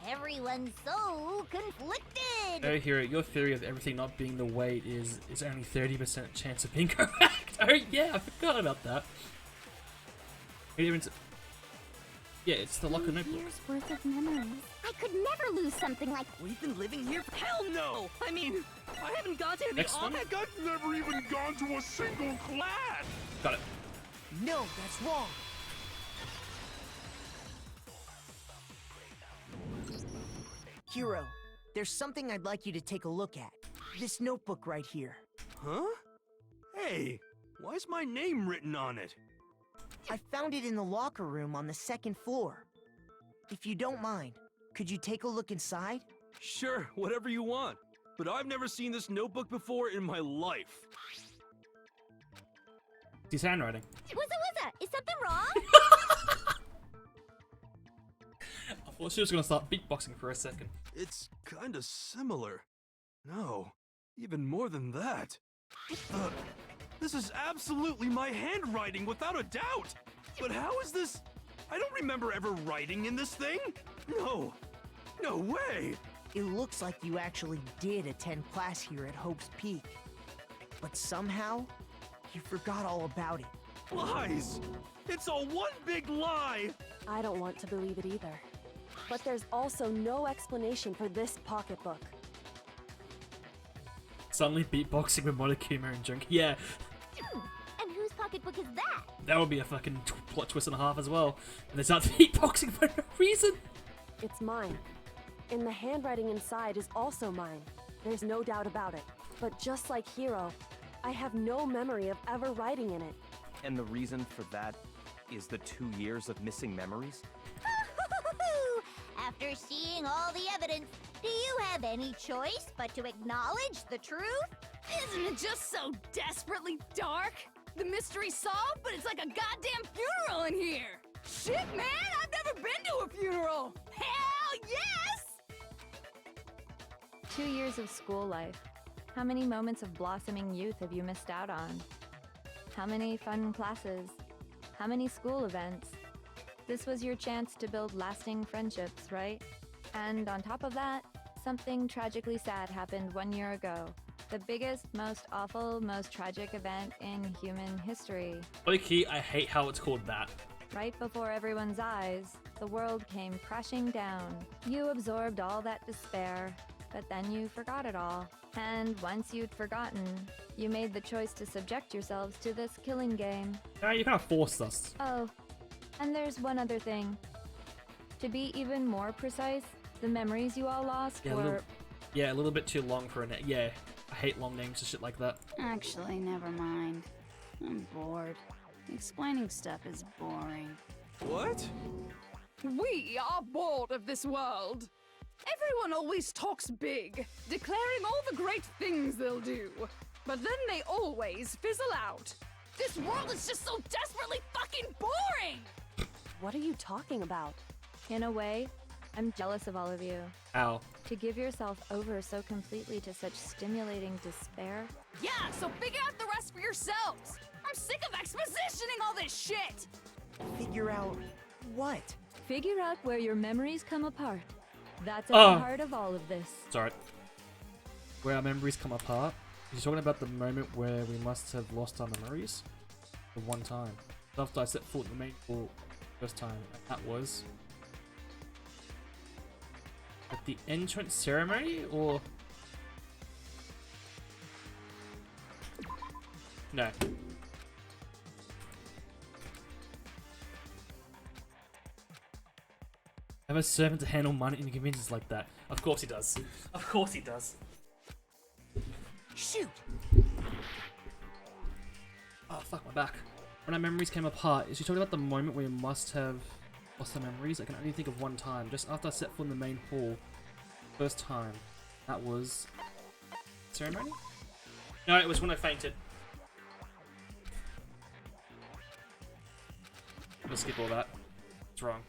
Everyone's so conflicted. Oh, Hero, your theory of everything not being the way it is only 30% chance of being correct. Oh, yeah, I forgot about that. Yeah, it's the Locker 2 Notebook. years worth of memories. I could never lose something like. We've been living here for... Hell no! I mean, I haven't gone to any... Next one? Heck, I've never even gone to a single class! Got it. No, that's wrong. Hero, there's something I'd like you to take a look at. This notebook right here. Huh? Hey, why is my name written on it? I found it in the locker room on the 2nd floor. If you don't mind, could you take a look inside? Sure, whatever you want. But I've never seen this notebook before in my life. His handwriting. Wuzza, is something wrong? I thought she was gonna start beatboxing for a second. It's kinda similar. No, even more than that. This is absolutely my handwriting, without a doubt! But how is this? I don't remember ever writing in this thing! No! No way! It looks like you actually did attend class here at Hope's Peak. But somehow, you forgot all about it. Lies! It's all one big lie! I don't want to believe it either. But there's also no explanation for this pocketbook. Suddenly beatboxing with Monokuma and Junk. Yeah, And whose pocketbook is that? that would be a fucking plot twist and a half as well. And they start beatboxing for no reason. It's mine. And the handwriting inside is also mine. There's no doubt about it. But just like Hiro, I have no memory of ever writing in it. And the reason for that is the 2 years of missing memories? After seeing all the evidence, do you have any choice but to acknowledge the truth? Isn't it just so desperately dark? The mystery's solved, but it's like a goddamn funeral in here! Shit, man! I've never been to a funeral! Hell yes! 2 years of school life. How many moments of blossoming youth have you missed out on? How many fun classes? How many school events? This was your chance to build lasting friendships, right? And on top of that, something tragically sad happened 1 year ago. The biggest, most awful, most tragic event in human history. Low-key, I hate how it's called that. Right before everyone's eyes, the world came crashing down. You absorbed all that despair, but then you forgot it all. And once you'd forgotten, you made the choice to subject yourselves to this killing game. Yeah, you kind of forced us. Oh, and there's one other thing. To be even more precise, the memories you all lost were... A little bit too long for a name. Yeah, I hate long names and shit like that. Actually, never mind. I'm bored. Explaining stuff is boring. What? We are bored of this world. Everyone always talks big, declaring all the great things they'll do. But then they always fizzle out. This world is just so desperately fucking boring! What are you talking about? In a way, I'm jealous of all of you. Ow. To give yourself over so completely to such stimulating despair. Yeah, so figure out the rest for yourselves! I'm sick of expositioning all this shit! Figure out what? Figure out where your memories come apart. That's at Oh. the heart of all of this. Sorry. Where our memories come apart? He's talking about the moment where we must have lost our memories? The one time. After I set foot in the main hall first time. And that was... at the entrance ceremony? Or... no. Have a servant to handle money inconveniences like that. Of course he does. Of course he does. Shoot! Oh, fuck, my back. When our memories came apart, is she talking about the moment where we must have lost our memories? I can only think of one time. Just after I set foot in the main hall. First time. That was... ceremony? No, it was when I fainted. I'm gonna skip all that. It's wrong.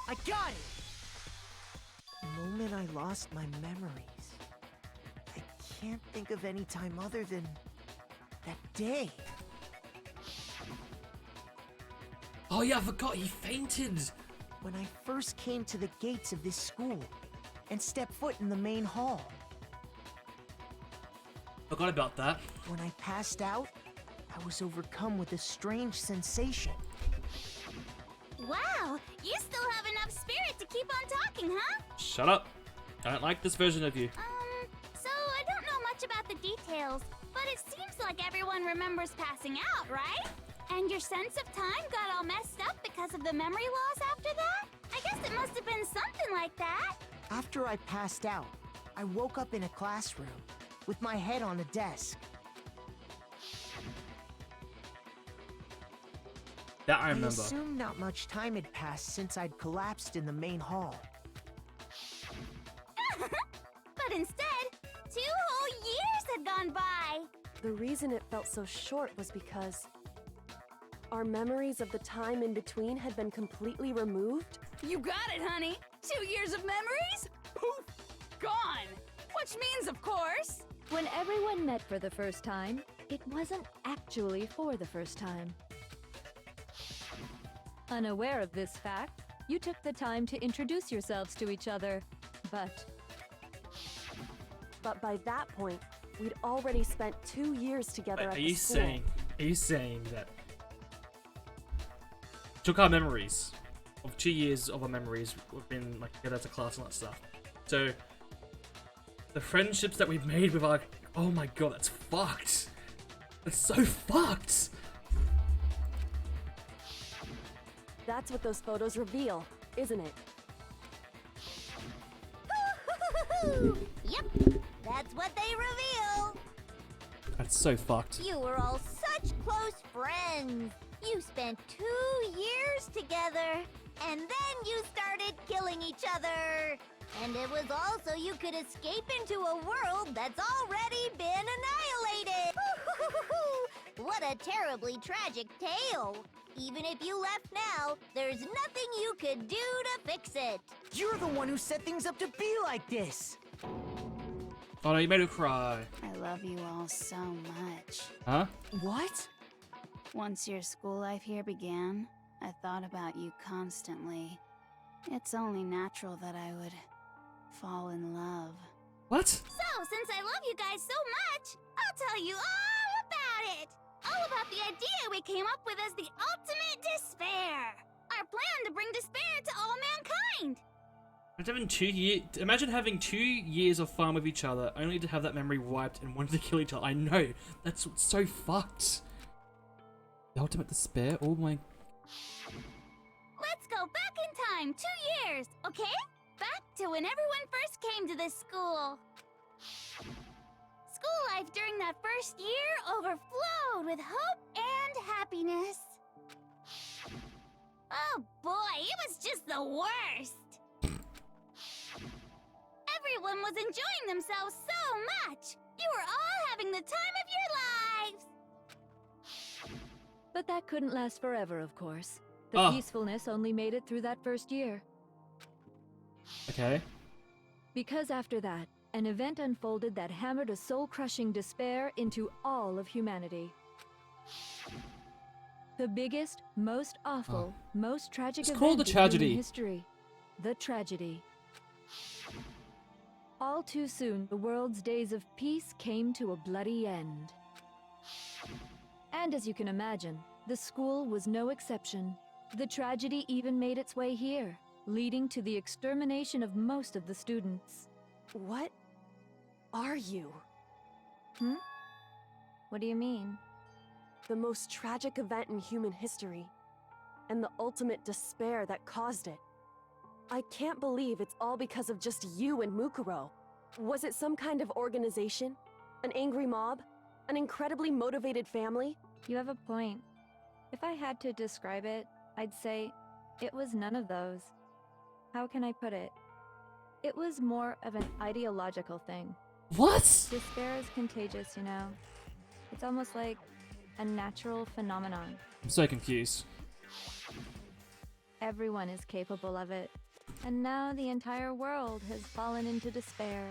I got it! The moment I lost my memories. I can't think of any time other than that day. Oh yeah, I forgot, he fainted! When I first came to the gates of this school and stepped foot in the main hall. Forgot about that. When I passed out, I was overcome with a strange sensation. Wow, you still have enough spirit to keep on talking, huh? Shut up. I don't like this version of you. So I don't know much about the details, but it seems like everyone remembers passing out, right? And your sense of time got all messed up because of the memory loss after that? I guess it must have been something like that. After I passed out, I woke up in a classroom with my head on a desk. That I I remember. assumed not much time had passed since I'd collapsed in the main hall. But instead, 2 whole years had gone by. The reason it felt so short was because Our memories of the time in between had been completely removed? You got it, honey. 2 years of memories? Poof! Gone! Which means, of course... When everyone met for the first time, it wasn't actually for the first time. Unaware of this fact, you took the time to introduce yourselves to each other, but by that point, we'd already spent 2 years together at the school. Are you saying that took our memories of 2 years of our memories, we've been like together as a class and that stuff. So the friendships that we've made with our, oh my god, that's fucked. That's so fucked. That's what those photos reveal, isn't it? Yep, that's what they reveal. That's so fucked. You were all such close friends. You spent 2 years together, and then you started killing each other. And it was all so you could escape into a world that's already been annihilated. What a terribly tragic tale. Even if you left now, there's nothing you could do to fix it. You're the one who set things up to be like this. Oh no, you made her cry. I love you all so much. Huh? What? Once your school life here began, I thought about you constantly. It's only natural that I would fall in love. What? So, since I love you guys so much, I'll tell you all about it. All about the idea we came up with as the ultimate despair. Our plan to bring despair to all mankind. Imagine having 2 years of fun with each other, only to have that memory wiped and wanting to kill each other. I know, that's so fucked. The ultimate despair? Oh my... Let's go back in time 2 years, okay? Back to when everyone first came to this school. School life during that first year overflowed with hope and happiness. Oh boy, it was just the worst. Everyone was enjoying themselves so much. You were all having the time of your lives. But that couldn't last forever, of course. The peacefulness only made it through that first year. Okay. Because after that, an event unfolded that hammered a soul-crushing despair into all of humanity. The biggest, most awful, most tragic event called the tragedy. in human history. The tragedy. All too soon, the world's days of peace came to a bloody end. And as you can imagine, the school was no exception. The tragedy even made its way here, leading to the extermination of most of the students. What are you? What do you mean? The most tragic event in human history, and the ultimate despair that caused it. I can't believe it's all because of just you and Mukuro. Was it some kind of organization? An angry mob? An incredibly motivated family? You have a point. If I had to describe it, I'd say it was none of those. How can I put it? It was more of an ideological thing. What? Despair is contagious, you know. It's almost like a natural phenomenon. I'm so confused. Everyone is capable of it. And now the entire world has fallen into despair.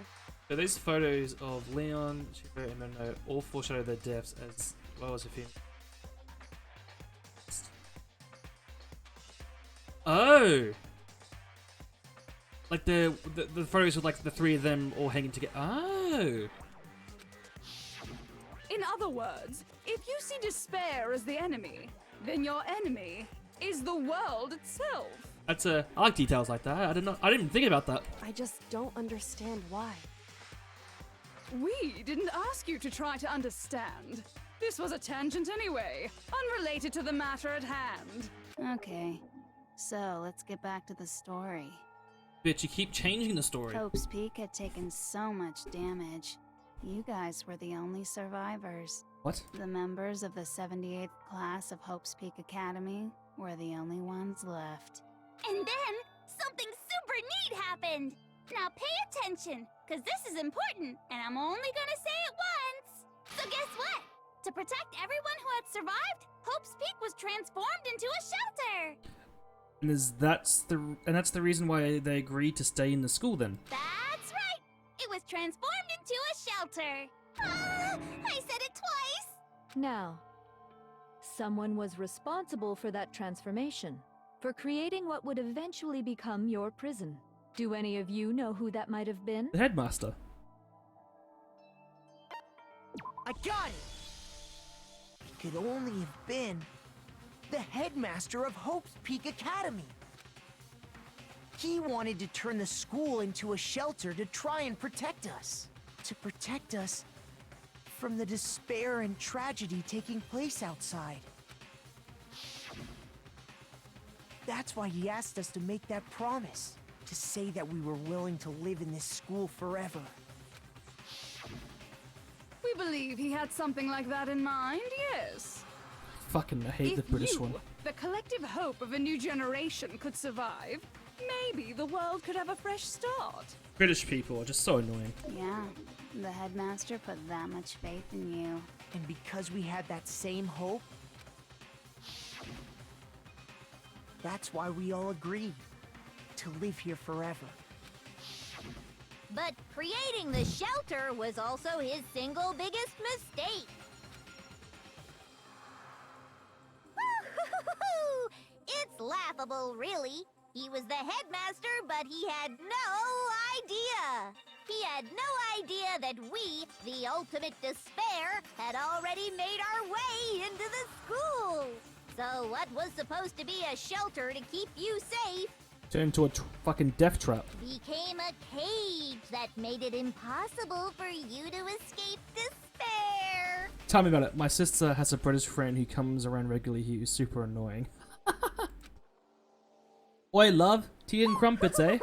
So these photos of Leon, Chico, and Mono all foreshadow their deaths as well as a few. Oh! Like the photos with like the three of them all hanging together. Oh! In other words, if you see despair as the enemy, then your enemy is the world itself. That's I like details like that. I didn't even think about that. I just don't understand why. We didn't ask you to try to understand. This was a tangent anyway, unrelated to the matter at hand. Okay, so let's get back to the story. Bitch, you keep changing the story. Hope's Peak had taken so much damage. You guys were the only survivors. What? The members of the 78th class of Hope's Peak Academy were the only ones left. And then, something super neat happened! Now pay attention, because this is important, and I'm only gonna say it once! So guess what? To protect everyone who had survived, Hope's Peak was transformed into a shelter. And that's the reason why they agreed to stay in the school then. That's right. It was transformed into a shelter. Ah, I said it twice. Now, someone was responsible for that transformation, for creating what would eventually become your prison. Do any of you know who that might have been? The headmaster. I got it! It could only have been the headmaster of Hope's Peak Academy. He wanted to turn the school into a shelter to try and protect us. To protect us from the despair and tragedy taking place outside. That's why he asked us to make that promise. To say that we were willing to live in this school forever. We believe he had something like that in mind, yes. Fucking hate the British one. The collective hope of a new generation, could survive, maybe the world could have a fresh start. British people are just so annoying. Yeah, the headmaster put that much faith in you. And because we had that same hope, that's why we all agreed to live here forever. But creating the shelter was also his single biggest mistake. It's laughable, really. He was the headmaster, but he had no idea. He had no idea that we, the ultimate despair, had already made our way into the school. So what was supposed to be a shelter to keep you safe Turned into a fucking death trap. became a cage that made it impossible for you to escape despair. Tell me about it. My sister has a British friend who comes around regularly who's super annoying. Oi, love. Tea and crumpets, eh?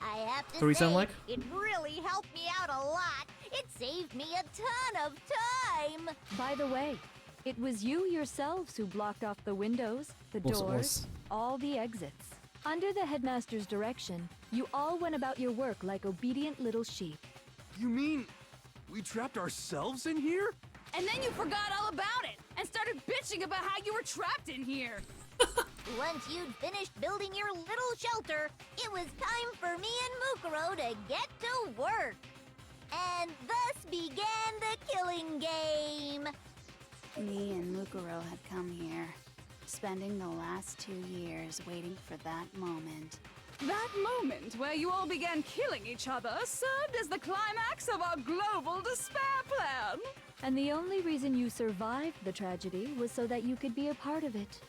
I have to What do we say, sound like? it really helped me out a lot. It saved me a ton of time. By the way, it was you yourselves who blocked off the windows, the Of course it doors, was. all the exits. Under the headmaster's direction, you all went about your work like obedient little sheep. You mean we trapped ourselves in here? And then you forgot all about it and started bitching about how you were trapped in here. Once you'd finished building your little shelter, it was time for me and Mukuro to get to work. And thus began the killing game. Me and Mukuro had come here, spending the last 2 years waiting for that moment. That moment where you all began killing each other served as the climax of our global despair plan. And the only reason you survived the tragedy was so that you could be a part of it.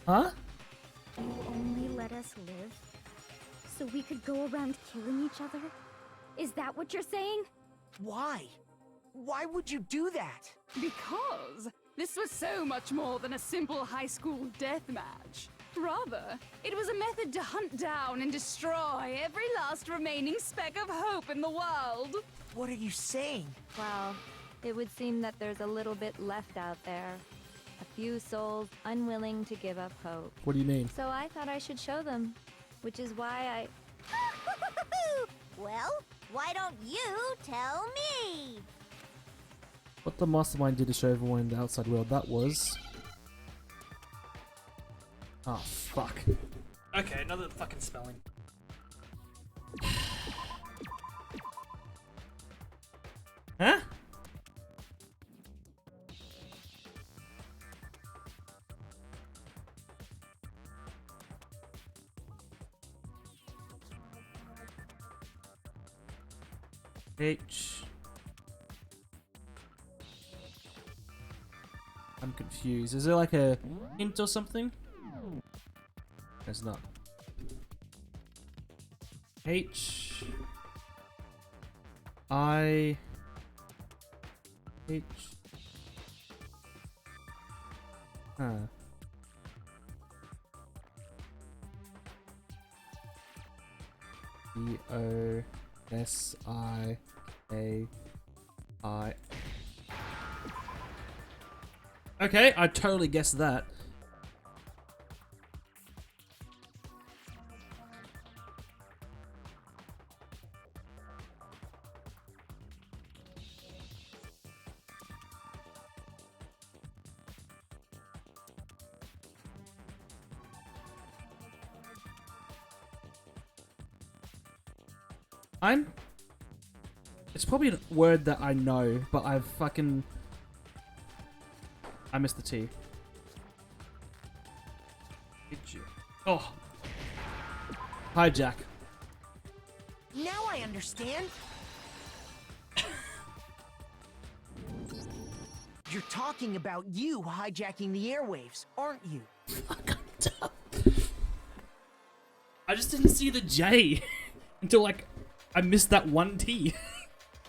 Huh? You only let us live so we could go around killing each other? Is that what you're saying? Why? Why would you do that? Because this was so much more than a simple high school death match. Rather, it was a method to hunt down and destroy every last remaining speck of hope in the world. What are you saying? Well, it would seem that there's a little bit left out there. A few souls unwilling to give up hope. What do you mean? So I thought I should show them, which is why Well, why don't you tell me? What the mastermind did to show everyone in the outside world, that was... Oh, fuck. Okay, another fucking spelling. Huh? H. I'm confused. Is there like a hint or something? There's not. H. I. H. Huh. B O S I A I. Okay, I totally guessed that. It's probably a word that I know, but I missed the T. Oh. Hijack. Now I understand. You're talking about you hijacking the airwaves, aren't you? I just didn't see the J until like I missed that one T.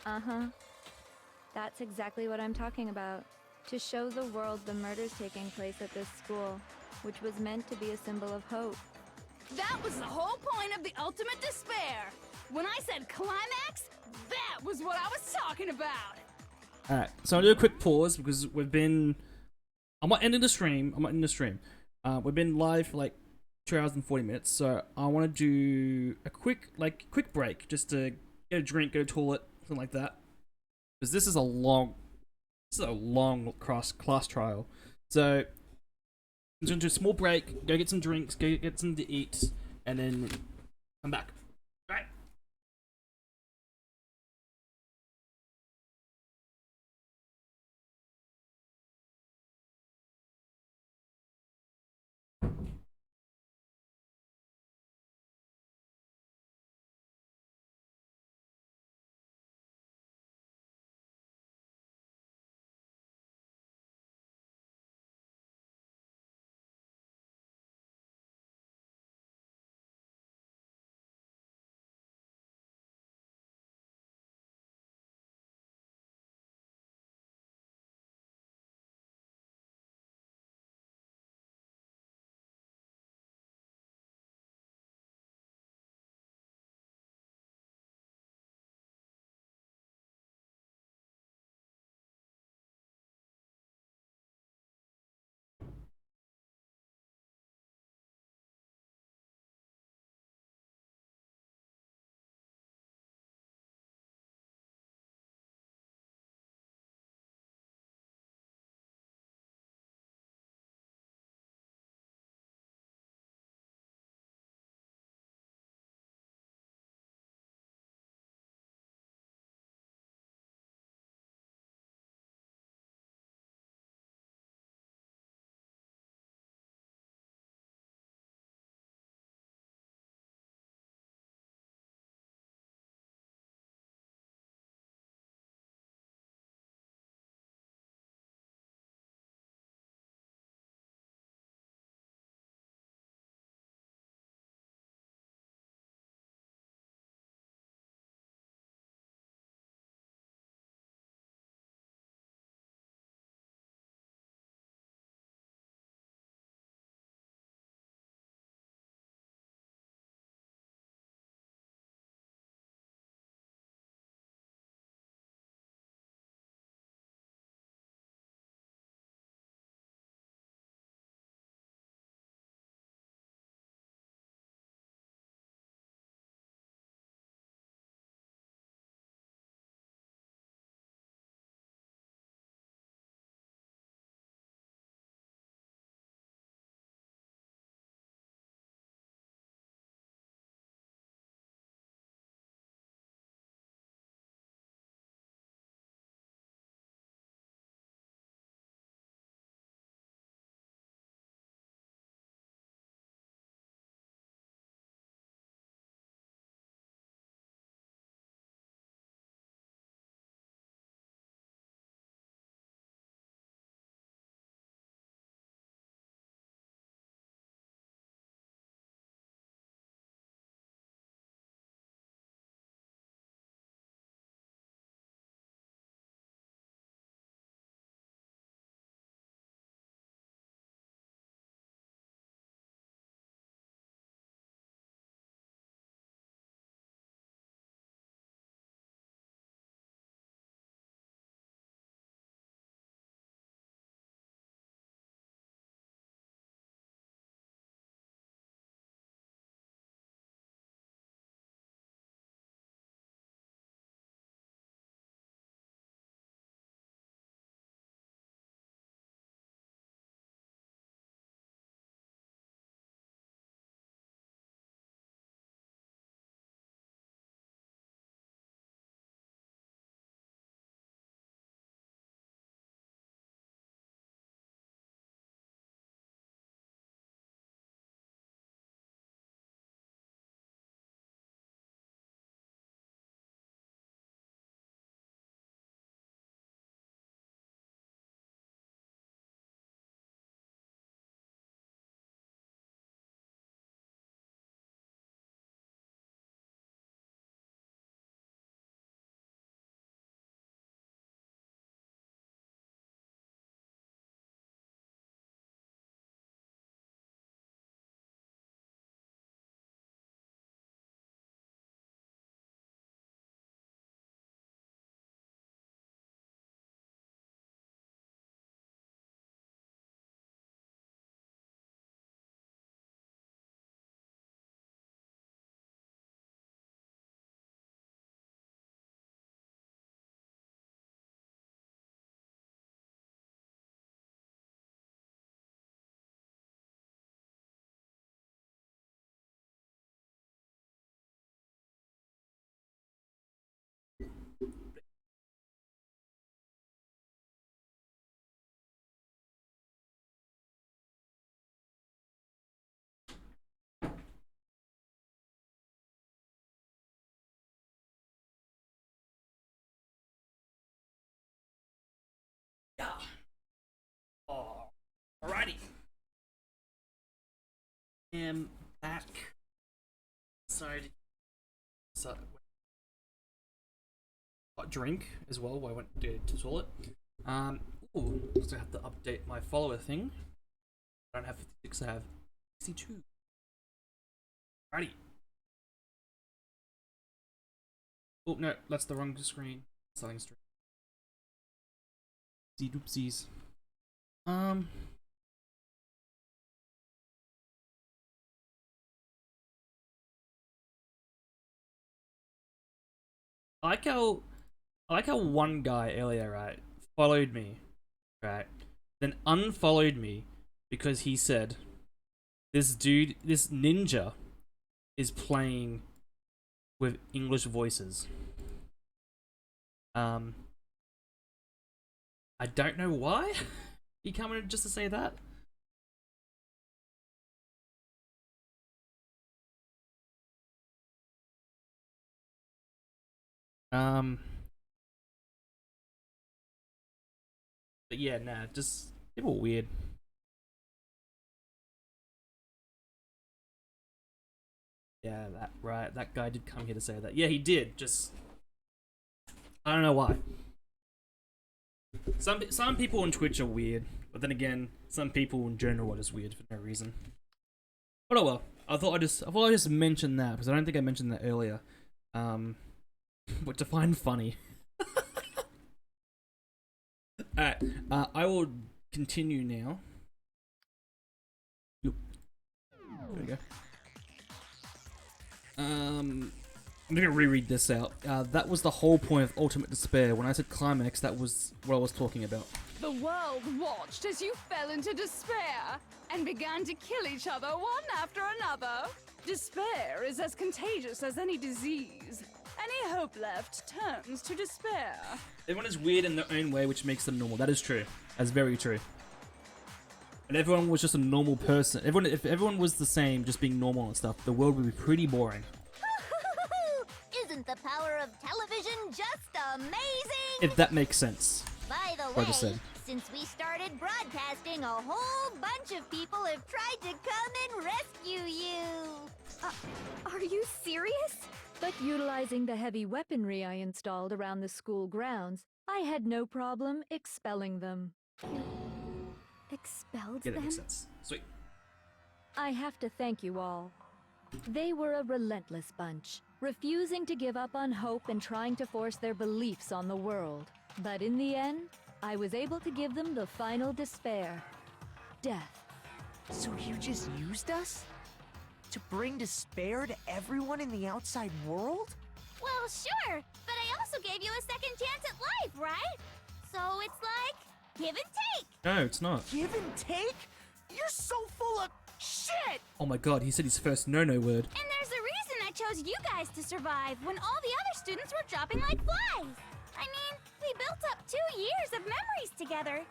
Uh-huh. That's exactly what I'm talking about. To show the world the murders taking place at this school, which was meant to be a symbol of hope. That was the whole point of the ultimate despair. When I said climax, that was what I was talking about. Alright, so I'll do a quick pause because I'm not ending the stream. We've been live for like 2 hours and 40 minutes, so I want to do a quick break just to get a drink, go to the toilet, something like that. Because this is a long class trial. So I'm going to do a small break, go get some drinks, go get something to eat, and then come back. Right. Yeah. Oh, alrighty. Am back. Sorry. So, got a drink as well while I went to the toilet. Also have to update my follower thing. I don't have 56, I have 62. Alrighty. Oh no, that's the wrong screen. Selling stream. Doopsies. I like how one guy earlier, right, followed me, right, then unfollowed me because he said this dude, this ninja, is playing with English voices. I don't know why he coming just to say that. But yeah, nah, just people weird. Yeah, that right. That guy did come here to say that. Yeah, he did. Just I don't know why. Some people on Twitch are weird, but then again, some people in general are just weird for no reason. But oh well. I thought I just mentioned that because I don't think I mentioned that earlier. What to find funny. Alright, I will continue now. There we go. I'm gonna reread this out. That was the whole point of Ultimate Despair. When I said climax, that was what I was talking about. The world watched as you fell into despair and began to kill each other one after another. Despair is as contagious as any disease. Any hope left turns to despair. Everyone is weird in their own way, which makes them normal. That is true. That's very true. And everyone was just a normal person. If everyone was the same, just being normal and stuff, the world would be pretty boring. Isn't the power of television just amazing? If that makes sense. By the Like I said. since we started broadcasting, a whole bunch of people have tried to come and rescue you. Are you serious? But utilizing the heavy weaponry I installed around the school grounds, I had no problem expelling them. Expelled Yeah, that them? makes sense. Sweet. I have to thank you all. They were a relentless bunch, refusing to give up on hope and trying to force their beliefs on the world. But in the end, I was able to give them the final despair. Death. So you just used us? To bring despair to everyone in the outside world? Well, sure, but I also gave you a second chance at life, right? So it's like, give and take. No, it's not. Give and take? You're so full of shit! Oh my god, he said his first no-no word. And there's a reason I chose you guys to survive when all the other students were dropping like flies. I mean, we built up 2 years of memories together.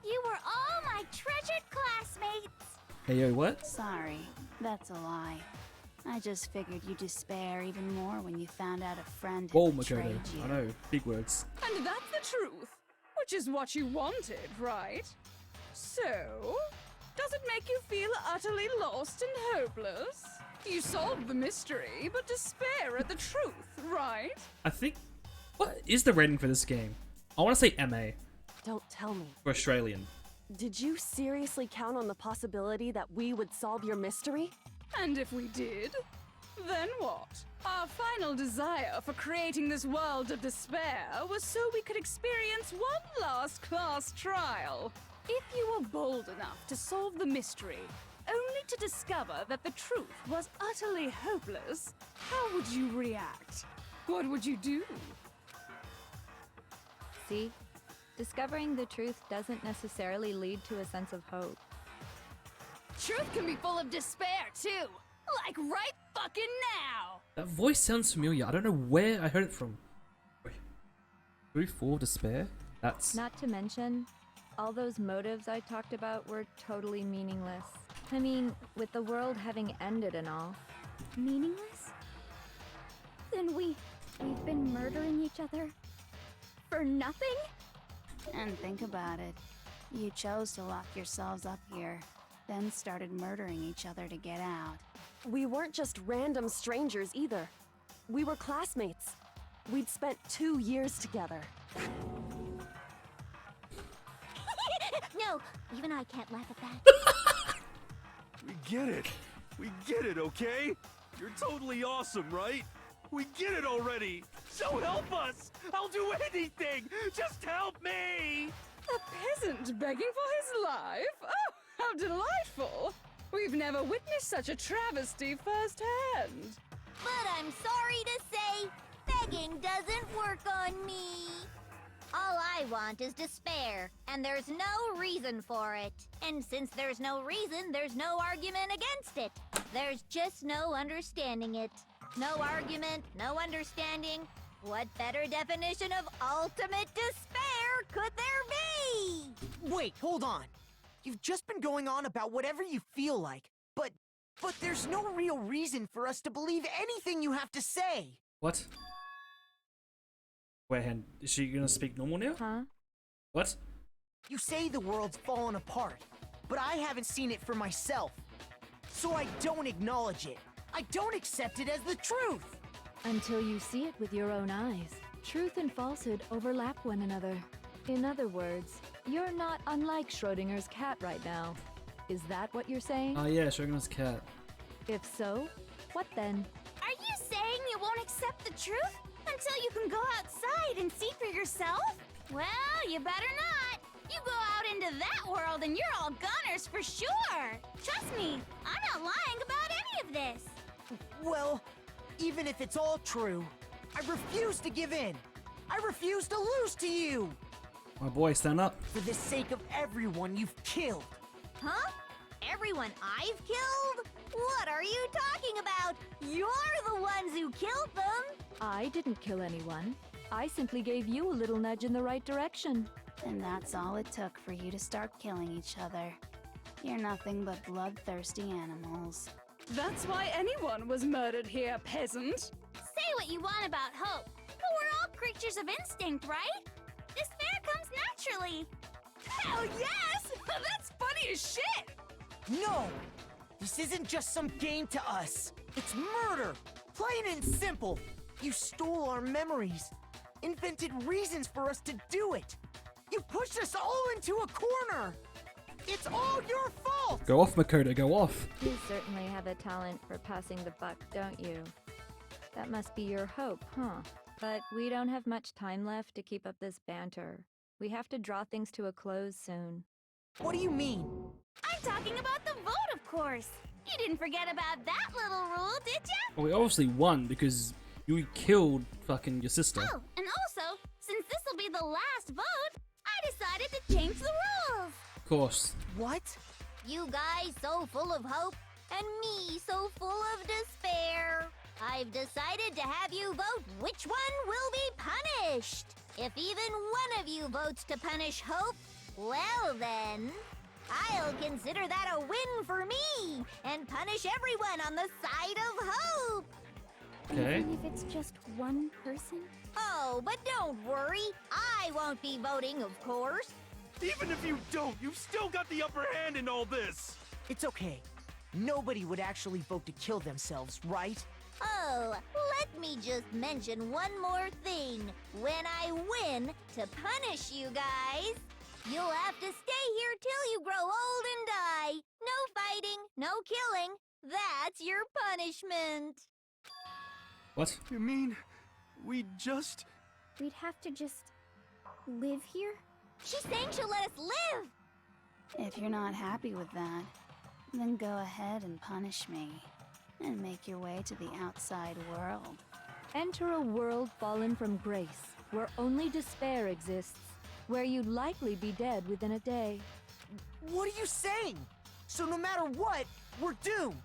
You were all my treasured classmates. Hey, yo, what? Sorry, that's a lie. I just figured you'd despair even more when you found out a friend Whoa, had betrayed Makoto. you. I know, big words. And that's the truth, which is what you wanted, right? So, does it make you feel utterly lost and hopeless? You solved the mystery, but despair at the truth, right? I think... What is the rating for this game? I want to say MA Don't tell me. for Australian. Did you seriously count on the possibility that we would solve your mystery? And if we did, then what? Our final desire for creating this world of despair was so we could experience one last class trial. If you were bold enough to solve the mystery, only to discover that the truth was utterly hopeless, how would you react? What would you do? See? Discovering the truth doesn't necessarily lead to a sense of hope. Truth can be full of despair, too. Like right fucking now. That voice sounds familiar. I don't know where I heard it from. Wait. Very full of despair? That's... Not to mention, all those motives I talked about were totally meaningless. I mean, with the world having ended and all. Meaningless? Then we've been murdering each other for nothing? And think about it. You chose to lock yourselves up here, then started murdering each other to get out. We weren't just random strangers either. We were classmates. We'd spent 2 years together. No, even I can't laugh at that. We get it. We get it, okay? You're totally awesome, right? We get it already. So help us. I'll do anything. Just help me. A peasant begging for his life? Oh, how delightful! We've never witnessed such a travesty firsthand. But I'm sorry to say, begging doesn't work on me. All I want is despair, and there's no reason for it. And since there's no reason, there's no argument against it. There's just no understanding it. No argument, no understanding. What better definition of ultimate despair could there be? Wait, hold on. You've just been going on about whatever you feel like, but there's no real reason for us to believe anything you have to say. What? Wait, is she gonna speak normal now? Huh? What? You say the world's fallen apart, but I haven't seen it for myself. So I don't acknowledge it. I don't accept it as the truth. Until you see it with your own eyes. Truth and falsehood overlap one another. In other words, you're not unlike Schrodinger's cat right now. Is that what you're saying? Oh yeah, Shogun's cat. If so, what then? Are you saying you won't accept the truth until you can go outside and see for yourself? Well, you better not. You go out into that world and you're all gunners for sure. Trust me, I'm not lying about any of this. Well, even if it's all true, I refuse to give in. I refuse to lose to you. My boy, stand up. For the sake of everyone you've killed. Huh? Everyone I've killed? What are you talking about? You're the ones who killed them. I didn't kill anyone. I simply gave you a little nudge in the right direction. And that's all it took for you to start killing each other. You're nothing but bloodthirsty animals. That's why anyone was murdered here, peasant. Say what you want about hope, but we're all creatures of instinct, right? Despair comes naturally. Hell yes! That's funny as shit! No! This isn't just some game to us. It's murder! Plain and simple. You stole our memories. Invented reasons for us to do it. You pushed us all into a corner. It's all your fault! Go off, Makoto, go off. You certainly have a talent for passing the buck, don't you? That must be your hope, huh? But we don't have much time left to keep up this banter. We have to draw things to a close soon. What do you mean? I'm talking about the vote, of course. You didn't forget about that little rule, did ya? Well, we obviously won because you killed fucking your sister. Oh, and also, since this will be the last vote, I decided to change the rules. Of course. What? You guys so full of hope, and me so full of despair. I've decided to have you vote which one will be punished. If even one of you votes to punish Hope, well then, I'll consider that a win for me and punish everyone on the side of Hope. Okay. Even if it's just one person? Oh, but don't worry. I won't be voting, of course. Even if you don't, you've still got the upper hand in all this. It's okay. Nobody would actually vote to kill themselves, right? Oh, let me just mention one more thing. When I win, to punish you guys, you'll have to stay here till you grow old and die. No fighting, no killing. That's your punishment. What? You mean we just... We'd have to just live here? She's saying she'll let us live. If you're not happy with that, then go ahead and punish me. And make your way to the outside world. Enter a world fallen from grace, where only despair exists, where you'd likely be dead within a day. What are you saying? So no matter what, we're doomed.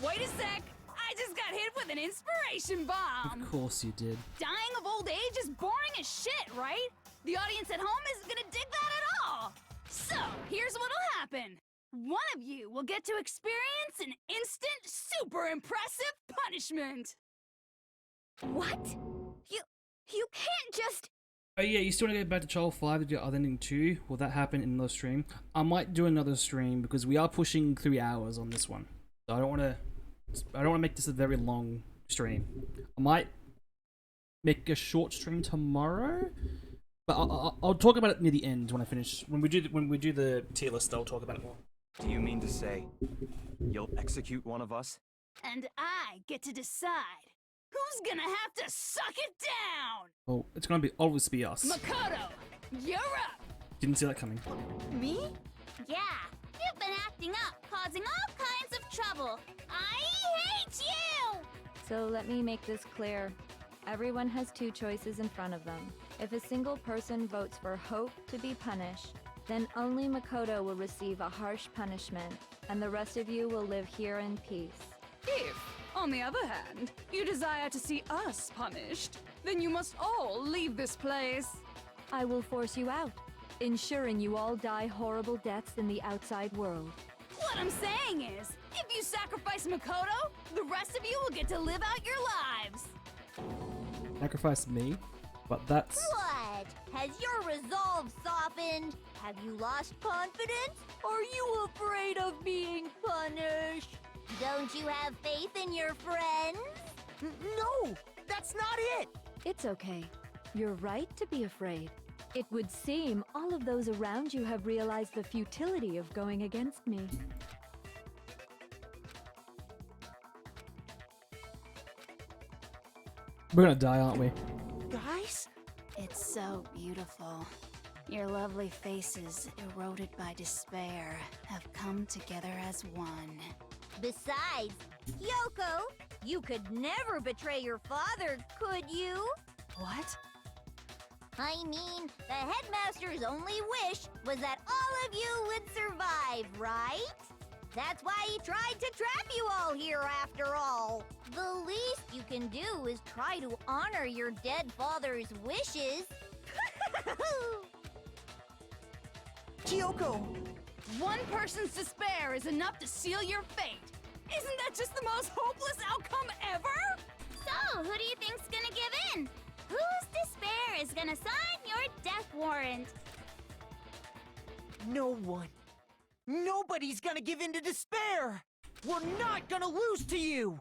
Wait a sec! I just got hit with an inspiration bomb! Of course you did. Dying of old age is boring as shit, right? The audience at home isn't gonna dig that at all! So, here's what'll happen. One of you will get to experience an instant, super impressive punishment! What? You can't just... Oh yeah, you still want to go back to Child 5 to do other ending 2? Will that happen in another stream? I might do another stream because we are pushing 3 hours on this one. So I don't want to make this a very long stream. I might make a short stream tomorrow, but I'll talk about it near the end when I finish. When we do the tier list, I'll talk about it more. Do you mean to say you'll execute one of us? And I get to decide who's gonna have to suck it down! Oh, it's gonna be obviously us. Makoto, you're up! Didn't see that coming. Me? Yeah, you've been acting up, causing all kinds of trouble. I hate you! So let me make this clear. Everyone has 2 choices in front of them. If a single person votes for Hope to be punished, then only Makoto will receive a harsh punishment, and the rest of you will live here in peace. If, on the other hand, you desire to see us punished, then you must all leave this place. I will force you out, ensuring you all die horrible deaths in the outside world. What I'm saying is, if you sacrifice Makoto, the rest of you will get to live out your lives. Sacrifice me? But that's... What? Has your resolve softened? Have you lost confidence? Are you afraid of being punished? Don't you have faith in your friends? No, that's not it. It's okay. You're right to be afraid. It would seem all of those around you have realized the futility of going against me. We're gonna die, aren't we? Guys? It's so beautiful. Your lovely faces, eroded by despair, have come together as one. Besides, Yoko, you could never betray your father, could you? What? I mean, the headmaster's only wish was that all of you would survive, right? That's why he tried to trap you all here after all. The least you can do is try to honor your dead father's wishes. Kyoko! One person's despair is enough to seal your fate. Isn't that just the most hopeless outcome ever? So, who do you think's gonna give in? Whose despair is gonna sign your death warrant? No one. Nobody's gonna give in to despair! We're not gonna lose to you!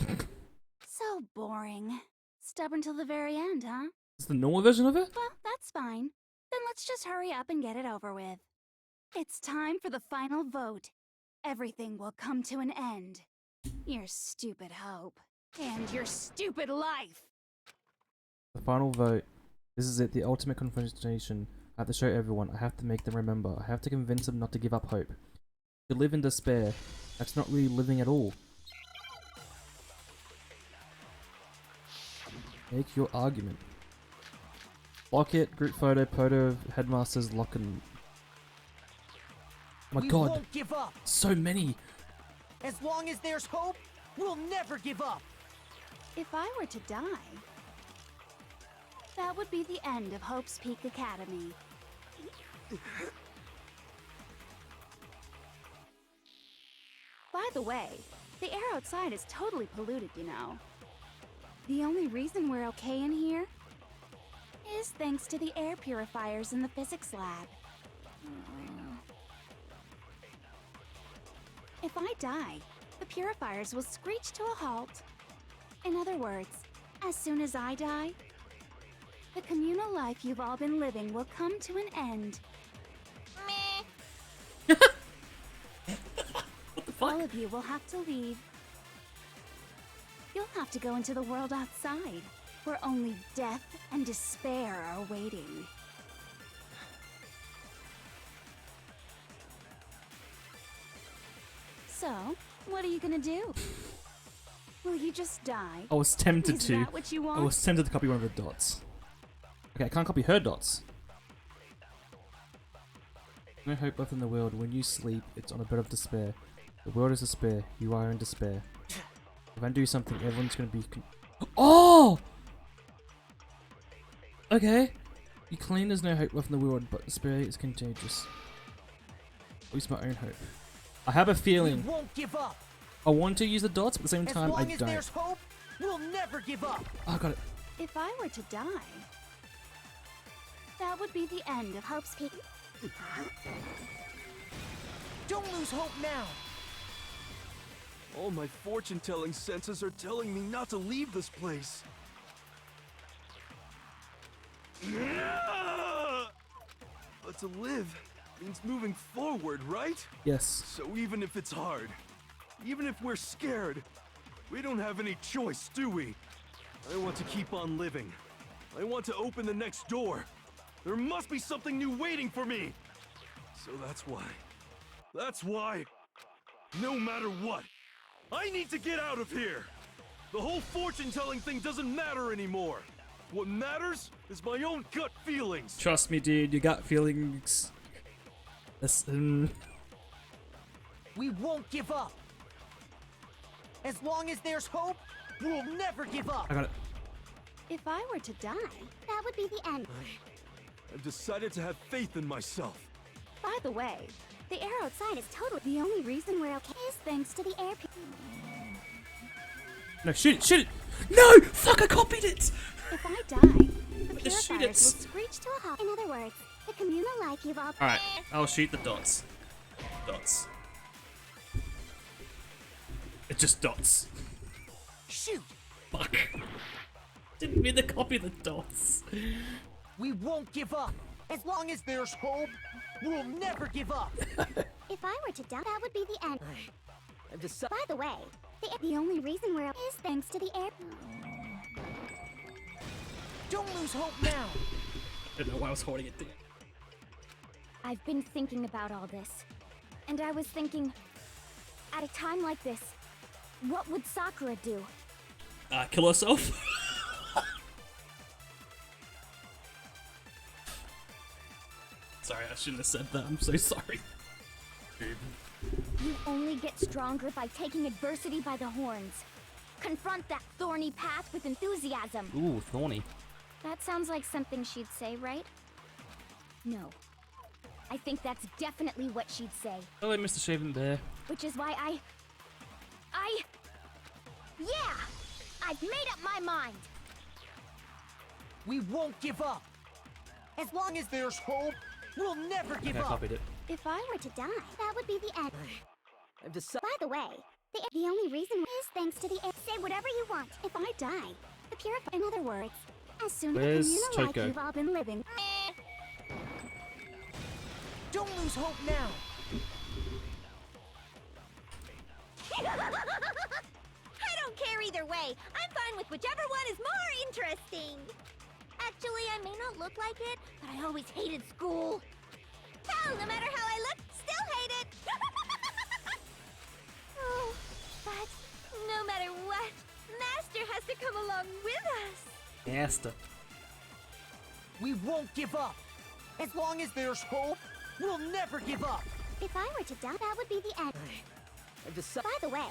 So boring. Stubborn till the very end, huh? Is the normal version of it? Well, that's fine. Then let's just hurry up and get it over with. It's time for the final vote. Everything will come to an end. Your stupid hope. And your stupid life! The final vote. This is it, the ultimate confrontation. I have to show everyone. I have to make them remember. I have to convince them not to give up hope. To live in despair, that's not really living at all. Make your argument. Lock it, group photo of headmasters, lock and... Oh my we god, won't give up! so many! As long as there's hope, we'll never give up! If I were to die, that would be the end of Hope's Peak Academy. By the way, the air outside is totally polluted, you know. The only reason we're okay in here is thanks to the air purifiers in the physics lab. If I die, the purifiers will screech to a halt. In other words, as soon as I die, the communal life you've all been living will come to an end. Meh. What the fuck? All of you will have to leave. You'll have to go into the world outside, where only death and despair are waiting. So, what are you gonna do? Will you just die? I was tempted Is to. that what you want? I was tempted to copy one of the dots. Okay, I can't copy her dots. No hope left in the world. When you sleep, it's on a bed of despair. The world is despair. You are in despair. If I do something, everyone's gonna be Oh! Okay. You claim there's no hope left in the world, but despair is contagious. At least my own hope. I have a We feeling won't give up! I want to use the dots, but at the same As time I long as don't. there's hope, we'll never give up! Oh, I got it. If I were to die, that would be the end of Hope's Peak. Don't lose hope now! All my fortune-telling senses are telling me not to leave this place. But to live means moving forward, right? Yes. So even if it's hard, even if we're scared, we don't have any choice, do we? I want to keep on living. I want to open the next door. There must be something new waiting for me. So that's why, no matter what, I need to get out of here. The whole fortune-telling thing doesn't matter anymore. What matters is my own gut feelings. Trust me, dude, your gut feelings. We won't give up! As long as there's hope, we'll never give up! I got it. If I were to die, That would be the end. I've decided to have faith in myself. by the way, the air outside is totally the only reason we're okay is thanks to the air. No, shoot it, shoot it! No! Fuck, I copied it! If I die, the Just shoot purifiers will it. screech to a halt. In other words, the communal like you've all. Alright, I'll shoot the dots. Dots. It's just dots. Shoot! Fuck. Didn't mean to copy the dots. We won't give up! As long as there's hope, we'll never give up! If I were to die, that would be the end. I've decided. By the way, the only reason we're is thanks to the air. Don't lose hope now! I don't know why I was holding it there. I've been thinking about all this. And I was thinking, at a time like this, what would Sakura do? Kill herself? Sorry, I shouldn't have said that. I'm so sorry. You only get stronger by taking adversity by the horns. Confront that thorny path with enthusiasm. Ooh, thorny. That sounds like something she'd say, right? No. I think that's definitely what she'd say. Oh, Mr. Shaven Bear. Which is why Yeah! I've made up my mind! We won't give up! As long as there's hope, we'll never give I up! copied it. If I were to die, that would be the end. I've decided. By the way, the only reason is thanks to the air. Say whatever you want. If I die, the purify. In other words, as soon as Where's the communal like Choco? you've all been living. Don't lose hope now! I don't care either way. I'm fine with whichever one is more interesting. Actually, I may not look like it, but I always hated school. Hell, no matter how I look, still hate it. Oh, but no matter what, Master has to come along with us. Master. We won't give up! As long as there's hope, we'll never give up! If I were to die, that would be the end. I've decided. By the way,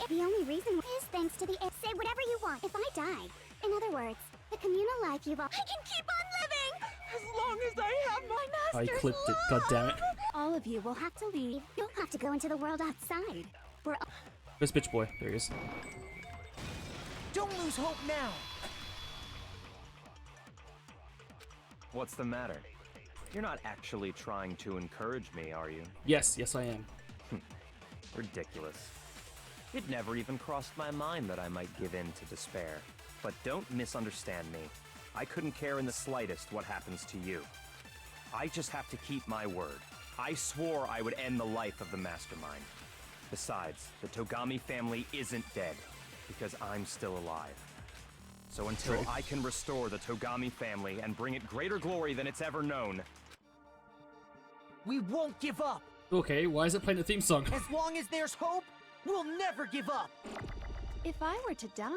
the only reason is thanks to the air. Say whatever you want. If I die, in other words, the communal life you've all. I can keep on living as long as I have my I master's clipped it, love. god damn it. All of you will have to leave. You'll have to go into the world outside. We're all. Where's Bitch Boy? There he is. Don't lose hope now! What's the matter? You're not actually trying to encourage me, are you? Yes, yes I am. Ridiculous. It never even crossed my mind that I might give in to despair. But don't misunderstand me. I couldn't care in the slightest what happens to you. I just have to keep my word. I swore I would end the life of the Mastermind. Besides, the Togami family isn't dead, because I'm still alive. So until I can restore the Togami family and bring it greater glory than it's ever known, We won't give up! Okay, why is it playing the theme song? As long as there's hope, we'll never give up! If I were to die,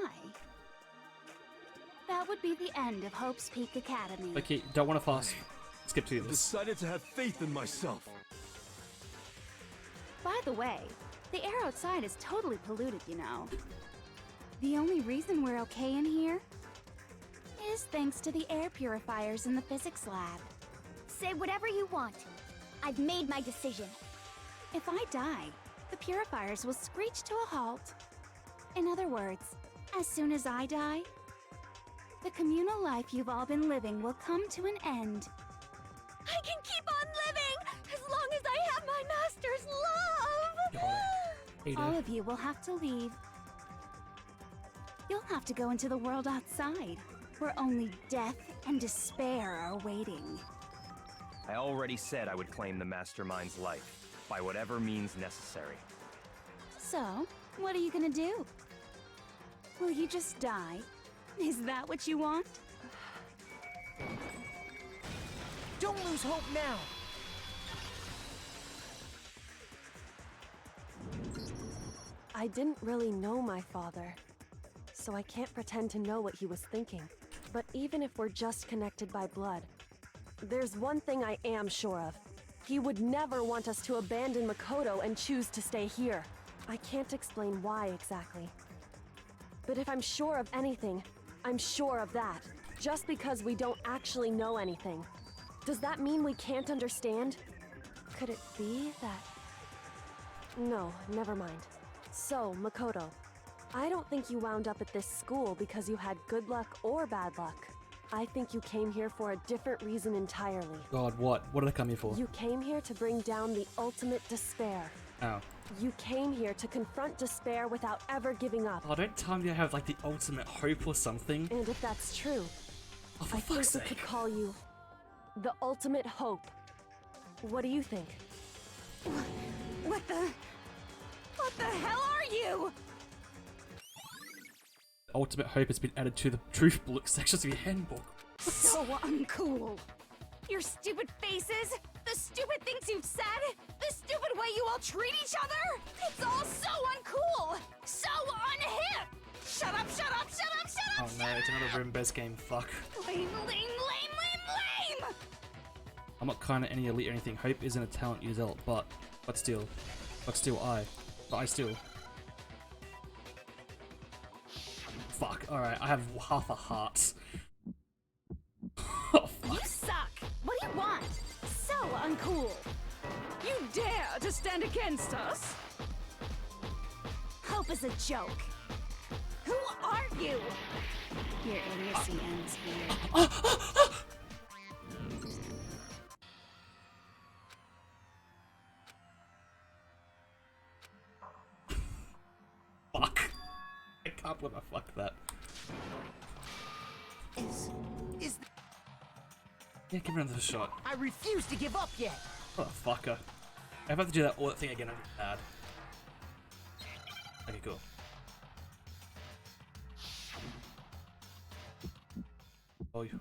that would be the end of Hope's Peak Academy. Okay, don't want to fast. Skip to I've this. decided to have faith in myself. By the way, the air outside is totally polluted, you know. The only reason we're okay in here is thanks to the air purifiers in the physics lab. Say whatever you want. I've made my decision. If I die, the purifiers will screech to a halt. In other words, as soon as I die, The communal life you've all been living will come to an end. I can keep on living as long as I have my master's love! Hey, All of you will have to leave. You'll have to go into the world outside, where only death and despair are waiting. I already said I would claim the Mastermind's life, by whatever means necessary. So, what are you gonna do? Will you just die? Is that what you want? Don't lose hope now! I didn't really know my father, so I can't pretend to know what he was thinking. But even if we're just connected by blood, there's one thing I am sure of. He would never want us to abandon Makoto and choose to stay here. I can't explain why exactly. But if I'm sure of anything, I'm sure of that. Just because we don't actually know anything. Does that mean we can't understand? Could it be that... No, never mind. So, Makoto, I don't think you wound up at this school because you had good luck or bad luck. I think you came here for a different reason entirely. God, what? What did I come here for? You came here to bring down the ultimate despair. Oh. You came here to confront despair without ever giving up. Oh, don't tell me I have like the ultimate hope or something. And if that's true, Oh, for I think fuck's we sake. could call you the ultimate hope. What do you think? What the hell are you? Ultimate hope has been added to the truth book sections of your handbook. So uncool. Your stupid faces, the stupid things you've said, the stupid way you all treat each other. It's all so uncool, so unhip. Shut up, shut up, shut up, shut Oh up, no, shut it's up. another room-based game. Fuck. Lame, lame, lame, lame, lame. I'm not kind of any elite or anything. Hope isn't a talent you develop, but still, I still. Fuck. All right, I have half a heart. Oh, You fuck. suck. What do you want? So uncool. You dare to stand against us? Hope is a joke. Who are you? Your idiocy ends here. Fuck. I can't believe I fucked that. Is Yeah, give me another shot. I refuse to give up yet! What a fucker. If I have to do that thing again, I'm bad. Okay, cool. Oh, you.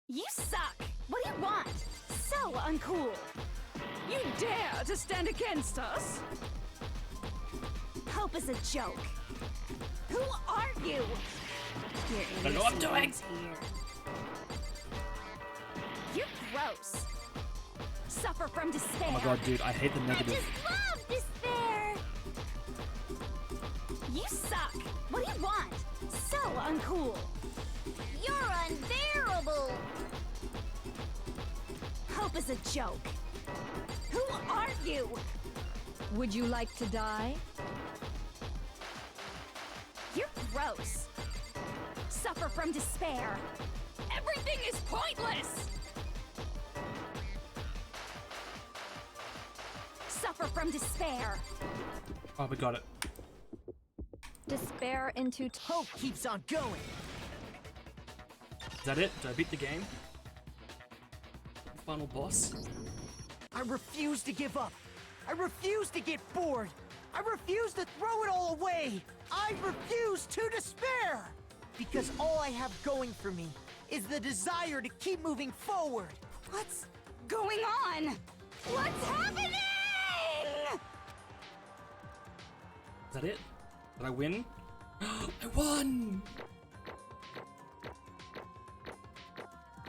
You suck. What do you want? So uncool. You dare to stand against us? Hope is a joke. Who are you? Your I don't know what I'm idiocy doing. ends here. You're gross. Suffer from despair. Oh my god, dude, I hate the I negative. just love despair! You suck. What do you want? So uncool. You're unbearable! Hope is a joke. Who are you? Would you like to die? You're gross. Suffer from despair. Everything is pointless. Suffer from despair. Oh, we got it. Despair into Hope keeps on going! Is that it? Did I beat the game? Final boss? I refuse to give up! I refuse to get bored! I refuse to throw it all away! I refuse to despair! Because all I have going for me is the desire to keep moving forward! What's going on? What's happening? Is that it? Did I win? I won!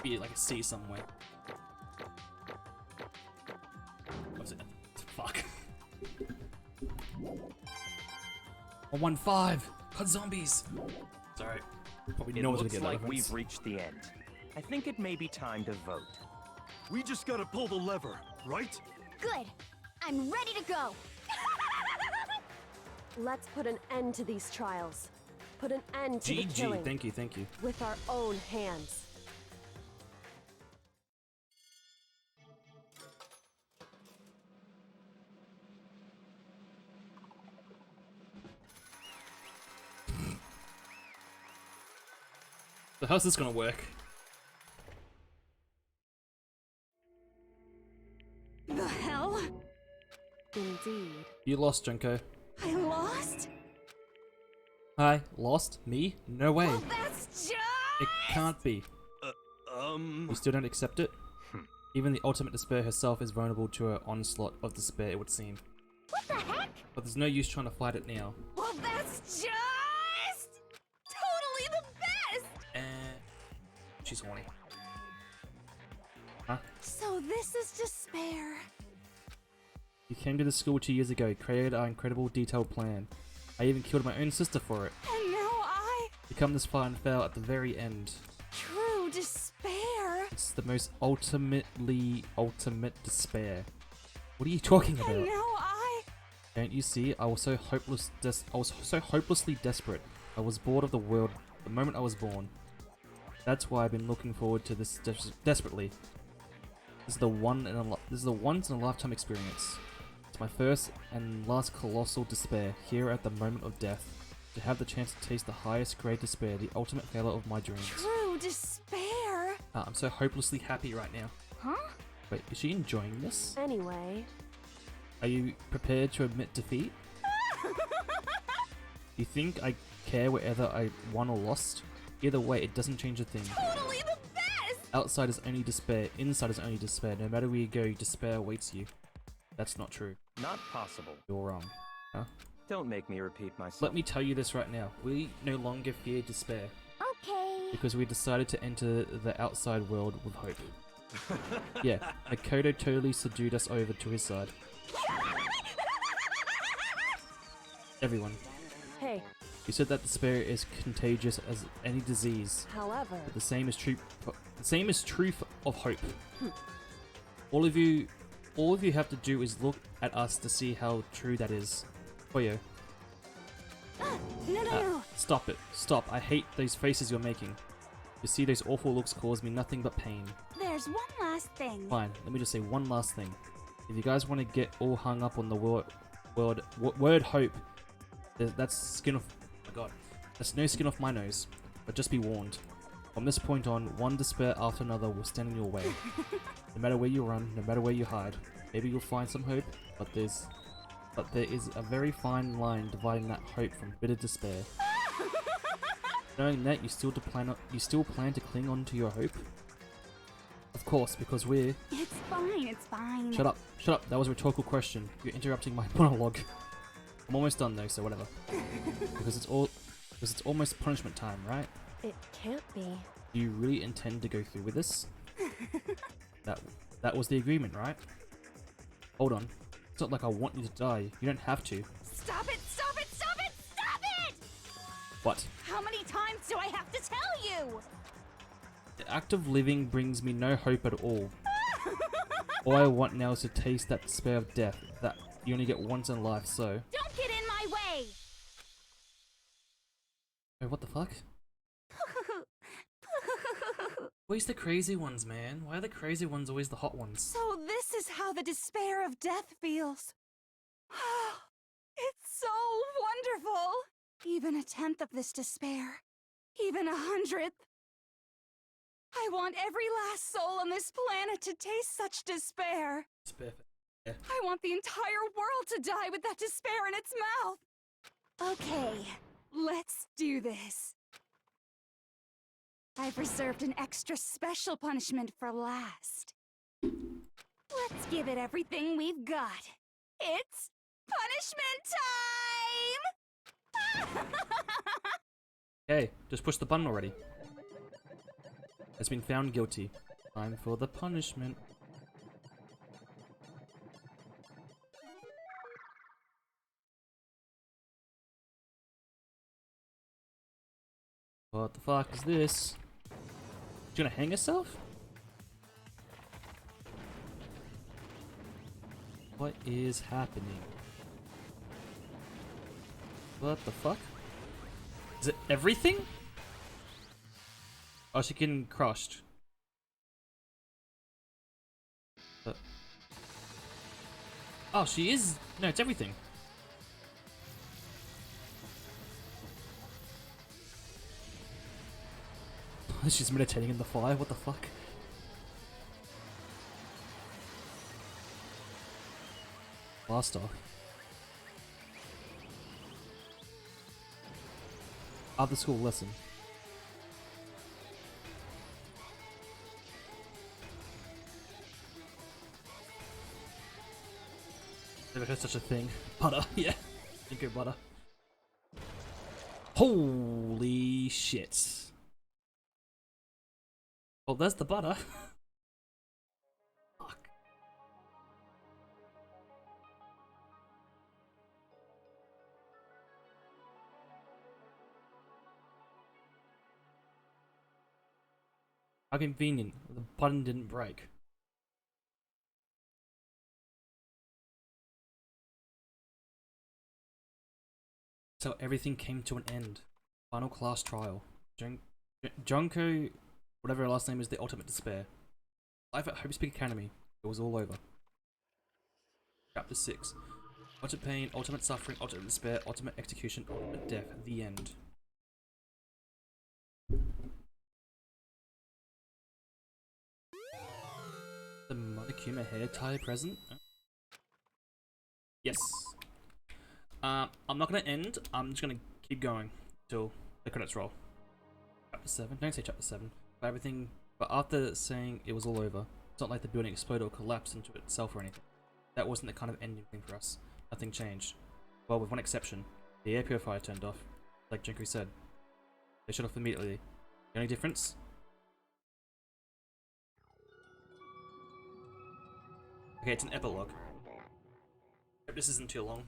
Be like a C somewhere. What was it? Fuck. I won 5! Cut zombies! Sorry. Probably It no one's gonna looks get that like reference. we've reached the end. I think it may be time to vote. We just gotta pull the lever, right? Good. I'm ready to go. Let's put an end to these trials. put an end to the killing GG, thank you, thank you. with our own hands. So how's this gonna work? The hell? Indeed. You lost, Junko. I lost? Hi, lost? Me? No way. Well, that's just... It can't be. You still don't accept it? Even the ultimate despair herself is vulnerable to her onslaught of despair, it would seem. What the heck? But there's no use trying to fight it now. Well, that's just... totally the best! She's horny. Huh? So this is despair. You came to the school 2 years ago, created our incredible detailed plan. I even killed my own sister for it. And now I... You come this far and fail at the very end. True despair. It's the most ultimate despair. What are you talking And about? now I... Don't you see? I was so hopelessly desperate. I was bored of the world the moment I was born. That's why I've been looking forward to this desperately. This is the once in a lifetime experience. It's my first and last colossal despair here at the moment of death. To have the chance to taste the highest grade despair, the ultimate failure of my dreams. True despair. I'm so hopelessly happy right now. Huh? Wait, is she enjoying this? Anyway, Are you prepared to admit defeat? You think I care whether I won or lost? Either way, it doesn't change a thing. Totally the best! Outside is only despair, inside is only despair. No matter where you go, despair awaits you. That's not true. Not possible. You're wrong. Huh? Don't make me repeat myself. Let me tell you this right now. We no longer fear despair. Okay. Because we decided to enter the outside world with hope. Yeah, Makoto totally subdued us over to his side. Everyone. hey, You said that despair is contagious as any disease. however, But the same is true. The same is true of hope. All of you have to do is look at us to see how true that is. Koyo, No. stop it. Stop. I hate those faces you're making. You see, those awful looks cause me nothing but pain. There's one last thing. Fine. Let me just say one last thing. If you guys want to get all hung up on the word hope, that's skin off. Oh my god, that's no skin off my nose. But just be warned. From this point on, one despair after another will stand in your way. No matter where you run, no matter where you hide, maybe you'll find some hope, but there is a very fine line dividing that hope from bitter despair. Knowing that, you still plan to cling on to your hope? Of course, because we're... It's fine. Shut up, that was a rhetorical question. You're interrupting my monologue. I'm almost done though, so whatever. Because it's almost punishment time, right? it can't be. Do you really intend to go through with this? That was the agreement, right? Hold on. It's not like I want you to die. You don't have to. Stop it! What? How many times do I have to tell you? The act of living brings me no hope at all. All I want now is to taste that despair of death that you only get once in life, so... Don't get in my way! Oh, what the fuck? Where's the crazy ones, man? Why are the crazy ones always the hot ones? So this is how the despair of death feels. It's so wonderful. Even a tenth of this despair. Even 100th. I want every last soul on this planet to taste such despair. Despair. Yeah. I want the entire world to die with that despair in its mouth. Okay, let's do this. I've reserved an extra special punishment for last. Let's give it everything we've got. It's punishment time! Hey, just push the button already. Has been found guilty. Time for the punishment. What the fuck is this? She's gonna hang herself? What is happening? What the fuck? Is it everything? Oh, she getting crushed. Oh, she is. No, it's everything. She's meditating in the fire. What the fuck? Blaster. After school lesson. Never heard such a thing. Butter, yeah. Jinko butter. Holy shit. Well, there's the butter. Fuck. How convenient. The button didn't break. So everything came to an end. Final class trial. Junko, whatever her last name is, the ultimate despair. Life at Hope Speak Academy. It was all over. Chapter 6. Ultimate pain, ultimate suffering, ultimate despair, ultimate execution, ultimate death. The end. The Monokuma hair tie present? Yes. I'm not gonna end, I'm just gonna keep going till the credits roll. Chapter 7, don't say chapter 7. But everything, but after saying it was all over, it's not like the building exploded or collapsed into itself or anything. That wasn't the kind of ending thing for us. Nothing changed. Well, with one exception. The air purifier turned off. Like Junko said. They shut off immediately. The only difference? Okay, it's an epilogue. Hope this isn't too long.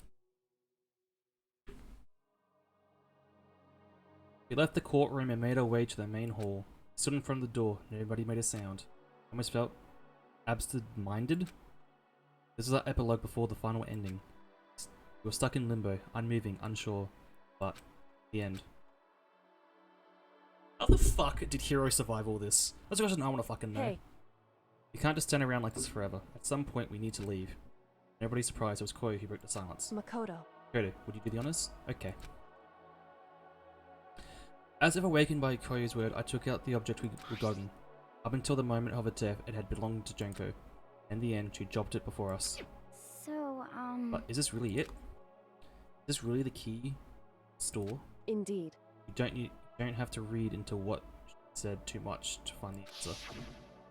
We left the courtroom and made our way to the main hall. Stood in front of the door, nobody made a sound. I almost felt absent-minded. This was our epilogue before the final ending. We were stuck in limbo, unmoving, unsure, but the end. How the fuck did Hiro survive all this? That's a question I want to fucking know. Hey. We can't just stand around like this forever. At some point, we need to leave. Nobody's surprised it was Koyo who broke the silence. Makoto. Kodo, would you do the honors? Okay. As if awakened by Koyo's word, I took out the object we'd gotten. Up until the moment of her death, it had belonged to Junko. In the end, she dropped it before us. So, But is this really it? Is this really the key store? Indeed. You don't have to read into what she said too much to find the answer.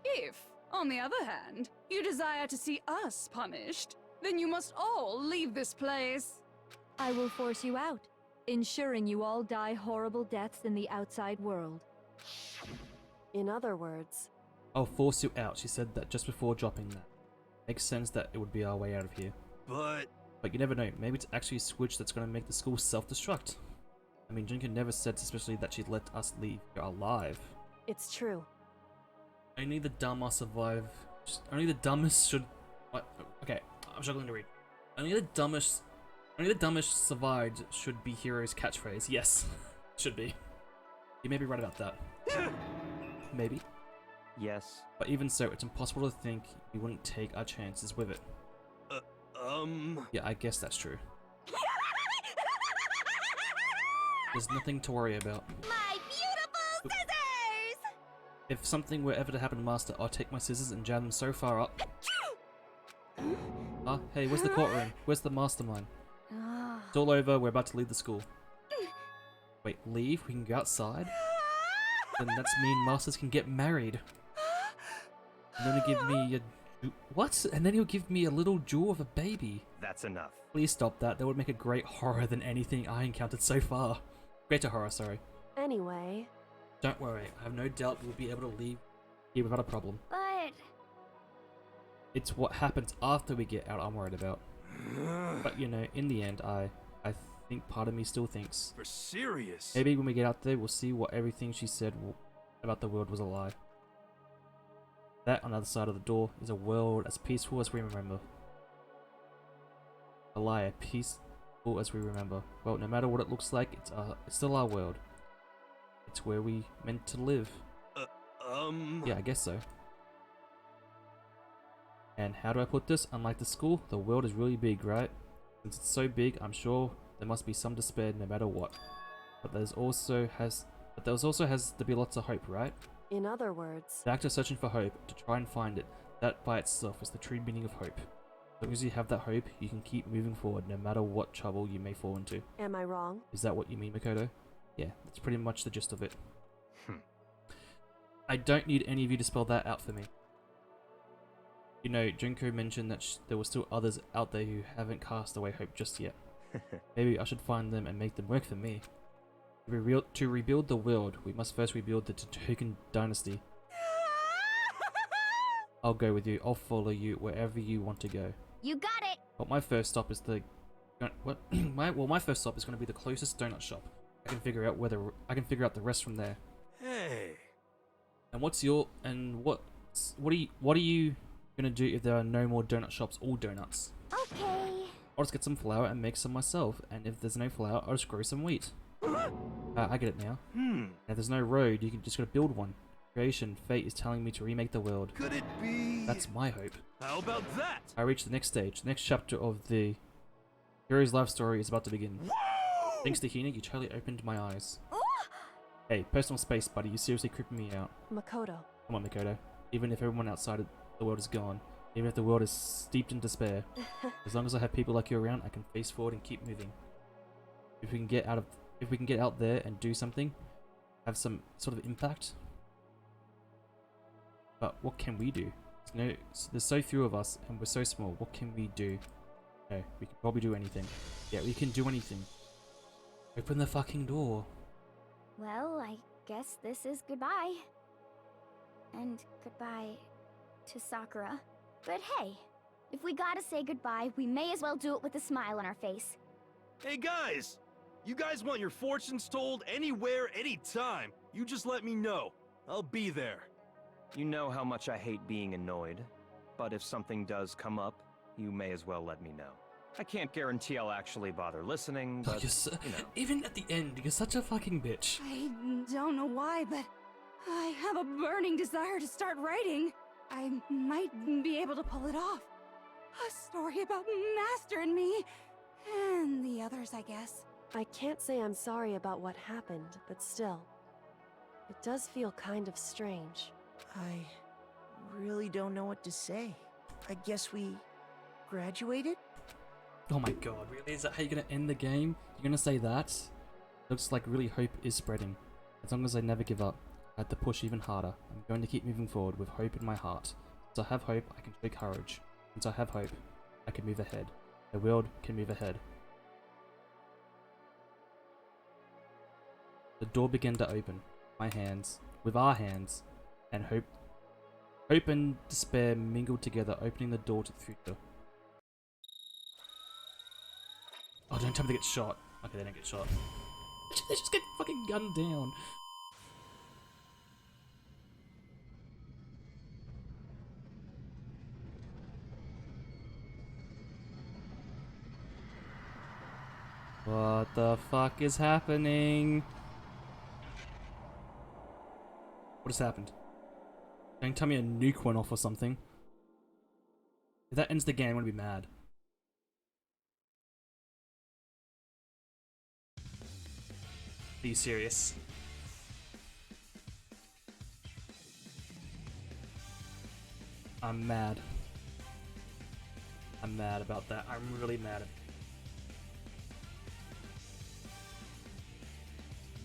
If, on the other hand, you desire to see us punished, then you must all leave this place. I will force you out, ensuring you all die horrible deaths in the outside world. In other words, I'll force you out, she said that just before dropping that. Makes sense that it would be our way out of here. But you never know, maybe it's actually a switch that's gonna make the school self-destruct. I mean, Junko never said especially that she'd let us leave here alive. it's true. Only the dumb are survive. Only the dumbest should. What? Okay, I'm struggling to read. Only the dumbest survived should be Hiro's catchphrase. Yes, should be. You may be right about that. Maybe. Yes. But even so, it's impossible to think we wouldn't take our chances with it. Yeah, I guess that's true. There's nothing to worry about. My beautiful scissors! If something were ever to happen to Master, I'll take my scissors and jab them so far up. Huh? Hey, where's the courtroom? Where's the mastermind? It's all over, we're about to leave the school. Wait, leave? We can go outside? Then that's mean Masters can get married. And then he'll give me a... What? And then he'll give me a little jewel of a baby. That's enough. Please stop that. That would make a great horror than anything I encountered so far. Greater horror, sorry. Anyway, Don't worry, I have no doubt we'll be able to leave here without a problem. But It's what happens after we get out I'm worried about. But you know, in the end, I think part of me still thinks For serious? maybe when we get out there, we'll see what everything she said about the world was a lie. That on the other side of the door is a world as peaceful as we remember. A lie, peaceful as we remember. Well, no matter what it looks like, it's still our world. It's where we meant to live. Yeah, I guess so. And how do I put this? Unlike the school, the world is really big, right? Since it's so big, I'm sure there must be some despair no matter what. But there also has to be lots of hope, right? In other words, The act of searching for hope, to try and find it, that by itself is the true meaning of hope. As long as you have that hope, you can keep moving forward no matter what trouble you may fall into. am I wrong? Is that what you mean, Makoto? Yeah, that's pretty much the gist of it. I don't need any of you to spell that out for me. You know, Junko mentioned that there were still others out there who haven't cast away hope just yet. Maybe I should find them and make them work for me. To rebuild the world, we must first rebuild the Token Dynasty. I'll go with you. I'll follow you wherever you want to go. You got it! But my first stop is the my first stop is going to be the closest donut shop. I can figure out the rest from there. Hey. And what are you gonna do if there are no more donut shops or donuts? Okay. I'll just get some flour and make some myself, and if there's no flour, I'll just grow some wheat. I get it now. Hmm. If there's no road, you can just gotta build one. Creation, fate is telling me to remake the world. Could it be? That's my hope. How about that? I reached the next stage. The next chapter of the hero's life story is about to begin. Whoa! Thanks to Hina, you totally opened my eyes. Hey, personal space, buddy. You seriously creeping me out. Makoto. Come on, Makoto. Even if everyone outside of the world is gone, even if the world is steeped in despair, as long as I have people like you around, I can face forward and keep moving. If we can get out there and do something, have some sort of impact. But what can we do? There's so few of us, and we're so small. What can we do? No, we can probably do anything. Yeah, we can do anything. Open the fucking door. Well, I guess this is goodbye. And goodbye to Sakura. But hey, if we gotta say goodbye, we may as well do it with a smile on our face. Hey guys! You guys want your fortunes told anywhere, anytime. You just let me know. I'll be there. You know how much I hate being annoyed, but if something does come up, you may as well let me know. I can't guarantee I'll actually bother listening, but, you know. Even at the end, you're such a fucking bitch. I don't know why, but I have a burning desire to start writing. I might be able to pull it off. A story about Master and me, and the others, I guess. I can't say I'm sorry about what happened, but still. It does feel kind of strange. I really don't know what to say. I guess we graduated? Oh my god, really? Is that how you're gonna end the game? You're gonna say that? Looks like really hope is spreading. As long as I never give up, I have to push even harder. I'm going to keep moving forward with hope in my heart. Since I have hope, I can show courage. Since I have hope, I can move ahead. The world can move ahead. The door began to open. With our hands, and hope and despair mingled together, opening the door to the future. Oh, don't tell me they get shot. Okay, they don't get shot. They just get fucking gunned down. What the fuck is happening? What has happened? Don't tell me a nuke went off or something. If that ends the game, I'm gonna be mad. Are you serious? I'm mad. I'm mad about that. I'm really mad.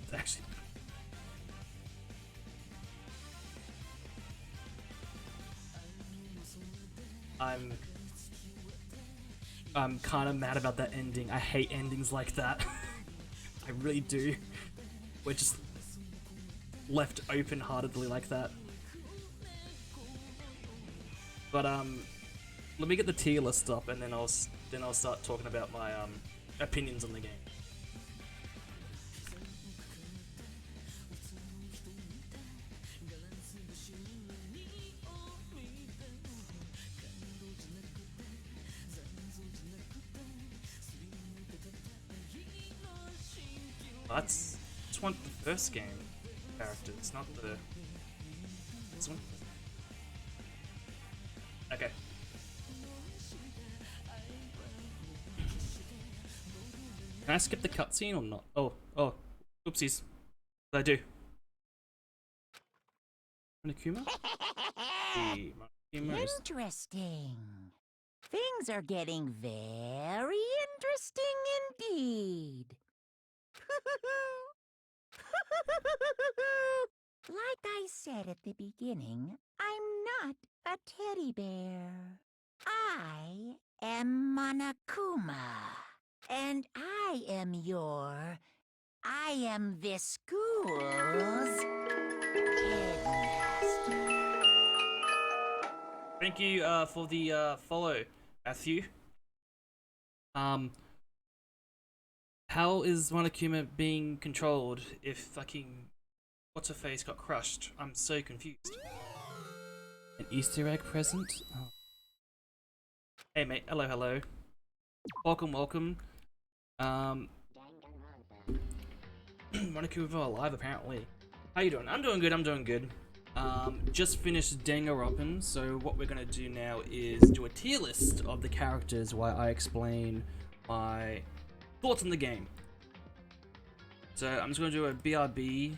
It's actually... I'm kind of mad about that ending. I hate endings like that. I really do. We're just left open-heartedly like that. But let me get the tier list up, and then I'll start talking about my opinions on the game. That's one the first game. characters, not the... This one? Okay. Can I skip the cutscene or not? Oh, oopsies. What did I do? Monokuma? Interesting. Things are getting very interesting indeed. Like I said at the beginning, I'm not a teddy bear. I am Monokuma. And I am this school's headmaster. Thank you for the follow, Matthew. How is Monokuma being controlled if fucking what's her face got crushed? I'm so confused. An Easter egg present? Oh. Hey mate, hello. Welcome. Monokuma alive apparently. How you doing? I'm doing good. Just finished Danganronpa, so what we're gonna do now is do a tier list of the characters while I explain my thoughts on the game. So I'm just gonna do a BRB.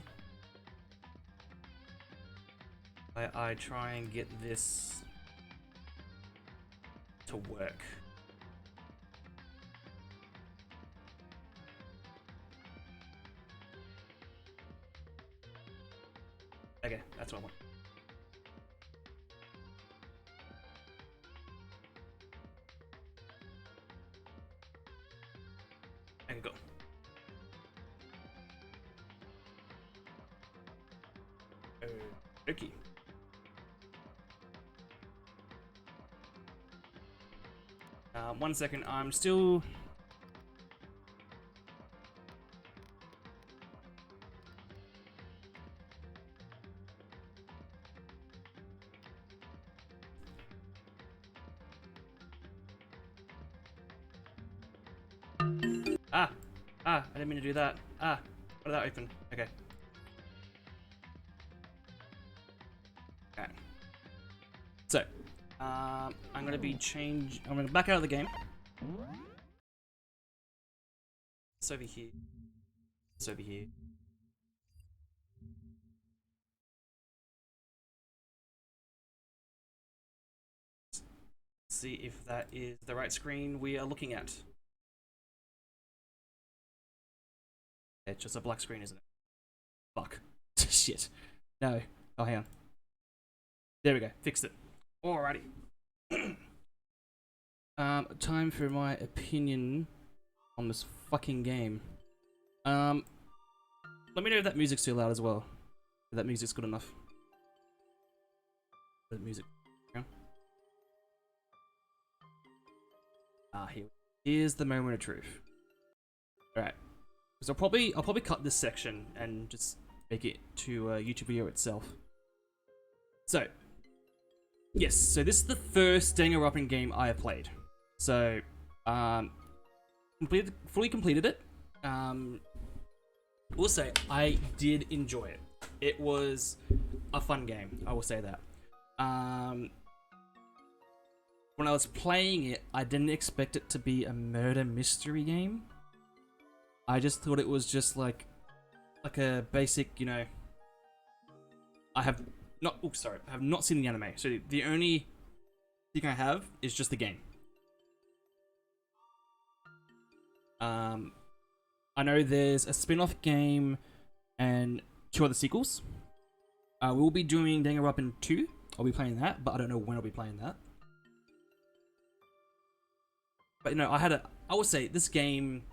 I try and get this to work. Okay, that's what I want. I can go. Okay. 1 second, I'm still... I didn't mean to do that. Why did that open? Okay. Okay. So, I'm gonna back out of the game. It's over here. It's over here. Let's see if that is the right screen we are looking at. It's just a black screen, isn't it? Fuck. Shit. No. Oh, hang on. There we go. Fixed it. Alrighty. Time for my opinion on this fucking game. Let me know if that music's too loud as well. If that music's good enough. That music. Here's the moment of truth. Alright. So I'll probably cut this section and just make it to a YouTube video itself. So, yes, so this is the first Danganronpa game I have played. So, fully completed it. We'll say I did enjoy it. It was a fun game, I will say that. When I was playing it, I didn't expect it to be a murder mystery game. I just thought it was just like a basic, you know. I have not seen the anime, so the only thing I have is just the game. I know there's a spin-off game and 2 other sequels. We'll be doing Danganronpa 2. I'll be playing that, but I don't know when I'll be playing that. But you know, I would say this game.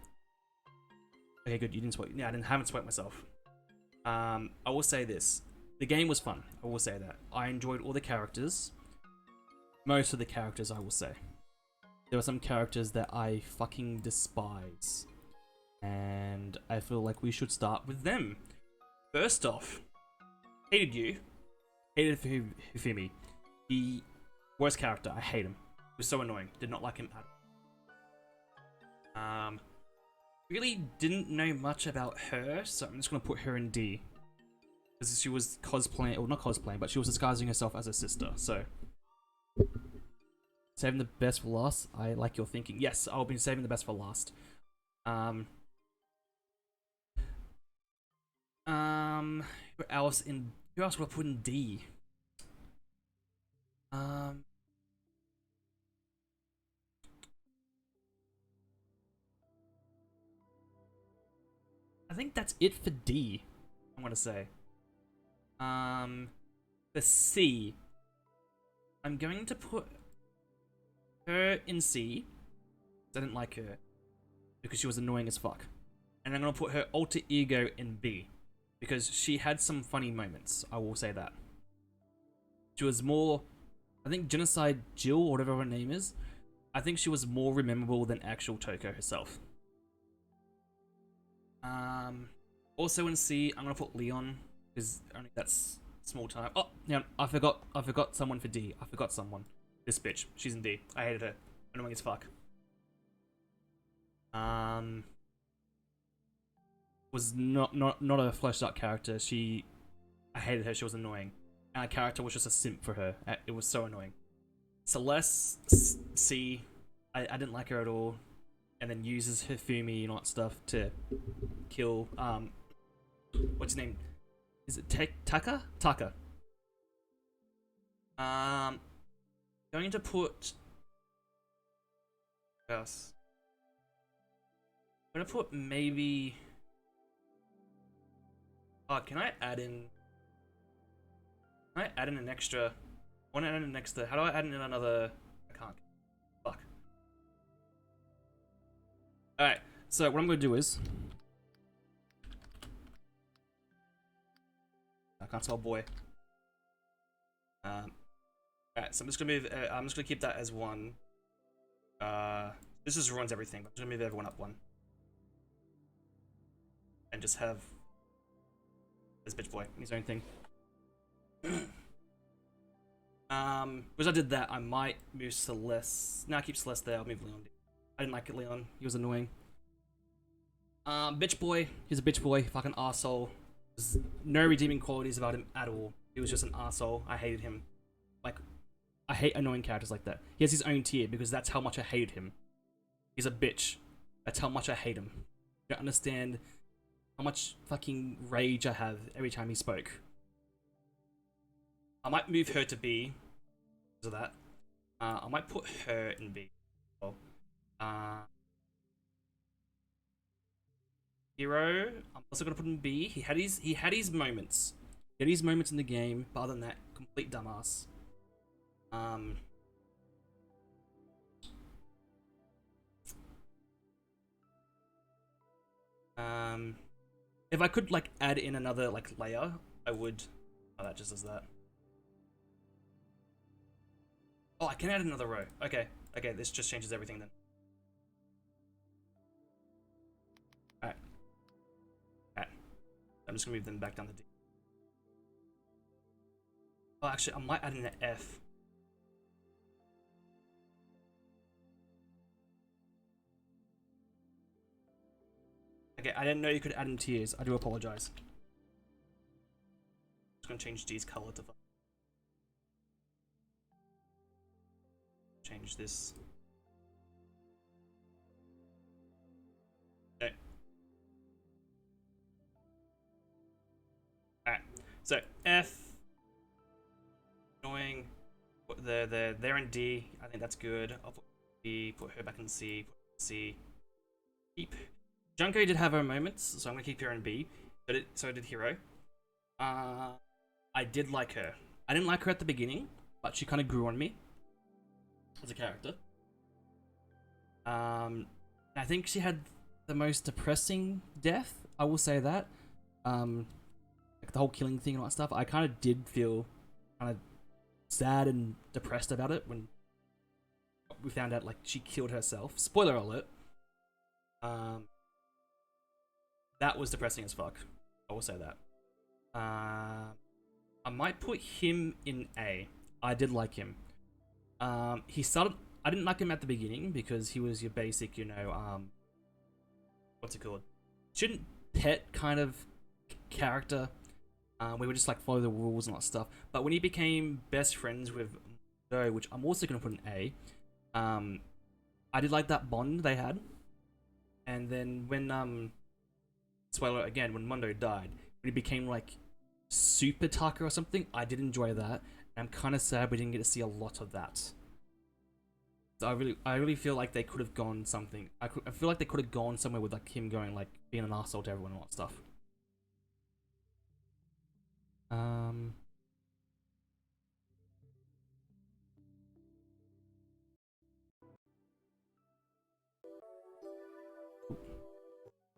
Okay, good. You didn't spoil. Yeah, haven't spoiled myself. I will say this: the game was fun. I will say that. I enjoyed all the characters. Most of the characters, I will say. There were some characters that I fucking despise, and I feel like we should start with them. First off, hated you. Hated Hifumi. The worst character. I hate him. He was so annoying. Did not like him at all. Really didn't know much about her, so I'm just gonna put her in D. because she was cosplaying, or not cosplaying, but she was disguising herself as her sister. So saving the best for last. I like your thinking. Yes, I'll be saving the best for last. Who else would I put in D? I think that's it for D. I'm gonna say. For C, I'm going to put her in C. I didn't like her because she was annoying as fuck, and I'm gonna put her alter ego in B because she had some funny moments. I will say that. She was more, I think, Genocide Jill, or whatever her name is. I think she was more memorable than actual Toko herself. Also in C, I'm gonna put Leon because only that's small time. Oh, yeah, I forgot someone for D. I forgot someone. This bitch, she's in D. I hated her. Annoying as fuck. Was not a fleshed out character. I hated her. She was annoying, and our character was just a simp for her. It was so annoying. Celeste C, I didn't like her at all, and then uses Hifumi and all that stuff to kill what's his name? Is it Taka? Taka. Going to put what else? I'm gonna put maybe. Oh, can I add in? Can I add in an extra? I want to add in an extra. How do I add in another? I can't. Fuck. Alright, so what I'm gonna do is. I can't tell, boy. Alright, so I'm just gonna move. I'm just gonna keep that as one. This just ruins everything. But I'm just gonna move everyone up one, and just have this bitch boy his own thing. Because I did that, I might move Celeste. No, I keep Celeste there. I'll move Leon. I didn't like it, Leon. He was annoying. Bitch boy. He's a bitch boy. Fucking arsehole. There's no redeeming qualities about him at all. He was just an arsehole. I hated him. Like, I hate annoying characters like that. He has his own tier because that's how much I hated him. He's a bitch. That's how much I hate him. You don't understand how much fucking rage I have every time he spoke. I might move her to B because of that. I might put her in B. Hero, I'm also gonna put in B. He had his moments. He had his moments in the game, but other than that, complete dumbass. If I could like add in another like layer, I would. Oh, that just does that. Oh, I can add another row. Okay, this just changes everything then. Alright. I'm just gonna move them back down to D. Oh, actually, I might add in an F. Okay, I didn't know you could add in tiers. I do apologize. I'm just gonna change D's color to change this. Okay. Alright, so F. Annoying. They're in D. I think that's good. I'll put B, put her back in C, put C. Keep. Junko did have her moments, so I'm gonna keep her in B. But so did Hero. I did like her. I didn't like her at the beginning, but she kind of grew on me as a character. I think she had the most depressing death. I will say that. Like the whole killing thing and all that stuff. I kind of did feel kind of sad and depressed about it when we found out like she killed herself. Spoiler alert. That was depressing as fuck. I will say that. I might put him in A. I did like him. He started. I didn't like him at the beginning because he was your basic, you know, what's it called? Student pet kind of character. We would just like follow the rules and all that stuff. But when he became best friends with Mondo, which I'm also gonna put an A, I did like that bond they had. And then when spoiler again, when Mondo died, when he became like Super Taka or something, I did enjoy that. And I'm kind of sad we didn't get to see a lot of that. So I really feel like they could have gone something. I feel like they could have gone somewhere with like him going like being an asshole to everyone and all that stuff.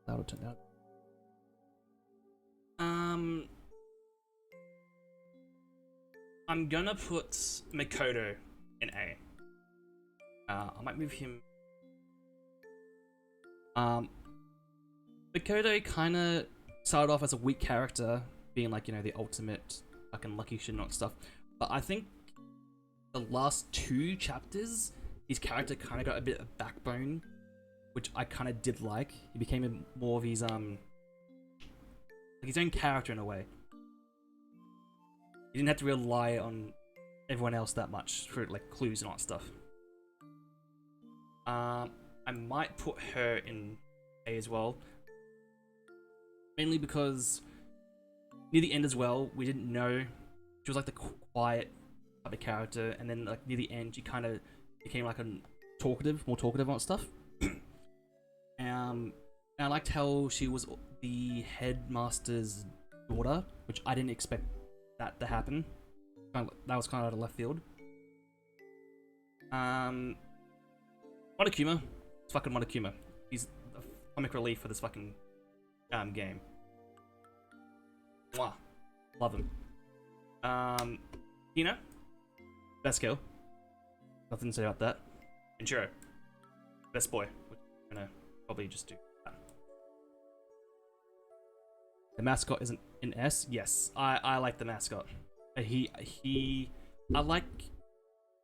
That'll turn out. I'm gonna put Makoto in A. I might move him. Makoto kind of started off as a weak character, being like, you know, the ultimate fucking lucky shit and all that stuff. But I think the last 2 chapters, his character kind of got a bit of backbone, which I kind of did like. He became more of his like his own character in a way. He didn't have to rely on everyone else that much for like clues and all that stuff. I might put her in A as well, mainly because near the end as well, we didn't know she was like the quiet type of character, and then like near the end, she kind of became like a more talkative on stuff. And I liked how she was the headmaster's daughter, which I didn't expect that to happen. That was kind of out of left field. Monokuma. It's fucking Monokuma. He's the comic relief for this fucking game. Mwah. Love him. Hina. Best kill. Nothing to say about that. Inchiro. Best boy. Which I'm gonna probably just do that. The mascot isn't in S? Yes. I like the mascot. I like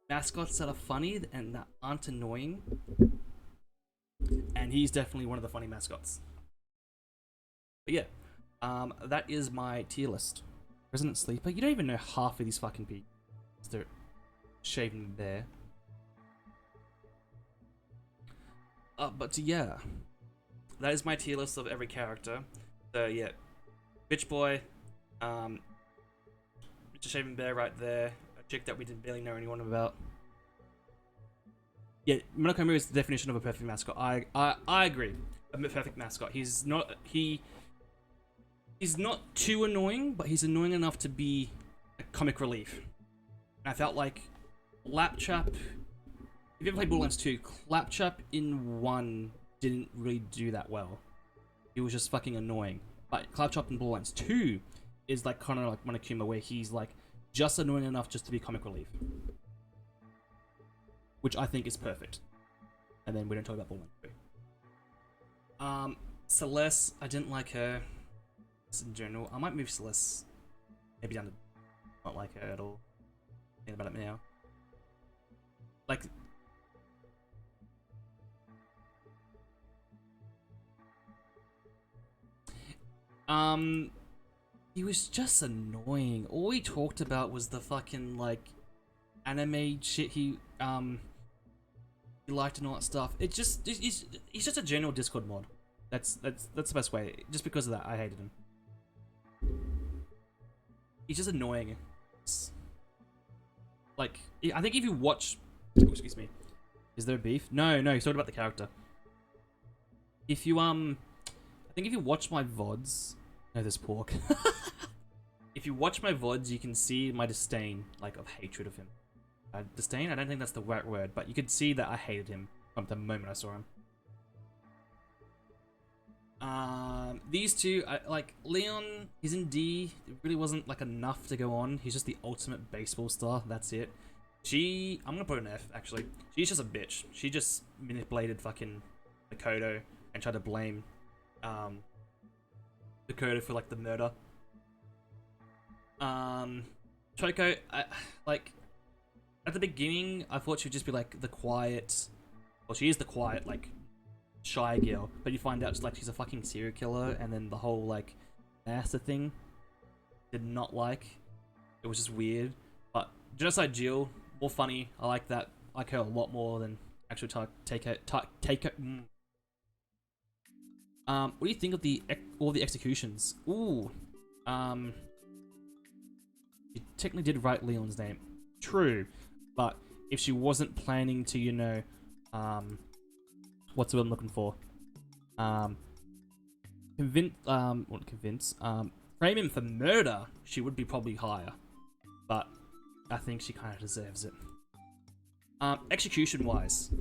mascots that are funny and that aren't annoying. And he's definitely one of the funny mascots. But yeah, that is my tier list. Resident Sleeper, you don't even know half of these fucking people. They're shaving there. But yeah, that is my tier list of every character. So yeah, Bitch Boy, Mr. Shaving Bear right there, a chick that we didn't barely know anyone about. Yeah, Monokuma is the definition of a perfect mascot. I agree. A perfect mascot. He's not too annoying, but he's annoying enough to be a comic relief. And I felt like Claptrap. If you ever played Borderlands 2, Claptrap in 1 didn't really do that well. He was just fucking annoying. But Claptrap in Borderlands 2 is like kind of like Monokuma, where he's like just annoying enough just to be comic relief, which I think is perfect. And then we don't talk about Borderlands 3. Celeste, I didn't like her. Just in general, I might move Celeste maybe down to not like her at all. Thinking about it now, like. He was just annoying. All he talked about was the fucking like anime shit he liked and all that stuff. He's just a general Discord mod. That's the best way. Just because of that, I hated him. He's just annoying. Like, I think if you watch, oh, excuse me, is there beef? No, he's talking about the character. If you I think if you watch my VODs. No, there's pork. If you watch my VODs, you can see my disdain, like, of hatred of him. Disdain? I don't think that's the right word, but you could see that I hated him from the moment I saw him. These two, like, Leon, he's in D. It really wasn't, like, enough to go on. He's just the ultimate baseball star. That's it. I'm gonna put an F, actually. She's just a bitch. She just manipulated fucking Makoto and tried to blame, Dakota for like the murder. Choco, like at the beginning, I thought she'd just be like the quiet. Well, she is the quiet, like shy girl, but you find out like she's a fucking serial killer, and then the whole like master thing. did not like. It was just weird. But Genocide Jill, more funny. I like that. I like her a lot more than actual take her. What do you think of all the executions? Ooh. You technically did write Leon's name. True. But if she wasn't planning to, you know, what's the word I'm looking for? Frame him for murder, she would be probably higher. But I think she kind of deserves it. Execution-wise,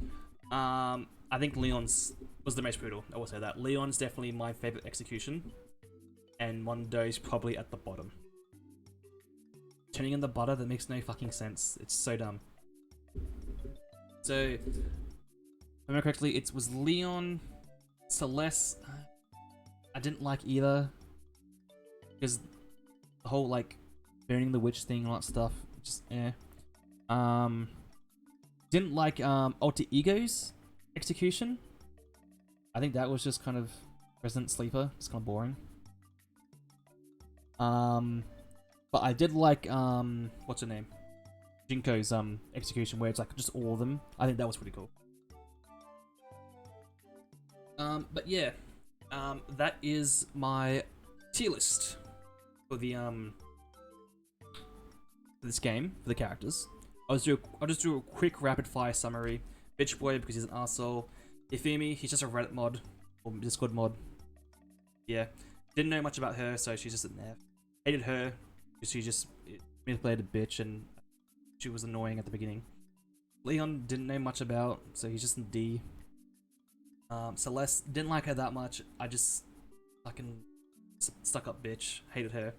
I think Leon's was the most brutal. I will say that. Leon's definitely my favorite execution. And Mondo's probably at the bottom. Turning in the butter, that makes no fucking sense. It's so dumb. So, if I remember correctly, it was Leon, Celeste. I didn't like either. Because the whole, like, burning the witch thing and all that stuff. Just, eh. Didn't like, Alter Ego's execution. I think that was just kind of Resident Sleeper. It's kind of boring. But I did like, what's her name? Jinko's, execution, where it's like just all of them. I think that was pretty cool. But yeah. That is my tier list for the, for this game, for the characters. I'll just do a quick rapid fire summary. Bitch Boy, because he's an arsehole. Ifumi, he's just a Reddit mod, or Discord mod. Yeah. Didn't know much about her, so she's just an F. Hated her, because she just manipulated a bitch, and she was annoying at the beginning. Leon didn't know much about, so he's just in D. Celeste, didn't like her that much. I just fucking stuck up bitch. Hated her.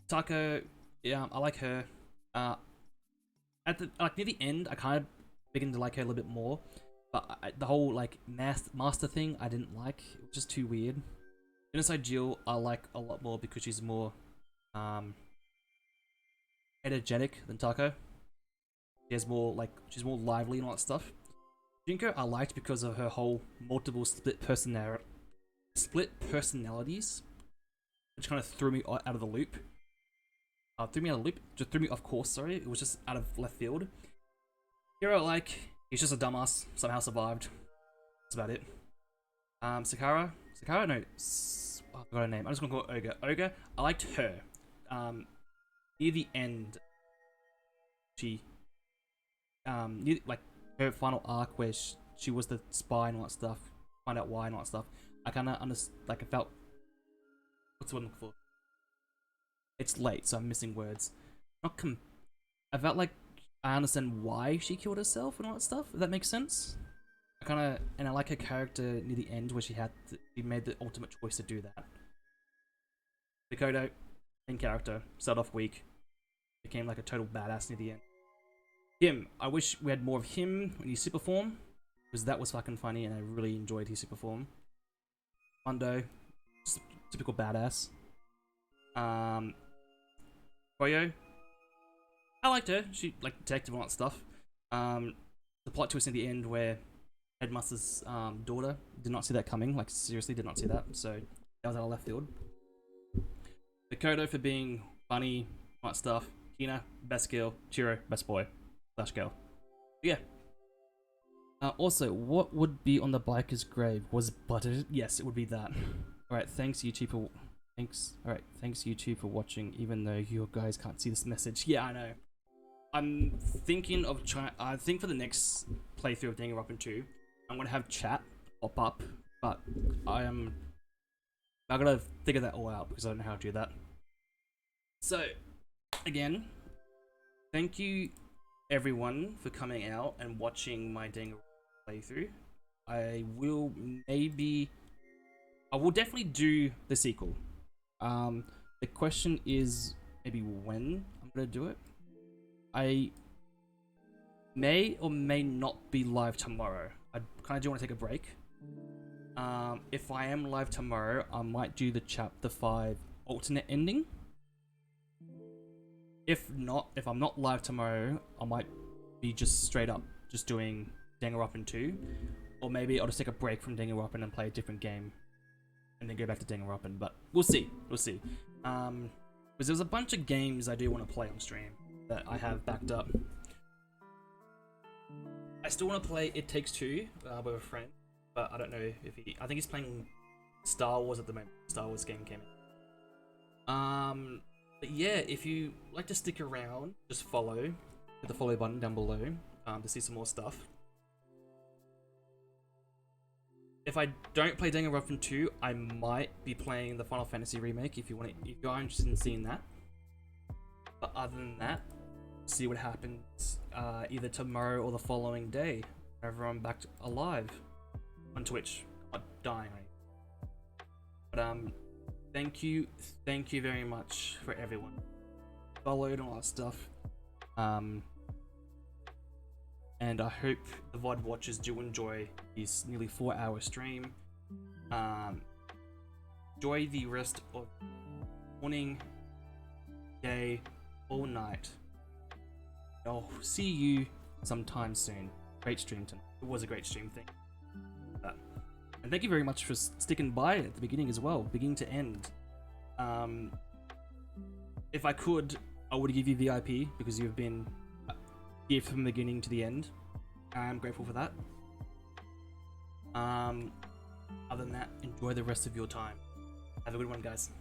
Taco, yeah, I like her. At the near the end, I kind of began to like her a little bit more. But the whole like master thing, I didn't like. It was just too weird. Genocide Jill, I like a lot more because she's more energetic than Taco. She has more like she's more lively and all that stuff. Jinko I liked because of her whole multiple split personalities, which kind of threw me out of the loop. Just threw me off course, sorry. It was just out of left field. Hero I like, he's just a dumbass, somehow survived. That's about it. Sakara, no, I forgot her name. I'm just gonna call her Ogre. Ogre, I liked her. Near the end, she, like, her final arc where she was the spy and all that stuff, find out why and all that stuff. I kind of I felt, what's the one I'm looking for? It's late, so I'm missing words. I felt like I understand why she killed herself and all that stuff, if that makes sense. And I like her character near the end where she made the ultimate choice to do that. Mikoto, main character, started off weak, became like a total badass near the end. Him, I wish we had more of him when he super form, because that was fucking funny and I really enjoyed his super form. Mondo, just typical badass. Koyo, I liked her. She like detective and all that stuff. The plot twist in the end where Headmaster's daughter, did not see that coming. Like seriously, did not see that. So that was out of left field. Mikoto for being funny, all that stuff. Hina, best girl. Chiro, best boy. / girl. Yeah. Also, what would be on the biker's grave? Was buttered? Yes, it would be that. Alright, thanks YouTube for thanks YouTube for watching, even though you guys can't see this message. Yeah, I know. I'm thinking of I think for the next playthrough of Danganronpa 2, I'm gonna have chat pop up, but I gotta figure that all out because I don't know how to do that. So, again, thank you everyone for coming out and watching my Danganronpa playthrough. I will definitely do the sequel. The question is maybe when I'm gonna do it. I may or may not be live tomorrow. I kind of do want to take a break. If I am live tomorrow, I might do the chapter 5 alternate ending. If I'm not live tomorrow, I might be just straight up just doing Danganronpa 2, or maybe I'll just take a break from Danganronpa and play a different game, and then go back to Danganronpa. But we'll see. Because there's a bunch of games I do want to play on stream that I have backed up. I still want to play It Takes Two with a friend, but I don't know if he. I think he's playing Star Wars at the moment. Star Wars game came in. But yeah, if you like to stick around, just follow. Hit the follow button down below to see some more stuff. If I don't play Danganronpa 2, I might be playing the Final Fantasy remake if you want to, if you are interested in seeing that. But other than that, see what happens either tomorrow or the following day. Whenever I'm back alive on Twitch, not dying. But thank you very much for everyone followed and all that stuff. And I hope the VOD watchers do enjoy this nearly 4-hour stream. Enjoy the rest of morning, day, or night. I'll see you sometime soon. Great stream tonight. It was a great stream thing. And thank you very much for sticking by at the beginning as well, beginning to end. If I could, I would give you VIP because you've been here from the beginning to the end. I'm grateful for that. Other than that, enjoy the rest of your time. Have a good one, guys.